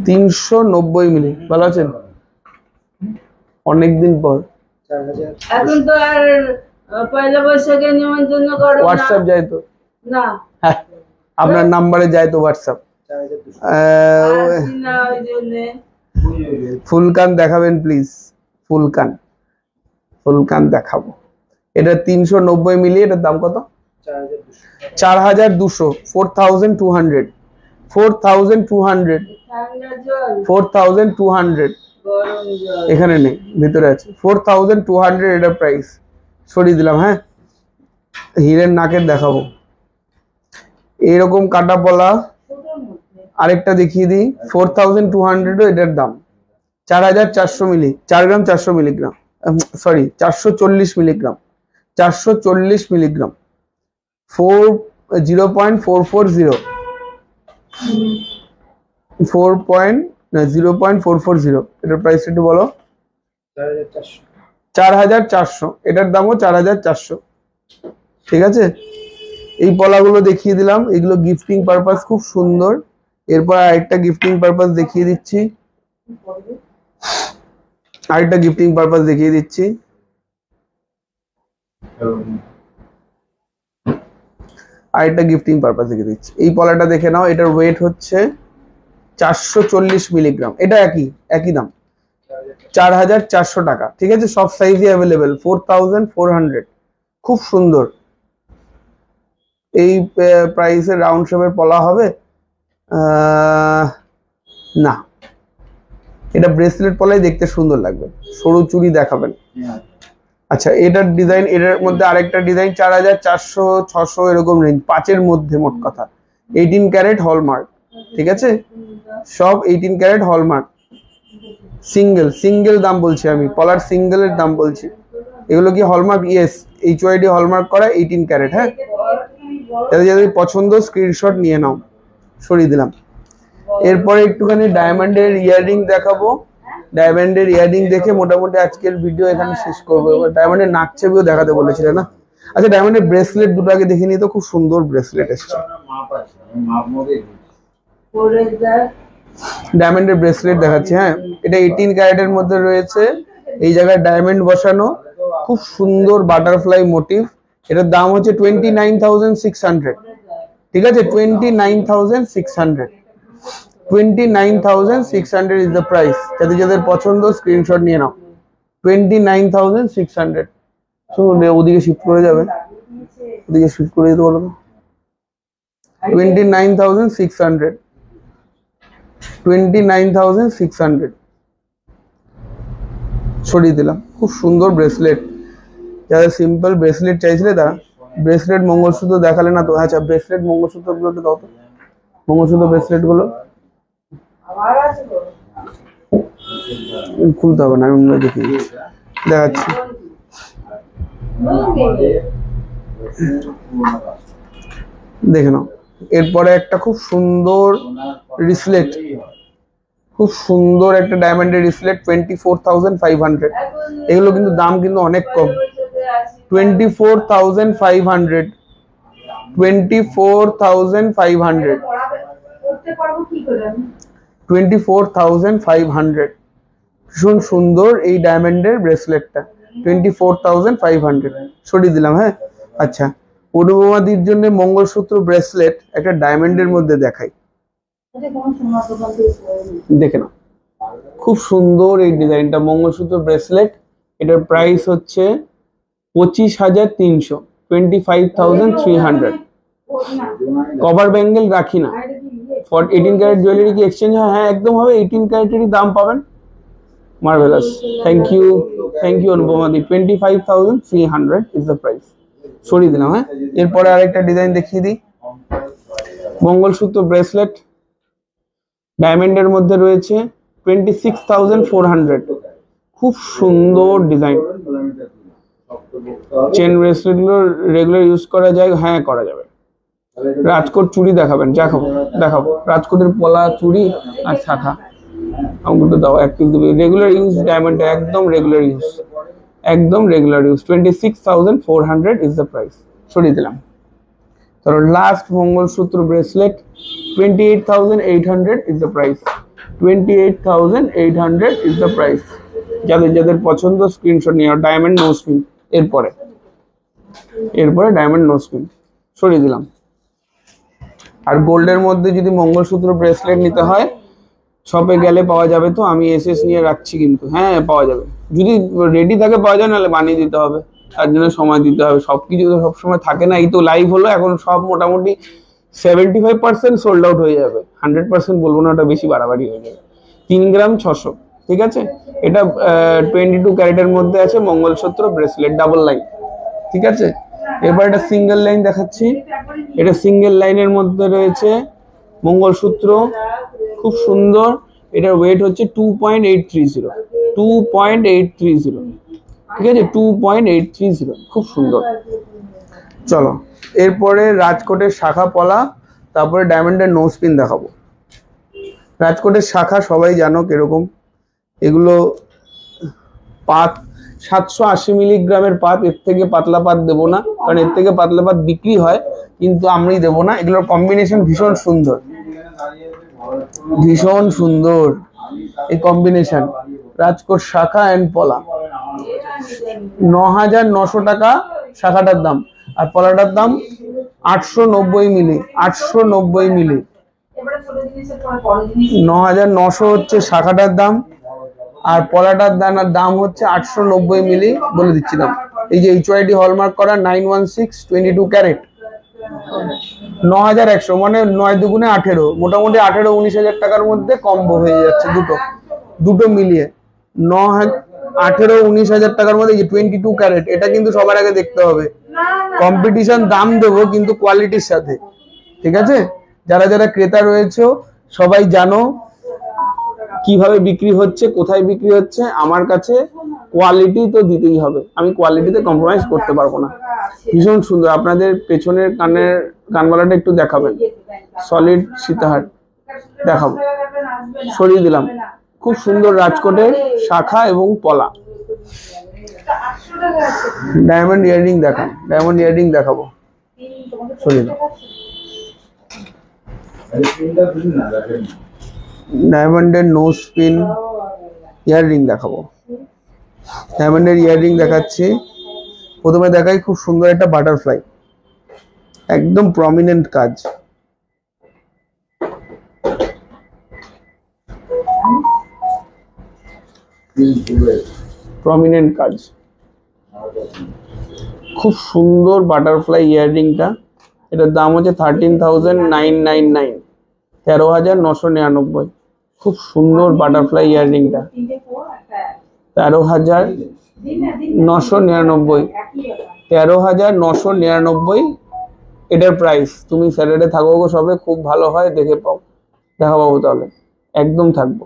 390 মিলি। ভালো আছেন? অনেকদিন পর। এখন তো আর পয়লা বৈশাখে নিমন্ত্রণ করো না, হোয়াটসঅ্যাপ যায় তো না? হ্যাঁ আপনার নাম্বারে যায় তো হোয়াটসঅ্যাপ। ফুলকান দেখাবেন প্লিজ, ফুলকান, ফুলকান দেখাবো। এটা 390 মিলি, এটার দাম কত? 4,200, 4,200, 4,200, 4,200। এখানে নেই, ভিতরে আছে। 4,200 এটার প্রাইস। সরিয়ে দিলাম, হ্যাঁ। হিরের নাকের দেখাবো, এইরকম কাটা পলা আরেকটা দেখিয়ে দিই। 4,200 এটার দাম। 4400 মিলি, 4 গ্রাম 400 মিলিগ্রাম, সরি 440 মিলিগ্রাম, 440 মিলিগ্রাম, 0.440, 0.440, এটার প্রাইস একটু বলো। 4400, এটার দামও 4400। ঠিক আছে, এই পলাগুলো দেখিয়ে দিলাম, এগুলো গিফটিং পারপাস, খুব সুন্দর। এরপর আরেকটা গিফটিং পারপাস দেখিয়ে দিচ্ছি, আরেকটা গিফটিং পারপাস দেখিয়ে দিচ্ছি। আরেকটা গিফটিং পারপাস দেখিয়ে দিচ্ছি। এই পলাটা দেখে নাও, এটার ওয়েট হচ্ছে 440 মিলিগ্রাম, এটা একই দাম, 4400 টাকা। ঠিক আছে, সব সাইজই অ্যাভেলেবেল, 4400, খুব সুন্দর। এই প্রাইসে রাউন্ড শেপের পলা হবে না, এটা ব্রেসলেট পলাই দেখতে সুন্দর লাগবে, সরু চুড়ি দেখাবেন। আচ্ছা, এটার ডিজাইন, এটার মধ্যে আরেকটা ডিজাইন 4400, 600 এরকম রেঞ্জ, 5-এর মধ্যে, মোট কথা 18 ক্যারেট হলমার্ক। ঠিক আছে, সব 18 ক্যারেট হলমার্ক, সিঙ্গেল দাম বলছি আমি, পলার সিঙ্গেলের দাম বলছি। এগুলো কি হলমার্ক? ইয়েস, HYD হলমার্ক করা 18 ক্যারেট। হ্যাঁ, যাদের পছন্দ স্ক্রিনশট নিয়ে নাও, সরিয়ে দিলাম। এরপরে একটুখানি ডায়মন্ডের ইয়াররিং দেখাবো। ডায়মন্ডের ইয়াররিং দেখে মোটামুটি আজকের ভিডিও এখানে শেষ করবো। এবার ডায়মন্ডের নাক চেপেও দেখাতে বলেছিলে না? আচ্ছা, ডায়মন্ডের ব্রেসলেট দুটো আগে দেখে নিই তো, খুব সুন্দর ব্রেসলেট এসছে। ডায়মন্ডের ব্রেসলেট দেখাচ্ছি। হ্যাঁ, এটা 18 ক্যারেটের মধ্যে রয়েছে, এই জায়গায় ডায়মন্ড বসানো, খুব সুন্দর বাটারফ্লাই মোটিভ। এটার দাম হচ্ছে 29,600। ঠিক আছে, 29,600, 29,600 ইজ দ্য প্রাইস। যাদের পছন্দ স্ক্রিনশট নিয়ে নাও। 29,600। ওদিকে শিফট করে যাবে, ওদিকে শিফট করে দিতে বলো তো। 29,600, 29,600 সরিয়ে দিলাম। খুব সুন্দর ব্রেসলেট, যারা সিম্পল ব্রেসলেট চাইছিলে তারা। ব্রেসলেট মঙ্গলসূত্র দেখালে না তো? আচ্ছা, ব্রেসলেট মঙ্গলসূত্র গুলো একটু দাও তো, মঙ্গলসূত্র ব্রেসলেট গুলো খুলতে হবে না, আমি অন্য দেখি দেখাচ্ছি। দেখে নাও। এরপরে একটা খুব সুন্দর রিসলেট, খুব সুন্দর একটা ডায়মন্ডের রিসলেট, 24,500। এগুলো কিন্তু দাম কিন্তু অনেক কম, 24,500, 24,500, 24,500। ভীষণ সুন্দর এই ডায়মন্ডের ব্রেসলেটটা, 24,500 সরিয়ে দিলাম। হ্যাঁ, আচ্ছা, অনুপমাদির জন্য মঙ্গলসূত্র ব্রেসলেট একটা ডায়মন্ডের মধ্যে দেখাই, দেখে নাও। খুব সুন্দর এই ডিজাইনটা, মঙ্গলসূত্র ব্রেসলেট। এটার প্রাইস হচ্ছে 25,300, 25,300। কভার ব্যাঙ্গেল রাখি না। 18 ক্যারেট জুয়েলারি কি এক্সচেঞ্জ হয়? হ্যাঁ, একদম হবে, 18 ক্যারেটেরই দাম পাবেন। মার্ভেলাস, থ্যাংক ইউ অনুপমাদি। 25,300 ইজ দ্য প্রাইস, সরিয়ে দিলাম। হ্যাঁ, এরপরে আরেকটা ডিজাইন দেখিয়ে দিই। মঙ্গলসূত্র ব্রেসলেট ডায়মন্ডের মধ্যে রয়েছে, 26,400। খুব সুন্দর ডিজাইন। চেন ব্রেসলেট গুলো রেগুলার ইউজ করা যায়? হ্যাঁ, করা যাবে। রাজকোট চুড়ি দেখাবেন? দেখাবো। রাজকোটের পলা, চুড়ি আর শাখা আমাকে দাও, এক পিস দেবে। রেগুলার ইউজ ডায়মন্ড, একদম regular use, 26,400 is the price, সরিয়ে দিলাম। ধরো last mangalsutra bracelet, 28,800 is the price, 28,800 is the price. যাদের পছন্দ স্ক্রিনশট নিয়ে। ডায়মন্ড নো স্পিন, এরপরে ডায়মন্ড নো স্পিন, সরিয়ে দিলাম। আর গোল্ডের মধ্যে যদি মঙ্গলসূত্র ব্রেসলেট নিতে হয় শপে গেলে পাওয়া যাবে তো, আমি এসএস নিয়ে রাখছি কিন্তু। হ্যাঁ, পাওয়া যাবে, যদি রেডি থাকে পাওয়া যায়, নাহলে বানিয়ে দিতে হবে, তার জন্য সময় দিতে হবে। সবকিছু তো সবসময় থাকে না। এই তো লাইভ হলো, এখন সব মোটামুটি 75% সোল্ড আউট হয়ে যাবে। 100% বলবো না, ওটা বেশি বাড়াবাড়ি হয়ে যাবে। 3 গ্রাম 600। ঠিক আছে, এটা 22 ক্যারেটের মধ্যে আছে মঙ্গলসূত্র ব্রেসলেট, ডাবল লাইন। ঠিক আছে, এবার এটা সিঙ্গেল লাইন দেখাচ্ছি। এটা সিঙ্গেল লাইনের মধ্যে রয়েছে মঙ্গলসূত্র, খুব সুন্দর। এটার ওয়েট হচ্ছে 2.830, 2.830, ঠিক আছে, 2.830, খুব সুন্দর। চলো এরপরে রাজকোটের শাখা পলা, তারপরে ডায়মন্ডের নোজ পিন দেখাবো। রাজকোটের শাখা সবাই জানো কিরকম, এগুলো পাত 780 মিলিগ্রামের পাত, এর থেকে পাতলা পাত দেবো না, কারণ এর থেকে পাতলা পাত বিক্রি হয় কিন্তু আমি দেবো না। এগুলোর কম্বিনেশন ভীষণ সুন্দর, ভীষণ সুন্দর এই কম্বিনেশন। রাজকোট শাখা অ্যান্ড পলা 9,900 টাকা শাখাটার দাম, আর পলাটার দাম 890 মিলি, 890 মিলি। 9,900 হচ্ছে শাখাটার দাম, আর পলাটার দাম হচ্ছে 890 মিলি, বলে দিচ্ছিলাম। এই যে HYD হলমার্ক করা 916 22 ক্যারেট, 9,100, মানে 9 দুগুণে 18, মোটামুটি 18-19 টাকার মধ্যে কম্বো হয়ে যাচ্ছে দুটো মিলিয়ে। 18-19 টাকার মধ্যে 22 ক্যারেট। এটা কিন্তু সবার আগে দেখতে হবে, কম্পিটিশন দাম দেবো কিন্তু কোয়ালিটির সাথে, ঠিক আছে? যারা যারা ক্রেতা রয়েছে সবাই জানো কিভাবে বিক্রি হচ্ছে, কোথায় বিক্রি হচ্ছে। আমার কাছে কোয়ালিটি তো দিতেই হবে, আমি কোয়ালিটিতে কম্প্রোমাইজ করতে পারবো না। ভীষণ সুন্দর। আপনাদের পেছনের কানবালাটা একটু দেখাবেন, সলিড সীতাহার দেখাবো, সরিয়ে দিলাম। খুব সুন্দর রাজকোটের শাখা এবং পলা। ডায়মন্ড ইয়াররিং দেখান, ডায়মন্ড ইয়াররিং দেখাবো, সরিয়ে দাও। ডায়মন্ডের নোজ পিন ইয়াররিং দেখাবো, ডায়মন্ডের ইয়াররিং দেখাচ্ছি। প্রথমে দেখাই খুব সুন্দর একটা বাটারফ্লাই, একদম প্রমিনেন্ট কাজ, প্রমিনেন্ট কাজ, খুব সুন্দর বাটারফ্লাই ইয়াররিংটা। এটার দাম হচ্ছে 13,999, 13,999। খুব সুন্দর বাটারফ্লাই ইয়াররিংটা, 13,999, 13,999 এটার প্রাইস। তুমি স্যাটারডে থাকো গো সবে, খুব ভালো হয়, দেখা পাবো তাহলে, একদম থাকবো।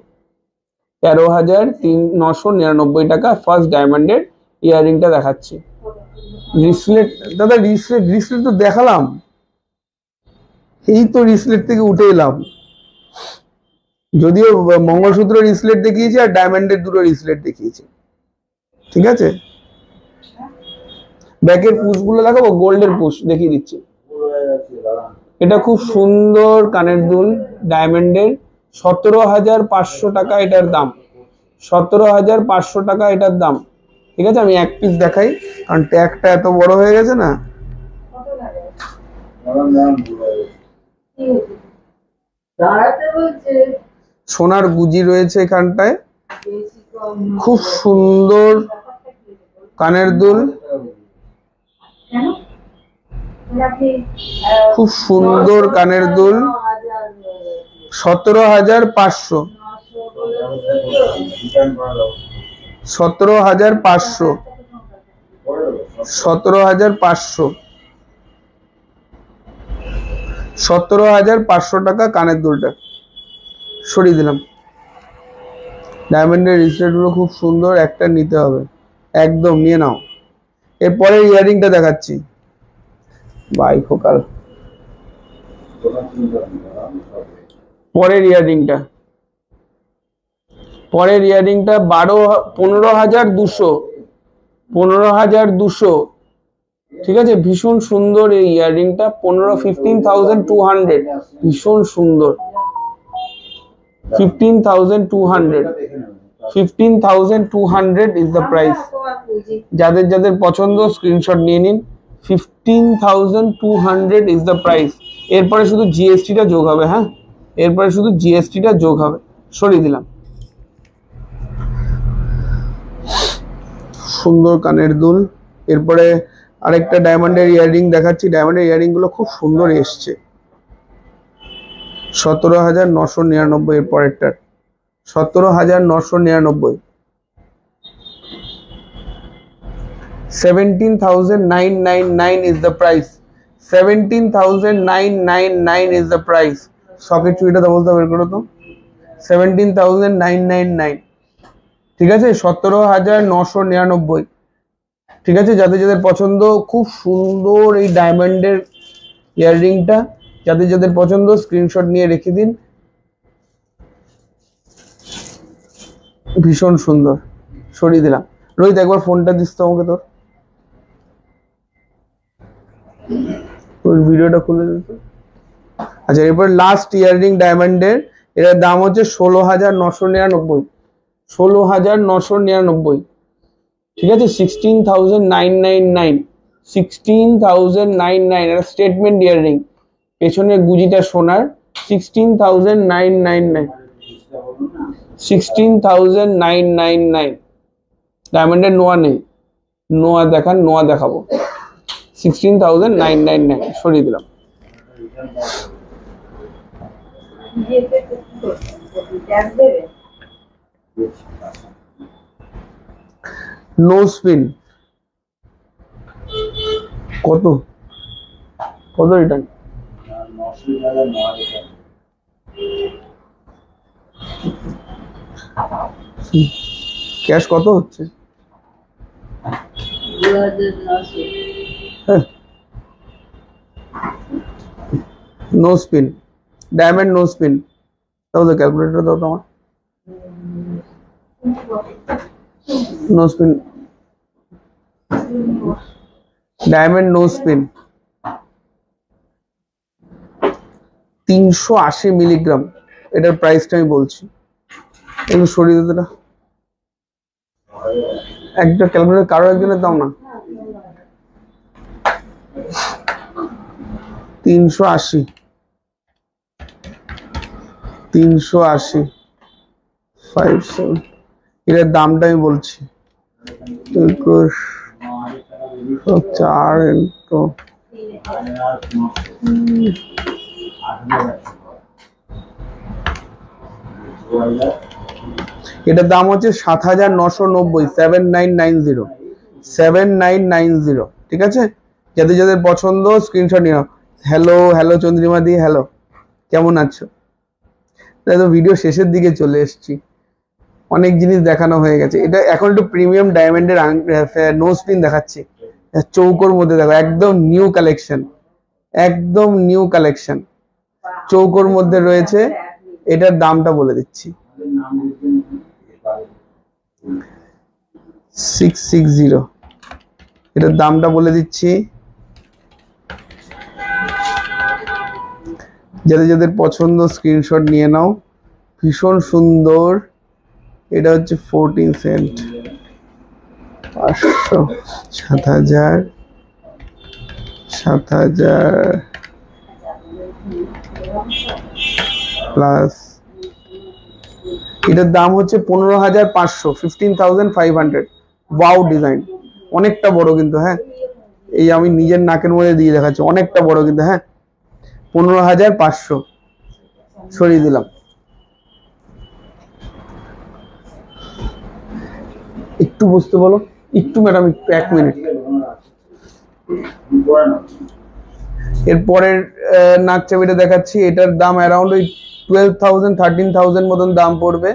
13,999 টাকা ফার্স্ট ডায়মন্ডের ইয়াররিংটা দেখাচ্ছি। রিসলেট দাদা, রিসলেট তো দেখালাম, এই তো রিসলেট থেকে উঠে এলাম। যদিও মঙ্গলসূত্র রিসলেট দেখিয়েছি আর ডায়মন্ডের দুটো রিসলেট দেখিয়েছি, ঠিক আছে? ব্যাকের পুশগুলো দেখাবো, গোল্ডের পুশ দেখিয়ে দিচ্ছি। এটা খুব সুন্দর কানের দুল, ডায়মন্ডের, 17,500 টাকা এটার দাম, 17,500 টাকা এটার দাম, ঠিক আছে? আমি এক পিস দেখাই, কারণ ট্যাগটা এত বড় হয়ে গেছে না। সোনার গুজি রয়েছে এখানটায়, খুব সুন্দর কানের দুল, খুব সুন্দর কানের দুল, 17,500, 17,500, 17,500, 17,500 টাকা কানের দুলটা, সরিয়ে দিলাম। ডায়মন্ডের রিসলেট গুলো খুব সুন্দর, একটা নিতে হবে, একদম নিয়ে নাও। এরপরে ইয়াররিংটা দেখাচ্ছি, বাই ফোকাল। পরের ইয়াররিংটা 15,200, 15,200, ঠিক আছে? ভীষণ সুন্দর এই ইয়াররিংটা, 15,200, ভীষণ সুন্দর। 15,200, 15,200 ইজ দ্য প্রাইস। যাদের যাদের পছন্দ স্ক্রিনশট নিয়ে নিন। 15,200 ইজ দ্য প্রাইস। এরপরে শুধু জিএসটিটা যোগ হবে, হ্যাঁ, এরপরে শুধু জিএসটিটা যোগ হবে। সরিয়ে দিলাম। সুন্দর কানের দুল। এরপরে আরেকটা ডায়মন্ডের ইয়াররিং দেখাচ্ছি। ডায়মন্ডের ইয়াররিং গুলো খুব সুন্দর এসছে। 17,999 এর পরেরটার, 17,999। 17,999 is the price. 17,999 is the price. Socket চুড়িটা বলতে বের করো তো। 17,999, ঠিক আছে, 17,999, ঠিক আছে। যাদের যাদের পছন্দ, খুব সুন্দর এই ডায়মন্ডের ইয়াররিংটা, যাদের যাদের পছন্দ স্ক্রিনশট নিয়ে রেখে দিন। ভীষণ সুন্দর, সরিয়ে দিলাম। রোহিত একবার ফোনটা দিস তো আমাকে, তোর ভিডিওটা খুলে দিত। আচ্ছা, এরপর লাস্ট ইয়াররিং ডায়মন্ডের, এটার দাম হচ্ছে 16,999, 16,999, ঠিক আছে। 16,999, 16,999, এটা স্টেটমেন্ট ইয়াররিং, পেছনের গুজিটা সোনার। 16,999, 16,999, ডায়মন্ডের নোয়া নেই, নোয়া দেখান, নোয়া দেখাবো। 16,999, সরিয়ে দিলাম। নো স্পিন কত কত রিটার্ন? ক্যাশ কত হচ্ছে? No spin, diamond no spin. তাহলে ক্যালকুলেটর দাও তোমার। No spin, diamond no spin, 380 milligram, এটার প্রাইসটা আমি বলছি। একটু সরিয়ে দিতে না, একটা ক্যালকুলেটর কারো একজনের দাও না। 380, 380, 57, এটার দামটা আমি বলছি। 4 ইন্টু এটার দাম হচ্ছে 7,990, 7990, 7990, ঠিক আছে। যাদের যাদের পছন্দ স্ক্রিনশট নিও। হ্যালো হ্যালো চন্দ্রিমা দি, হ্যালো, কেমন আছো? তাই তো ভিডিও শেষের দিকে চলে এসেছি, অনেক জিনিস দেখানো হয়ে গেছে। এটা এখন একটু প্রিমিয়াম ডায়মন্ডের নো স্পিন দেখাচ্ছি, চৌকোর মধ্যে দেখো, একদম নিউ কালেকশন, একদম নিউ কালেকশন, চৌকোর মধ্যে রয়েছে। এটার দামটা বলে দিচ্ছি, 660, এটার দামটা বলে দিচ্ছি। যাদের যাদের পছন্দ স্ক্রিনশট নিয়ে নাও। ভীষণ সুন্দর, এটা হচ্ছে 14 সেন্ট, 500, 7,000, 7,000 প্লাস, এটার দাম হচ্ছে 15,500, 15,500। ওয়াও ডিজাইন, অনেকটা বড় কিন্তু, হ্যাঁ, এই আমি নিজের নাকের মধ্যে দিয়ে দেখাচ্ছি, অনেকটা বড় কিন্তু, হ্যাঁ। 15,500, সরিয়ে দিলাম। একটু বুঝতে বলো, একটু ম্যাডাম, একটু 1 মিনিট। এরপরের নাক চাবিটা দেখাচ্ছি, এটার দাম অ্যারাউন্ড ওই 12,000, 13,000 মতন দাম পড়বে,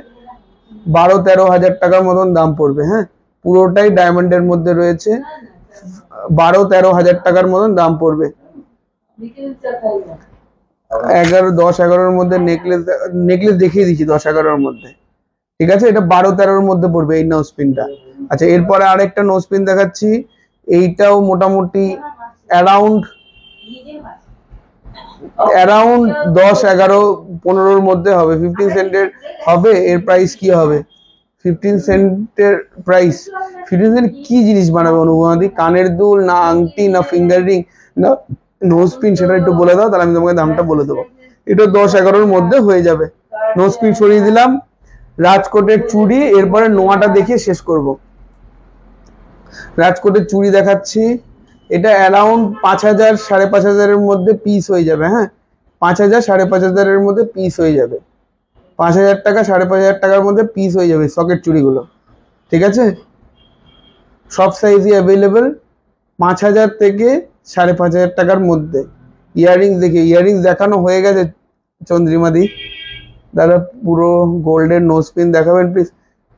12-13 হাজার টাকার মতন দাম পড়বে, হ্যাঁ। পুরোটাই ডায়মন্ডের মধ্যে রয়েছে, 12-13 হাজার টাকার মতন দাম পড়বে। 10-11 মধ্যে নেকলেস দেখিয়ে দিচ্ছি, 10-11 মধ্যে, ঠিক আছে। এটা 12-13 মধ্যে পড়বে এই নো স্পিনটা। আচ্ছা, এরপরে আরেকটা নো স্পিন দেখাচ্ছি, এইটাও মোটামুটি অ্যারাউন্ড 10-11-15 মধ্যে হবে, 15 সেন্টের হবে। এর প্রাইস কি হবে? 15 সেন্টের প্রাইস। 15 সেন্ট কি জিনিস বানাবে অনুভূতি? কানের দুল, না আংটি, না ফিঙ্গার রিং, না নোজ পিন, সেটা একটু বলে দাও, তাহলে আমি তোমাকে দামটা বলে দেবো। এটা 10-11 মধ্যে হয়ে যাবে। নোজ পিন সরিয়ে দিলাম। রাজকোটের চুড়ি, এরপরে নোয়াটা দেখিয়ে শেষ করব। রাজকোটের চুড়ি দেখাচ্ছি, এটা অ্যারাউন্ড 5,000, 5,500-এর মধ্যে পিস হয়ে যাবে, হ্যাঁ। 5,000, 5,500-এর মধ্যে পিস হয়ে যাবে। 5,000 টাকা, 5,500 টাকার মধ্যে পিস হয়ে যাবে সকেট চুড়িগুলো, ঠিক আছে। সব সাইজই অ্যাভেলেবেল, 5,000 থেকে 5,500 টাকার মধ্যে। ইয়াররিংস দেখি, ইয়াররিংস দেখানো হয়ে গেছে চন্দ্রিমাদি, দাদা পুরো গোল্ডের নোজ পিন দেখাবেন প্লিজ।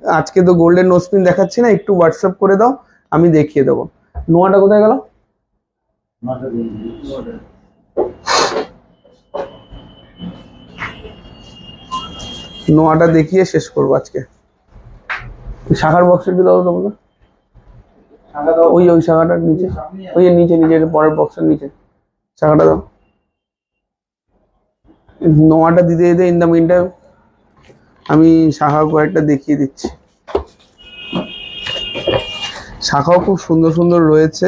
আজকে তো গোল্ডের নোজ পিন দেখাচ্ছি না, একটু হোয়াটসঅ্যাপ করে দাও, আমি দেখিয়ে দেবো। নোয়াটা কোথায় গেল? নোয়াটা দেখিয়ে শেষ করবো আজকে। শাখার বক্স একটু দাও তো বলো। ওই শাখাটার নিচে, ওই নিচে পরের বক্সের নিচে শাখাটা দাও। নোয়াটা দিতে দিতে ইন দ্য মিন টাইম আমি শাখা কয়েকটা দেখিয়ে দিচ্ছি। শাখাও খুব সুন্দর সুন্দর রয়েছে,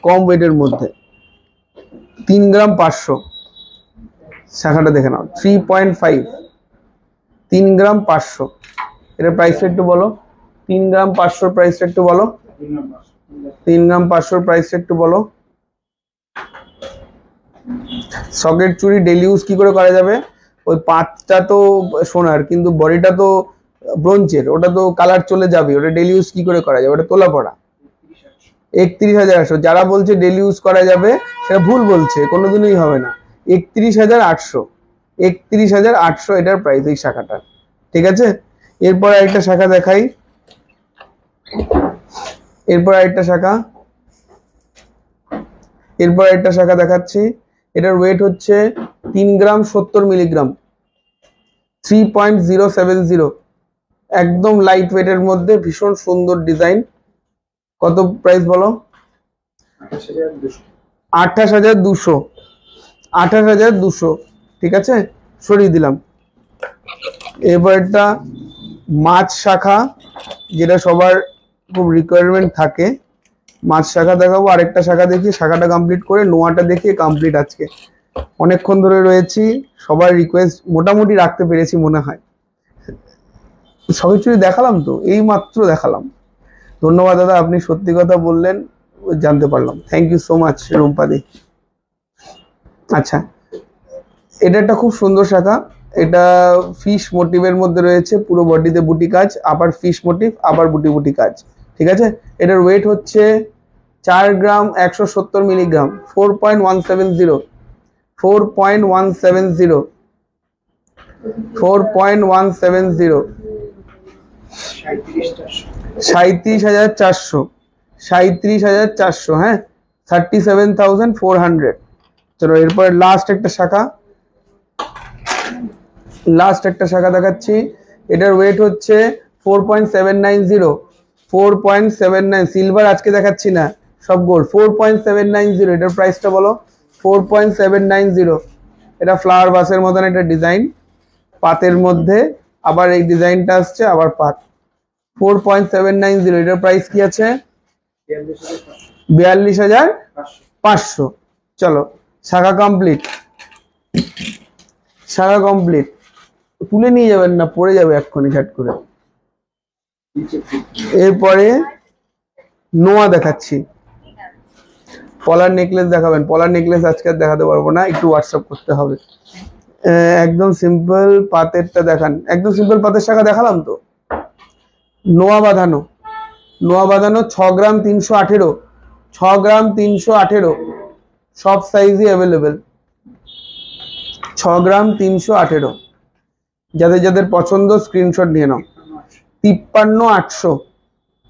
কম ওয়েটের মধ্যে। 3 গ্রাম 500 শাখাটা দেখে নাও, 3.5, 3 গ্রাম 500। এটার প্রাইসটা একটু বলো। 3 গ্রাম 500 প্রাইসটা একটু বলো। 3 গ্রাম 500 প্রাইসটা একটু বলো। সকেট চুড়ি ডেলি ইউজ কি করে করা যাবে? ওই পাতটা তো সোনার, কিন্তু বডিটা তো ব্রোঞ্জের, ওটা তো কালার চলে যাবে। ওটা ডেলি ইউজ কি করে করা যাবে? ওটা তোলা পড়া। 31,800। যারা বলছে ডেলি ইউজ করা যাবে সেটা ভুল বলছে, কোনোদিনই হবে না। 31,800, 31,800 এটার প্রাইস এই শাখাটা। ঠিক আছে, এরপর আরেকটা শাখা দেখাই। এরপর আরেকটা শাখা দেখাচ্ছি। এটার ওয়েট হচ্ছে 3 গ্রাম 70 মিলিগ্রাম, 3.070। একদম লাইট ওয়েটের মধ্যে, ভীষণ সুন্দর ডিজাইন। কত প্রাইস বলো? 28,200, 28,200। ঠিক আছে, সরিয়ে দিলাম। এবার একটা মাছ শাখা, যেটা সবার খুব রিকোয়ারমেন্ট থাকে। মাছ শাখা দেখাবো, আরেকটা শাখা দেখি, শাখাটা কমপ্লিট করে নোয়াটা দেখিয়ে কমপ্লিট। আজকে অনেকক্ষণ ধরে রয়েছি, সবার রিকোয়েস্ট মোটামুটি রাখতে পেরেছি মনে হয়। সবই চুরি দেখালাম তো, এই মাত্র দেখালাম। ধন্যবাদ দাদা, আপনি সত্যি কথা বললেন, জানতে পারলাম। থ্যাংক ইউ সো মাচ রুম্পাদি। আচ্ছা, এটা একটা খুব সুন্দর শাখা। এটা ফিশ মোটিভের মধ্যে রয়েছে, পুরো বডিতে বুটি কাজ, আবার ফিশ মোটিভ, আবার বুটি কাজ। ঠিক আছে, এটার ওয়েট হচ্ছে 4 গ্রাম 170 মিলিগ্রাম, 4.170, 4.170, 4.170, 37,400, 37,400। হ্যাঁ, 37,400। চলো এরপরে লাস্ট একটা শাখা দেখাচ্ছি। এটার ওয়েট হচ্ছে 4.790, 4.79। সিলভার আজকে দেখাচ্ছি না, সব গোল্ড। 4.790। এটার প্রাইসটা বলো। 4.790। এটা ফ্লাওয়ার বাসের মতন একটা ডিজাইন, পাতের মধ্যে আবার এই ডিজাইনটা আসছে, আবার পাত। 4.790। এটার প্রাইস কি আছে? 42,500। চলো, শাখা কমপ্লিট। তুলে নিয়ে যাবেন না, পড়ে যাবে এক্ষুনি ঝাট করে। এরপরে নোয়া দেখাচ্ছি। পলার নেকলেস দেখাবেন? পলার নেকলেস আজকে আর দেখাতে পারবো না, একটু হোয়াটসঅ্যাপ করতে হবে। একদম সিম্পল পাতেরটা দেখান। একদম সিম্পল পাতের শাখা দেখালাম তো। নোয়া বাঁধানো 6 গ্রাম 318, 6 গ্রাম 318, সব সাইজই অ্যাভেলেবেল। 6 গ্রাম 318। যাদের পছন্দ স্ক্রিনশট নিয়ে নাও। 53,800,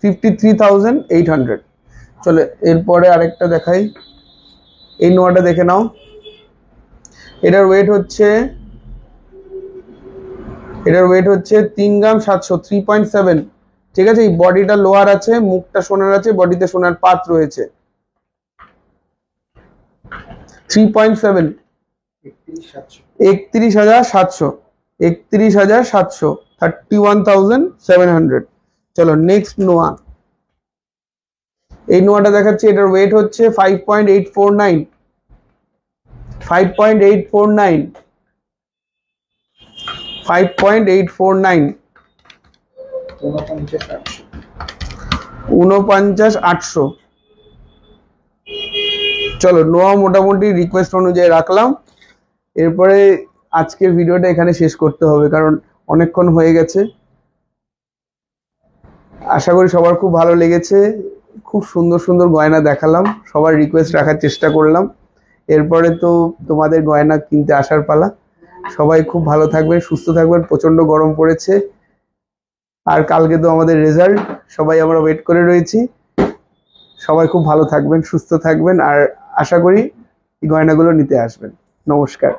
53,800। চলে এরপরে আরেকটা দেখাই। এই নোয়াটা দেখে নাও। এটার ওয়েট হচ্ছে 3 গ্রাম 700, 3.7। ঠিক আছে, এই বডিটা লোহার আছে, মুখটা সোনার আছে, বডিতে সোনার পাত রয়েছে। 3.7, 31,700, 31,700, 31,700। চলো নেক্সট নোয়া। এই নোয়াটা দেখাচ্ছি। এটার ওয়েট হচ্ছে 5.849, 5.849, 5.849, 49,800। চলো, নোয়া মোটামুটি রিকোয়েস্ট অনুযায়ী রাখলাম। এরপরে আজকের ভিডিওটা এখানে শেষ করতে হবে, কারণ অনেকক্ষণ হয়ে গেছে। আশা করি সবার খুব ভালো লেগেছে। খুব সুন্দর সুন্দর গয়না দেখালাম, সবার রিকোয়েস্ট রাখার চেষ্টা করলাম। এরপরে তো তোমাদের গয়না কিনতে আসার পালা। সবাই খুব ভালো থাকবেন, সুস্থ থাকবেন, প্রচন্ড গরম পড়েছে। আর কালকে তো আমাদের রেজাল্ট, সবাই আমরা ওয়েট করে রয়েছি। সবাই খুব ভালো থাকবেন, সুস্থ থাকবেন, আর আশা করি এই গয়নাগুলো নিতে আসবেন। নমস্কার।